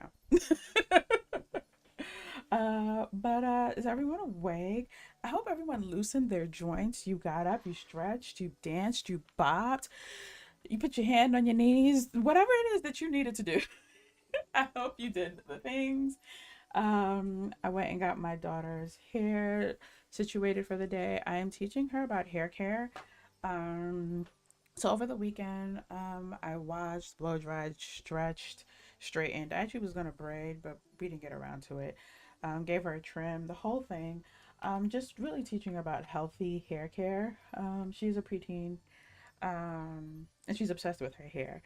know. But is everyone awake? I hope everyone loosened their joints. You got up, you stretched, you danced, you bopped, you put your hand on your knees, whatever it is that you needed to do. I hope you did the things. I went and got my daughter's hair situated for the day. I am teaching her about hair care. So over the weekend, I washed, blow dried, stretched, straightened. I actually was gonna braid, but we didn't get around to it. Gave her a trim, the whole thing. Just really teaching her about healthy hair care. She's a preteen, and she's obsessed with her hair,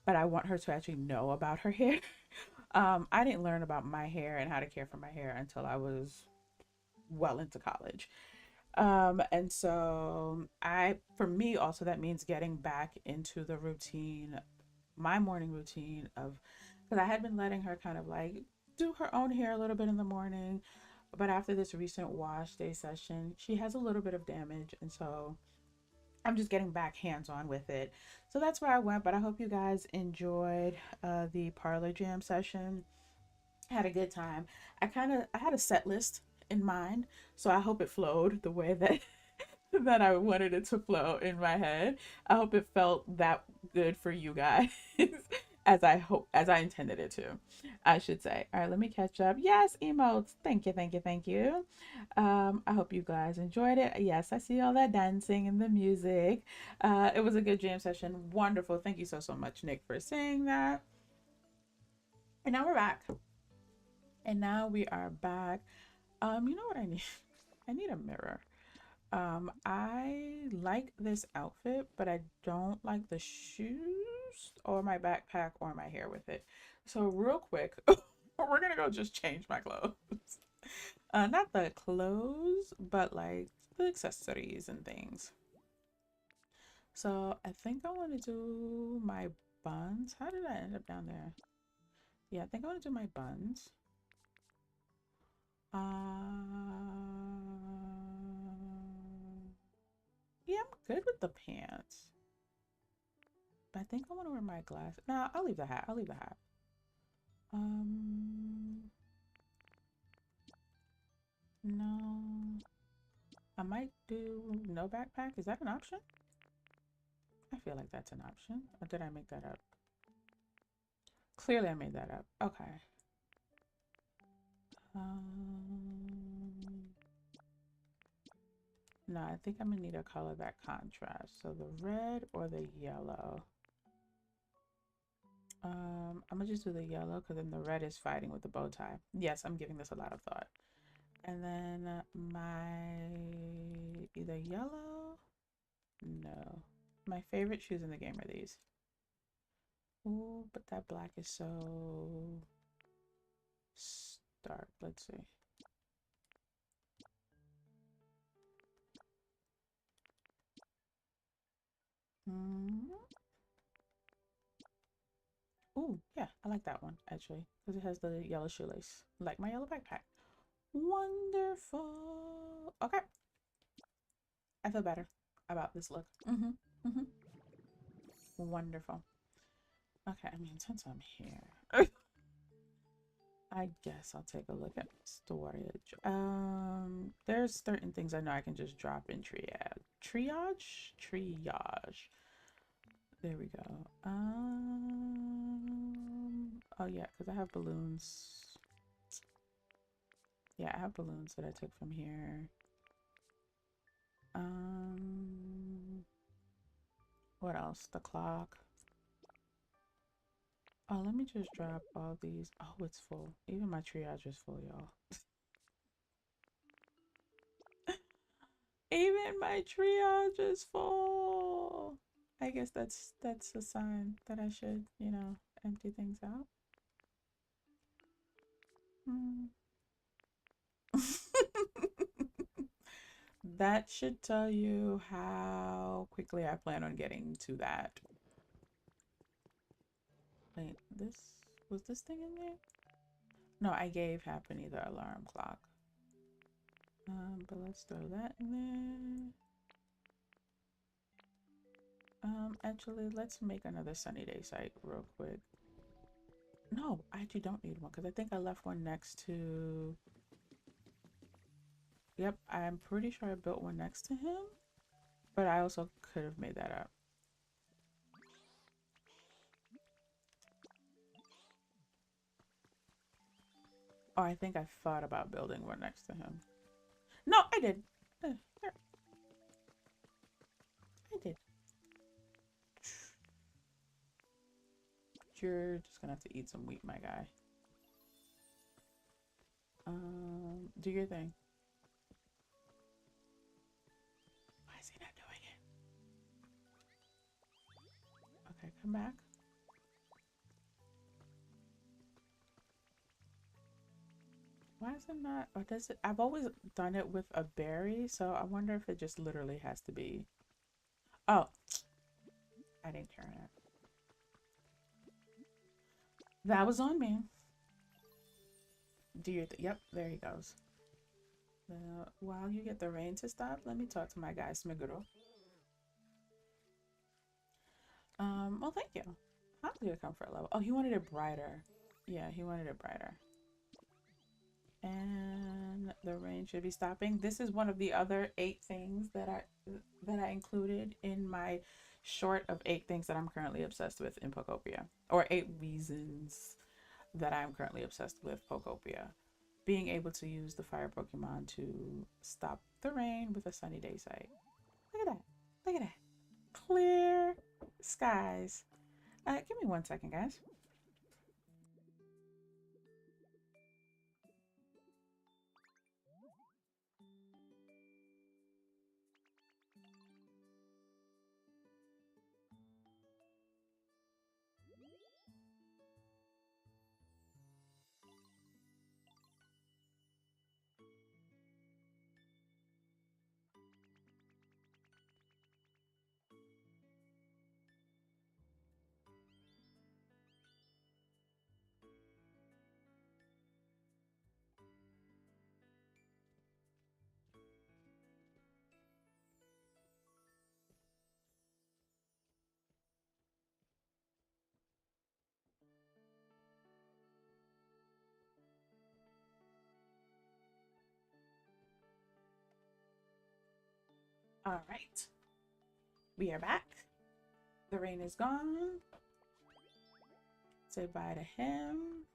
but I want her to actually know about her hair. I didn't learn about my hair and how to care for my hair until I was well into college. And so for me also, that means getting back into the routine, my morning routine of, because I had been letting her kind of like do her own hair a little bit in the morning, but after this recent wash day session, she has a little bit of damage. And so I'm just getting back hands-on with it. So that's where I went, but I hope you guys enjoyed the Parlor Jam session. I had a good time. I had a set list in mind. So I hope it flowed the way that that I wanted it to flow in my head. I hope it felt that good for you guys as I intended it to, I should say. All right, let me catch up. Yes, emotes. Thank you, thank you, thank you. I hope you guys enjoyed it. Yes, I see all that dancing and the music. It was a good jam session. Wonderful. Thank you so, so much, Nick, for saying that. And now we're back. And now we are back. You know what I need? I need a mirror. I like this outfit, but I don't like the shoes or my backpack or my hair with it. So real quick, we're gonna go just change my clothes. Not the clothes, but like the accessories and things. So I think I want to do my buns. How did I end up down there? Yeah, I think I want to do my buns. Yeah, I'm good with the pants. But I think I want to wear my glasses. No, I'll leave the hat. I'll leave the hat. No. I might do no backpack. Is that an option? I feel like that's an option. Or did I make that up? Clearly I made that up. Okay. No, I think I'm gonna need a color that contrasts. So the red or the yellow. I'm gonna just do the yellow because then the red is fighting with the bow tie. Yes, I'm giving this a lot of thought. And then my either yellow. No, my favorite shoes in the game are these. Ooh, but that black is so stark. Let's see. Ooh, yeah, I like that one actually because it has the yellow shoelace, like my yellow backpack. Wonderful. Okay, I feel better about this look. Wonderful. Okay, I mean, since I'm here, I guess I'll take a look at storage. There's certain things I know I can just drop in triage. There we go. Oh yeah, because I have balloons. Yeah, I have balloons that I took from here. What else? The clock. Oh, let me just drop all these. Oh, it's full. Even my triage is full, y'all. Even my triage is full. I guess that's a sign that I should, you know, empty things out. That should tell you how quickly I plan on getting to that. Wait, was this thing in there? No, I gave Happiny the alarm clock. But let's throw that in there. Actually, let's make another sunny day site real quick. No, I actually don't need one because I think I left one next to. Yep, I'm pretty sure I built one next to him, but I also could have made that up. Oh, I think I thought about building one next to him. No, I did. I did. You're just gonna have to eat some wheat, my guy. Do your thing. Why is he not doing it? Okay, come back. Why is it not, or does it, I've always done it with a berry, so I wonder if it just literally has to be, oh, I didn't turn it. That was on me. Do your yep, there he goes. While you get the rain to stop, let me talk to my guy Smiguro. Well, thank you. How's your comfort level? Oh, he wanted it brighter. Yeah, he wanted it brighter. And the rain should be stopping. This is one of the other 8 things that I included in my short of 8 things that I'm currently obsessed with in Pokopia, or 8 reasons that I'm currently obsessed with Pokopia. Being able to use the fire Pokemon to stop the rain with a sunny day sight. Look at that. Look at that. Clear skies. Give me 1 second, guys. All right, we are back. The rain is gone. Say bye to him.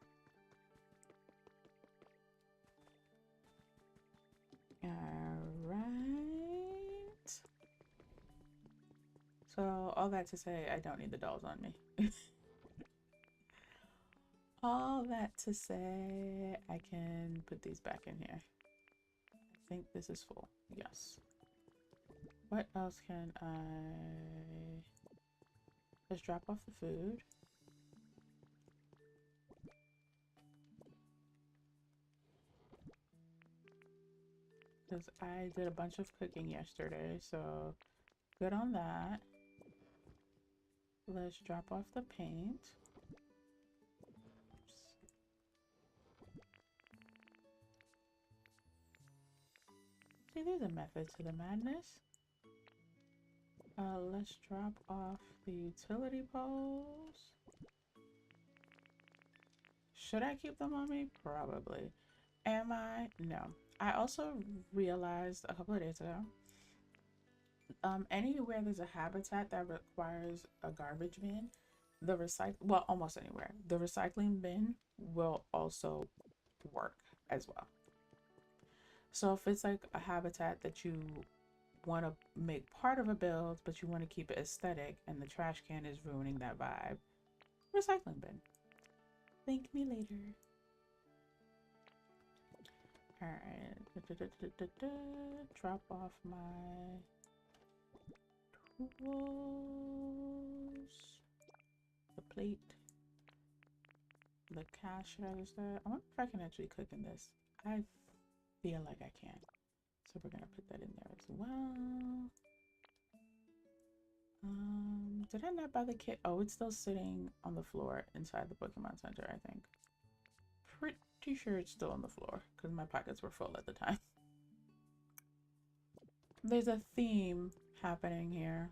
All right. So all that to say, I don't need the dolls on me. All that to say, I can put these back in here. I think this is full. Yes. What else can I... Let's drop off the food. Because I did a bunch of cooking yesterday, so good on that. Let's drop off the paint. See, there's a method to the madness. Let's drop off the utility poles. Should I keep them on me? Probably. Am I? No. I also realized a couple of days ago, anywhere there's a habitat that requires a garbage bin, well, almost anywhere, the recycling bin will also work as well. So if it's like a habitat that you want to make part of a build, but you want to keep it aesthetic and the trash can is ruining that vibe, recycling bin. Thank me later. All right, drop off my tools, the plate, the cash register. I wonder if I can actually cook in this. I feel like I can. So we're gonna put that in there as well. Did I not buy the kit? Oh, it's still sitting on the floor inside the Pokemon Center, I think. Pretty sure it's still on the floor because my pockets were full at the time. There's a theme happening here.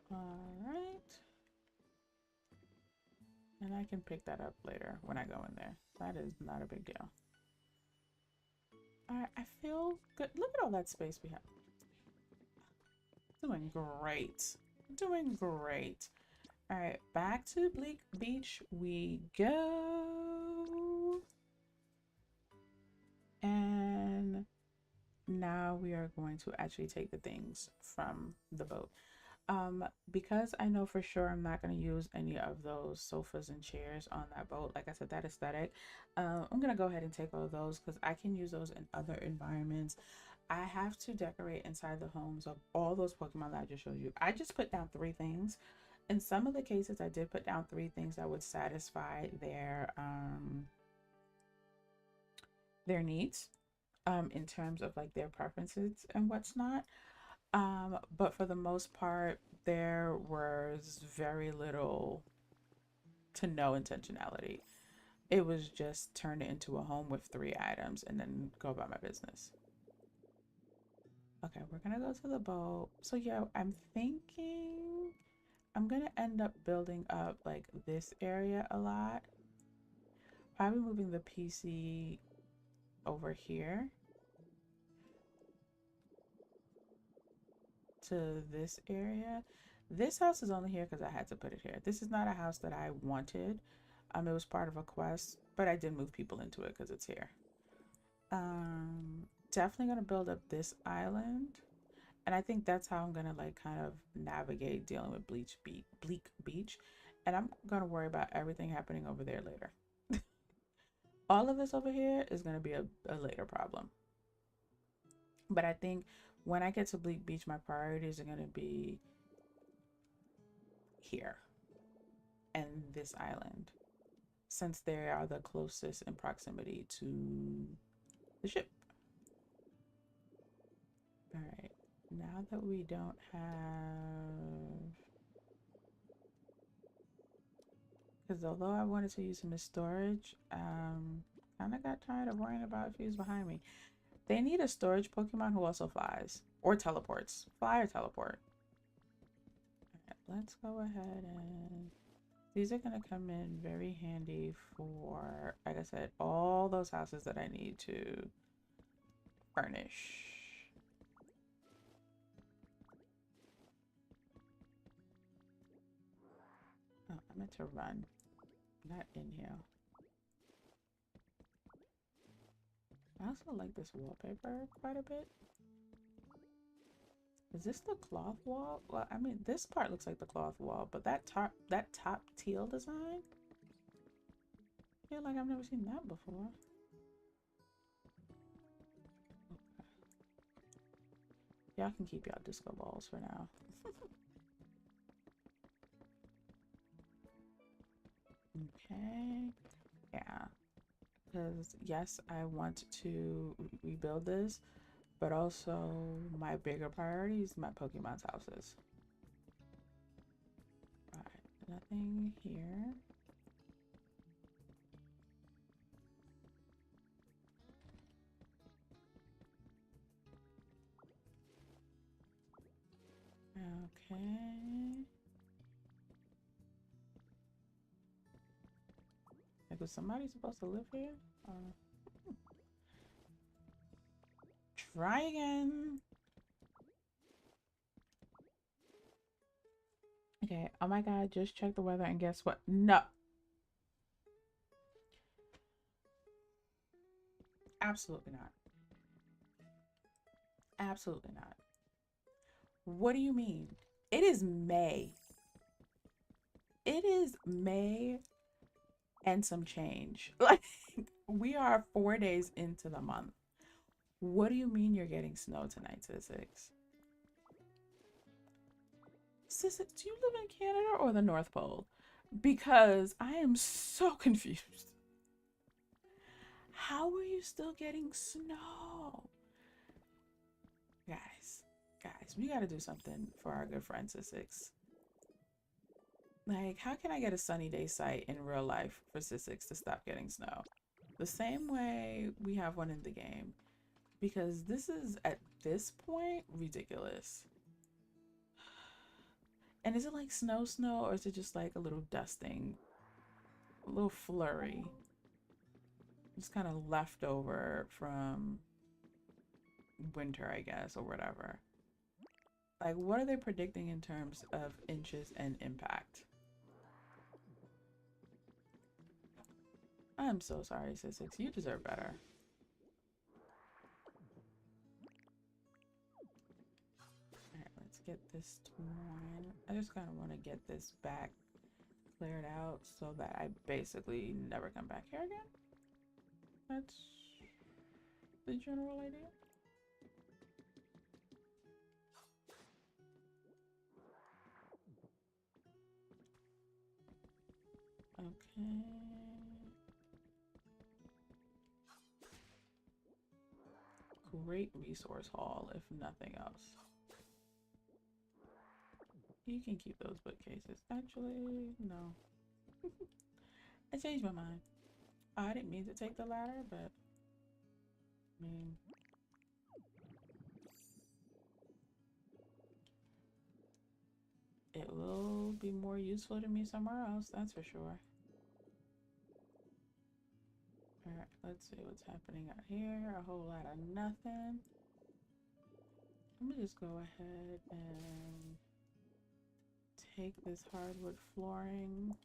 All right. And I can pick that up later when I go in there. That is not a big deal. All right, I feel good. Look at all that space we have. Doing great. Doing great. All right, back to Bleak Beach we go. And now we are going to actually take the things from the boat. Because I know for sure I'm not going to use any of those sofas and chairs on that boat, like I said, that aesthetic, I'm gonna go ahead and take all of those because I can use those in other environments. I have to decorate inside the homes of all those Pokemon that I just showed you. I just put down 3 things. In some of the cases I did put down 3 things that would satisfy their needs in terms of like their preferences and what's not. But for the most part, there was very little to no intentionality. It was just turn it into a home with 3 items and then go about my business. Okay, we're gonna go to the boat. So yeah, I'm thinking I'm gonna end up building up like this area a lot. Probably moving the PC over here to this area. This house is only here because I had to put it here. This is not a house that I wanted. It was part of a quest, but I did move people into it because it's here. Definitely gonna build up this island, and I think that's how I'm gonna like kind of navigate dealing with Bleak Beach, and I'm gonna worry about everything happening over there later. All of this over here is gonna be a later problem, but I think when I get to Bleak Beach, my priorities are gonna be here and this island, since they are the closest in proximity to the ship. All right, now that we don't have, because although I wanted to use them as storage, kind of got tired of worrying about if he's behind me. They need a storage Pokemon who also flies or teleports. Fly or teleport. All right, let's go ahead and these are going to come in very handy for, like I said, all those houses that I need to furnish. Oh, I meant to run, not inhale. I also like this wallpaper quite a bit. Is this the cloth wall? Well, I mean, this part looks like the cloth wall, but that top teal design, I feel like I've never seen that before. Okay. Y'all can keep y'all disco balls for now. Okay. Yeah. Because yes, I want to rebuild this, but also my bigger priority is my Pokemon's houses. Alright, nothing here. Okay. Like, was somebody supposed to live here? Try again. Okay, oh my god, just check the weather and guess what? No. Absolutely not. Absolutely not. What do you mean? It is May. It is May and some change. Like, we are 4 days into the month. What do you mean you're getting snow tonight, Sissix? Sissix, do you live in Canada or the North Pole? Because I am so confused. How are you still getting snow? Guys, we gotta do something for our good friend Sissix. Like, how can I get a sunny day site in real life for Sissix to stop getting snow? The same way we have one in the game. Because this is, at this point, ridiculous. And is it like snow, or is it just like a little dusting? A little flurry? Just kind of left over from winter, I guess, or whatever. Like, what are they predicting in terms of inches and impact? I'm so sorry, Sissix. You deserve better. Alright, let's get this torn. I just kind of want to get this back cleared out so that I basically never come back here again. That's the general idea. Okay. Great resource haul, if nothing else. You can keep those bookcases. Actually, no. I changed my mind. I didn't mean to take the ladder, but I mean, it will be more useful to me somewhere else, that's for sure. Alright, let's see what's happening out here. A whole lot of nothing. Let me just go ahead and take this hardwood flooring.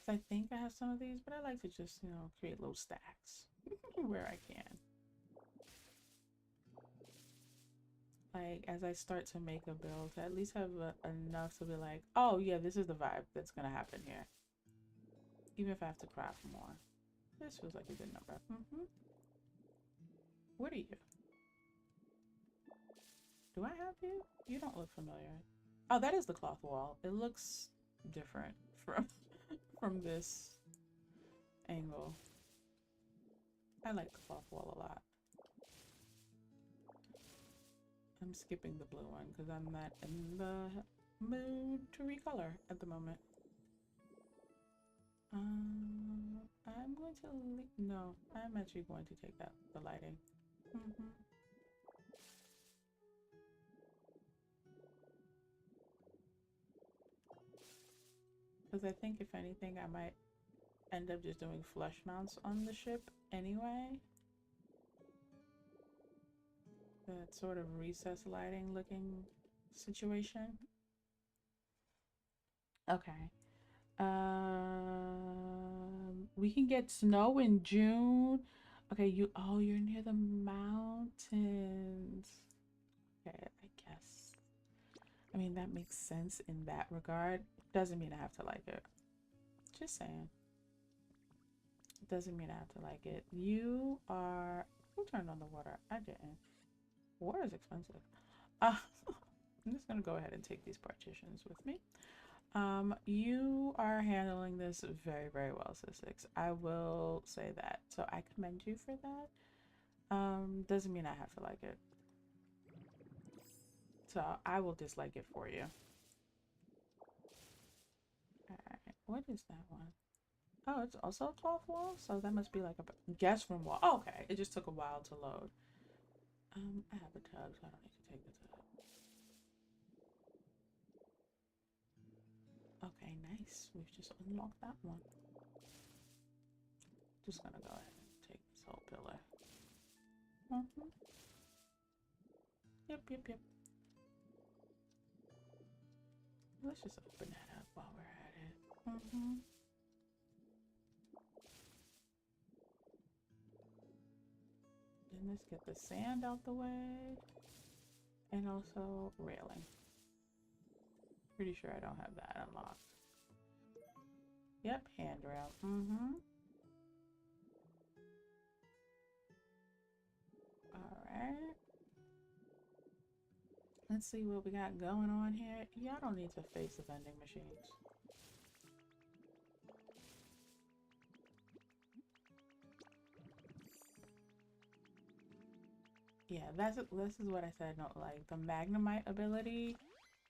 I think I have some of these, but I like to just, you know, create little stacks where I can. Like, as I start to make a build, to at least have enough to be like, oh yeah, this is the vibe that's gonna happen here. Even if I have to craft more. This feels like a good number. What are you? Do I have you? You don't look familiar. Oh, that is the cloth wall. It looks different from this angle. I like the cloth wall a lot. I'm skipping the blue one because I'm not in the mood to recolor at the moment. I'm going to no, I'm actually going to take out the lighting. Because I think if anything, I might end up just doing flush mounts on the ship anyway. That sort of recessed lighting looking situation. Okay. We can get snow in June. Okay, you're near the mountains. Okay, I guess. I mean, that makes sense in that regard. Doesn't mean I have to like it. Just saying. Doesn't mean I have to like it. You are... Who turned on the water? I didn't. Water is expensive. I'm just gonna go ahead and take these partitions with me. You are handling this very, very well, Sis6. I will say that. So I commend you for that. Doesn't mean I have to like it. So I will dislike it for you. Alright, what is that one? Oh, it's also a cloth wall? So that must be like a guest room wall. Oh, okay, it just took a while to load. I have a tub, so I don't need to take the tub. Okay, nice. We've just unlocked that one. Just gonna go ahead and take this whole pillar. Yep. Let's just open that up while we're at it. Then let's get the sand out the way. And also railing. Pretty sure I don't have that unlocked. Yep, handrail. Alright. Let's see what we got going on here. Y'all don't need to face the vending machines. Yeah, this is what I said. No, like the Magnemite ability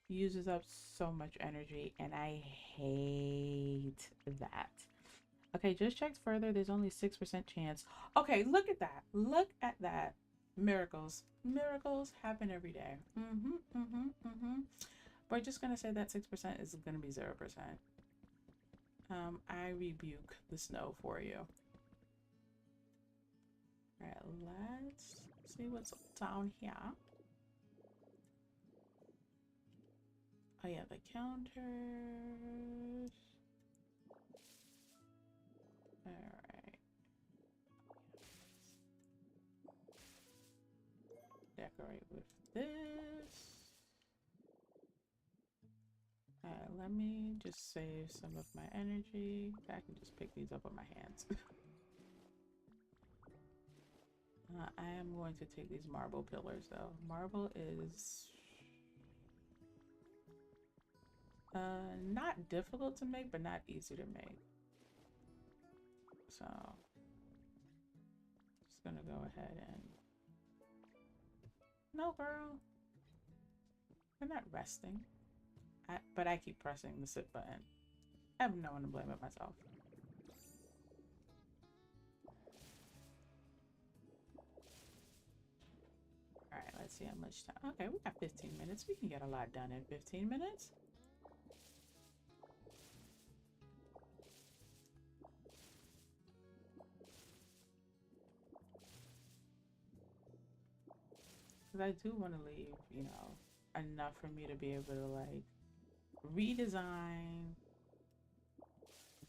uses up so much energy, and I hate that. Okay, just checked further. There's only 6% chance. Okay, look at that. Look at that. Miracles. Miracles happen every day. We're just gonna say that 6% is gonna be 0%. I rebuke the snow for you. Alright, let's see what's down here. Oh yeah, the counters. Alright. Decorate with this. Alright, let me just save some of my energy. I can just pick these up with my hands. I am going to take these marble pillars though. Marble is not difficult to make, but not easy to make. So just gonna go ahead and no girl, we're not resting. But I keep pressing the sit button. I have no one to blame but myself. Alright, let's see how much time. Okay, we got 15 minutes. We can get a lot done in 15 minutes. Because I do want to leave, you know, enough for me to be able to, like, redesign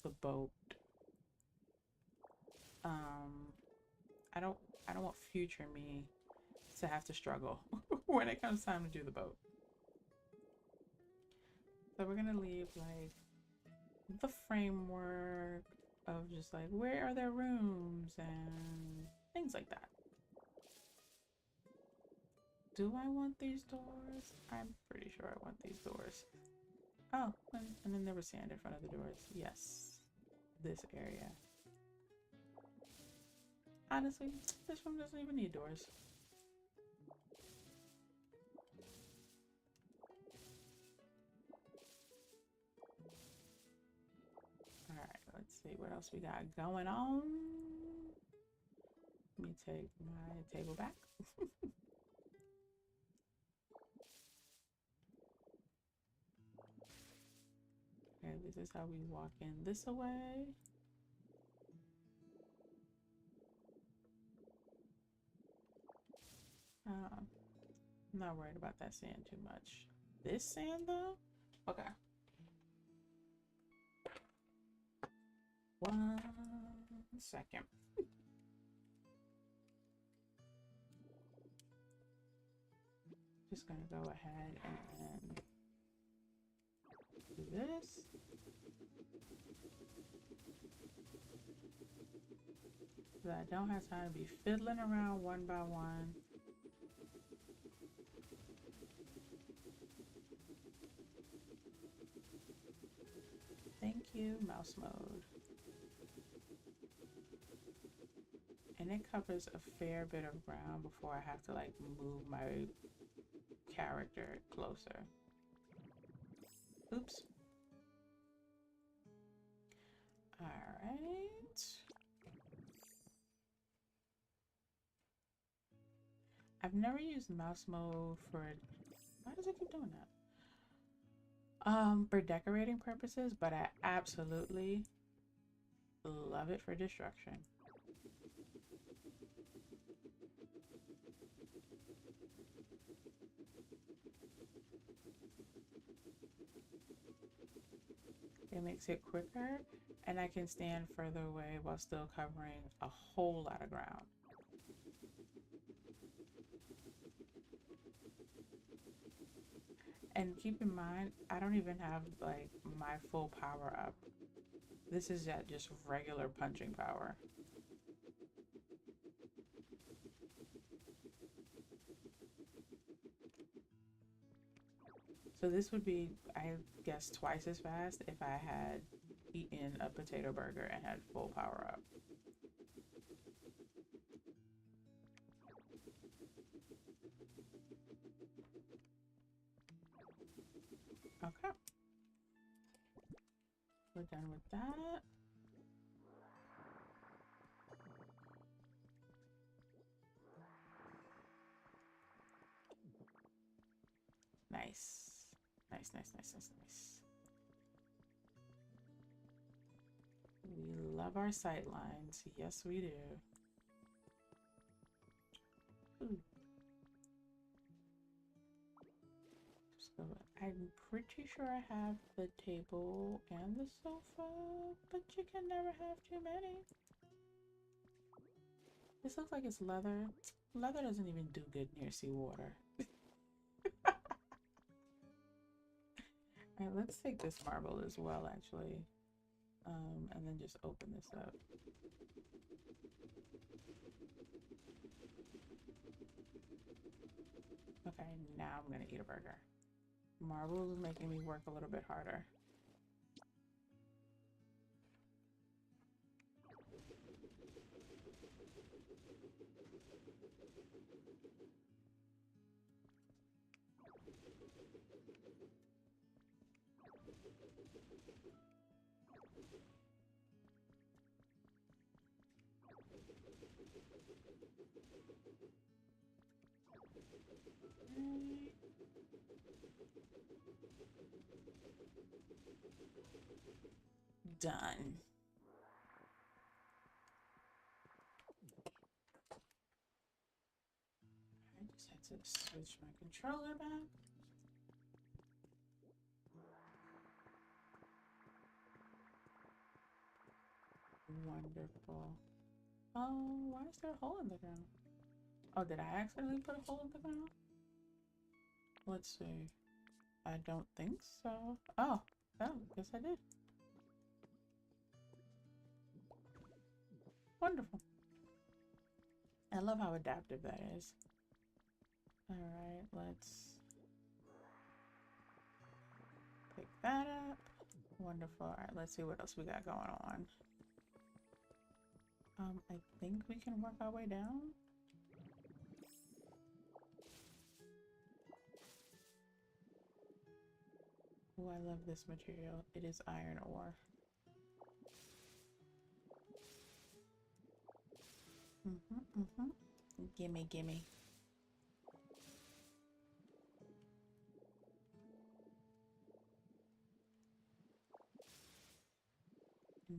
the boat. I don't want future me to have to struggle when it comes time to do the boat. So we're gonna leave like the framework of just like where are their rooms and things like that. Do I want these doors? I'm pretty sure I want these doors. Oh, and then there was sand in front of the doors. Yes, this area. Honestly, this room doesn't even need doors. Alright, let's see what else we got going on. Let me take my table back. Okay, this is how we walk in this away. I'm not worried about that sand too much. This sand though? Okay. 1 second. Just gonna go ahead and do this. So I don't have time to be fiddling around one by one. Thank you, mouse mode. And it covers a fair bit of ground before I have to like move my character closer. Oops. All right. I've never used mouse mode for, why does it keep doing that? For decorating purposes, but I absolutely love it for destruction. It makes it quicker, and I can stand further away while still covering a whole lot of ground. And keep in mind, I don't even have like my full power up. This is at just regular punching power. So this would be, I guess, twice as fast if I had eaten a potato burger and had full power up. Okay. We're done with that. Nice. Nice, nice, nice, nice, nice. We love our sight lines. Yes, we do. Ooh. So I'm pretty sure I have the table and the sofa, but you can never have too many. This looks like it's leather. Leather doesn't even do good near seawater. Alright, let's take this marble as well, actually. And then just open this up. Okay, now I'm gonna eat a burger. Marble is making me work a little bit harder. Done. I just had to switch my controller back. Wonderful. Oh, why is there a hole in the ground? Oh, did I accidentally put a hole in the ground? Let's see. I don't think so. Oh, guess I did. Wonderful. I love how adaptive that is. Alright, let's pick that up. Wonderful. Alright, let's see what else we got going on. I think we can work our way down. Oh, I love this material. It is iron ore. Gimme, gimme.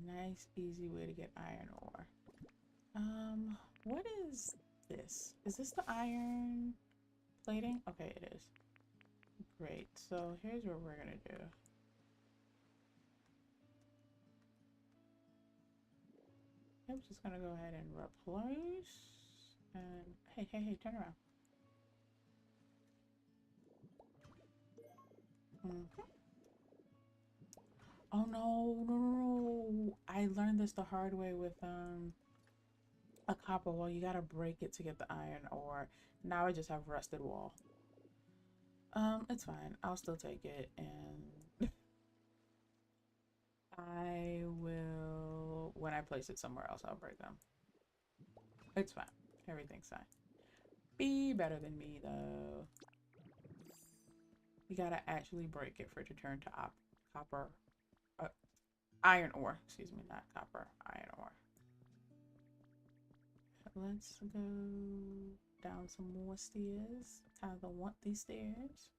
Nice, easy way to get iron ore. What is this? Is this the iron plating? Okay, it is. Great. So here's what we're gonna do. I'm just gonna go ahead and replace. And hey, turn around. Oh no. I learned this the hard way with a copper wall. You gotta break it to get the iron ore. Now I just have rusted wall. It's fine. I'll still take it, and I will, when I place it somewhere else, I'll break them. It's fine. Everything's fine. Be better than me, though. You gotta actually break it for it to turn to copper. Iron ore. Excuse me, not copper. Iron ore. Let's go down some more stairs. I don't want these stairs.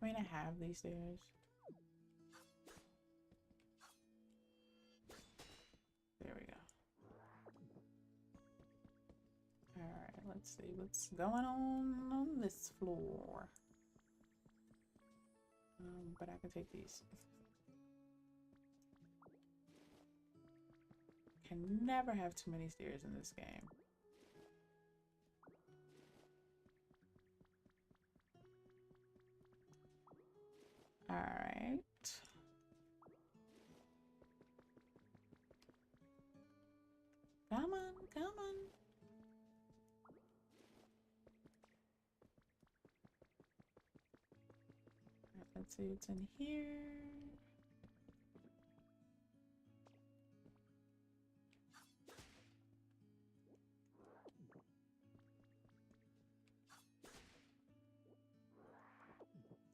I mean, I have these stairs. There we go. Alright, let's see what's going on this floor. But I can take these. Can never have too many stairs in this game. Alright. Come on, come on. Alright, let's see what's in here.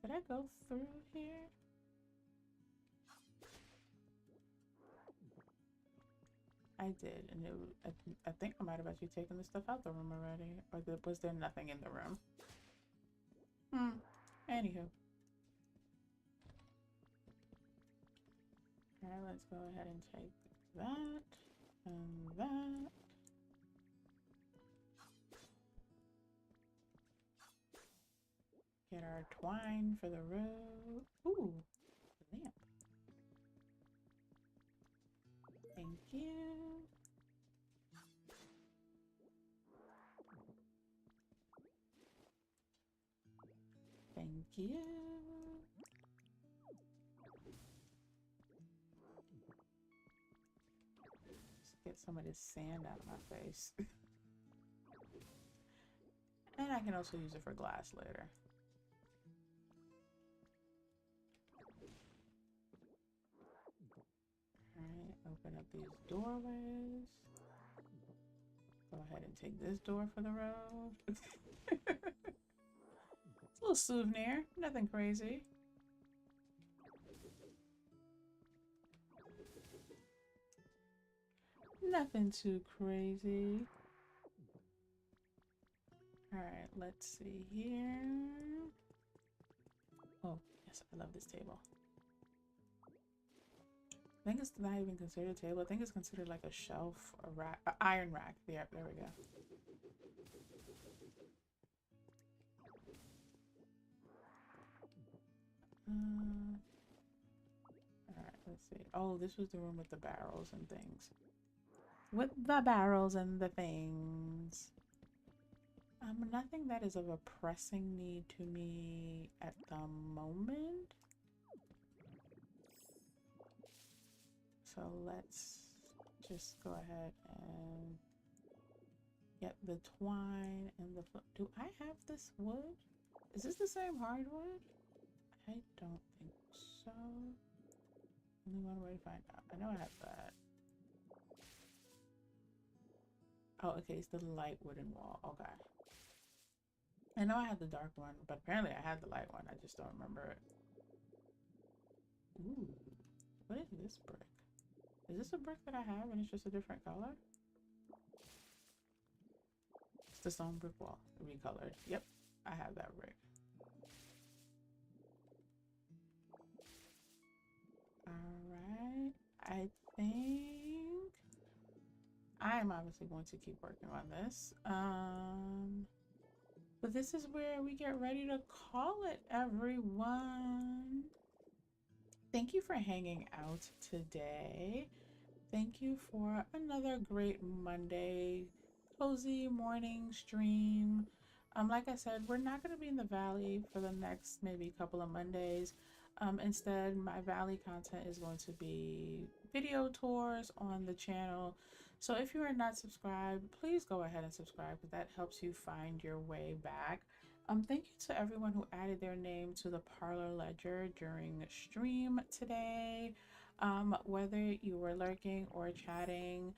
Did I go through here? I did, and I think I might have actually taken the stuff out the room already. Or was there nothing in the room? Anywho. Alright, let's go ahead and take that and that. Get our twine for the road. Ooh, lamp. Thank you. Thank you. Just get some of this sand out of my face. And I can also use it for glass later. Alright, open up these doorways. Go ahead and take this door for the road. It's a little souvenir, nothing crazy. Nothing too crazy. All right, let's see here. Oh, yes, I love this table. I think it's not even considered a table. I think it's considered like a shelf, a rack, an iron rack. There we go. All right, let's see. Oh, this was the room with the barrels and things. With the barrels and the things. Nothing that is of a pressing need to me at the moment. So let's just go ahead and get the twine and the do I have this wood? Is this the same hardwood? I don't think so. Only one way to find out. I know I have that. Oh, okay, it's the light wooden wall. Okay. I know I had the dark one, but apparently I had the light one. I just don't remember it. Ooh, what is this brick? Is this a brick that I have and it's just a different color? It's the stone brick wall, recolored. Yep, I have that brick. Alright, I think I am obviously going to keep working on this. But this is where we get ready to call it, everyone. Thank you for hanging out today. Thank you for another great Monday cozy morning stream. Like I said, we're not going to be in the valley for the next maybe couple of Mondays. Instead, my valley content is going to be video tours on the channel. So if you are not subscribed, please go ahead and subscribe because that helps you find your way back. Thank you to everyone who added their name to the Parlour Ledger during stream today. Whether you were lurking or chatting,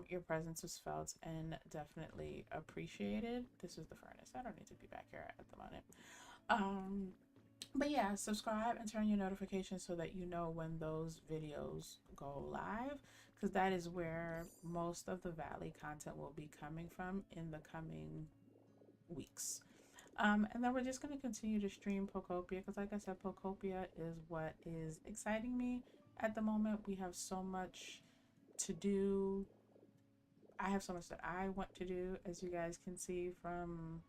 your presence was felt and definitely appreciated. This is the furnace. I don't need to be back here at the moment. But yeah, subscribe and turn your notifications so that you know when those videos go live, because that is where most of the Valley content will be coming from in the coming weeks. And then we're just going to continue to stream Pokopia because, like I said, Pokopia is what is exciting me at the moment. We have so much to do. I have so much that I want to do, as you guys can see from,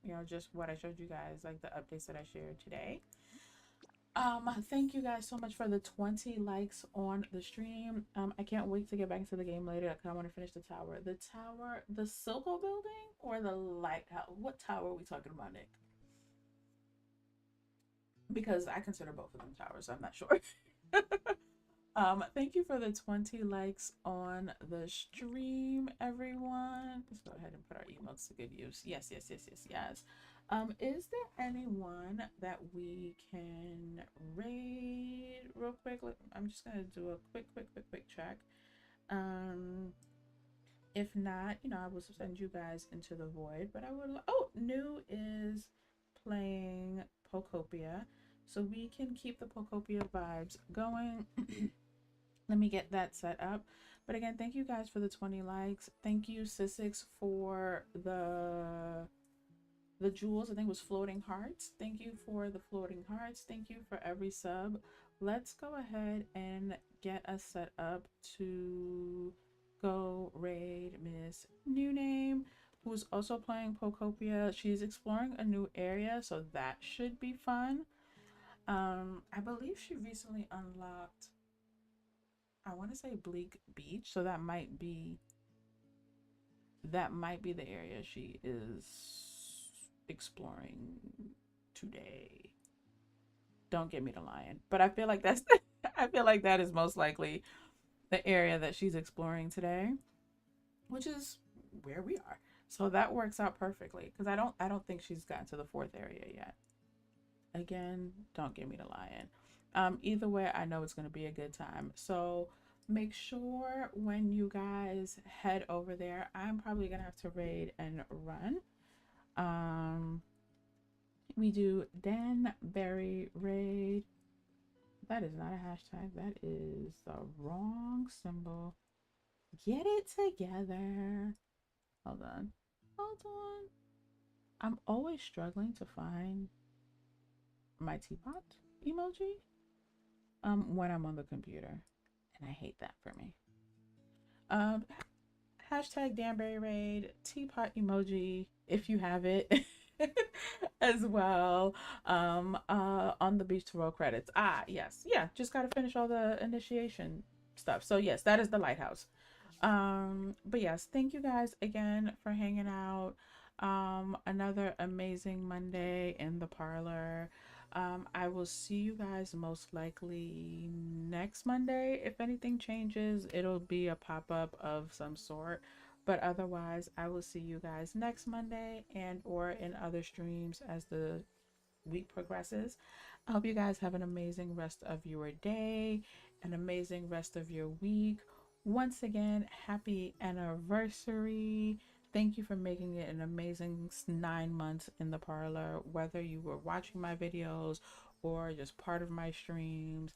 you know, just what I showed you guys, like the updates that I shared today. Thank you guys so much for the 20 likes on the stream. I can't wait to get back into the game later because I want to finish the tower. The tower, the Silco building or the lighthouse? What tower are we talking about, Nick? Because I consider both of them towers, so I'm not sure. Thank you for the 20 likes on the stream, everyone. Let's go ahead and put our emotes to good use. Yes. Is there anyone that we can raid real quick? I'm just gonna do a quick check. If not, you know, I will send you guys into the void, but I would, oh, New is playing Pokopia, so we can keep the Pokopia vibes going. Let me get that set up. But again, thank you guys for the 20 likes. Thank you, Sissix, for the jewels. I think it was floating hearts. Thank you for the floating hearts. Thank you for every sub. Let's go ahead and get us set up to go raid Miss New Name, who's also playing Pokopia. She's exploring a new area, so that should be fun. I believe she recently unlocked, I want to say Bleak Beach, so that might be the area she is exploring today. Don't get me to lying, but I feel like that's I feel like that is most likely the area that she's exploring today, which is where we are. So that works out perfectly because I don't think she's gotten to the 4th area yet. Again, don't get me to lying. Either way, I know it's going to be a good time. So make sure when you guys head over there, I'm probably going to have to raid and run. We do Danbury raid. That is not a hashtag. That is the wrong symbol. Get it together. Hold on. Hold on. I'm always struggling to find my teapot emoji when I'm on the computer. And I hate that for me. Um hashtag Danbury Raid, teapot emoji if you have it. As well. On the beach to roll credits. Yes. Yeah, just gotta finish all the initiation stuff. So yes, that is the lighthouse. But yes, thank you guys again for hanging out. Another amazing Monday in the parlor. I will see you guys most likely next Monday. If anything changes, it'll be a pop-up of some sort. But otherwise, I will see you guys next Monday and or in other streams as the week progresses. I hope you guys have an amazing rest of your day, an amazing rest of your week. Once again, happy anniversary. Thank you for making it an amazing 9 months in the parlor, whether you were watching my videos or just part of my streams.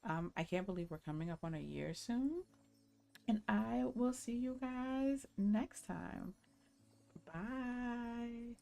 I can't believe we're coming up on a year soon. And I will see you guys next time. Bye.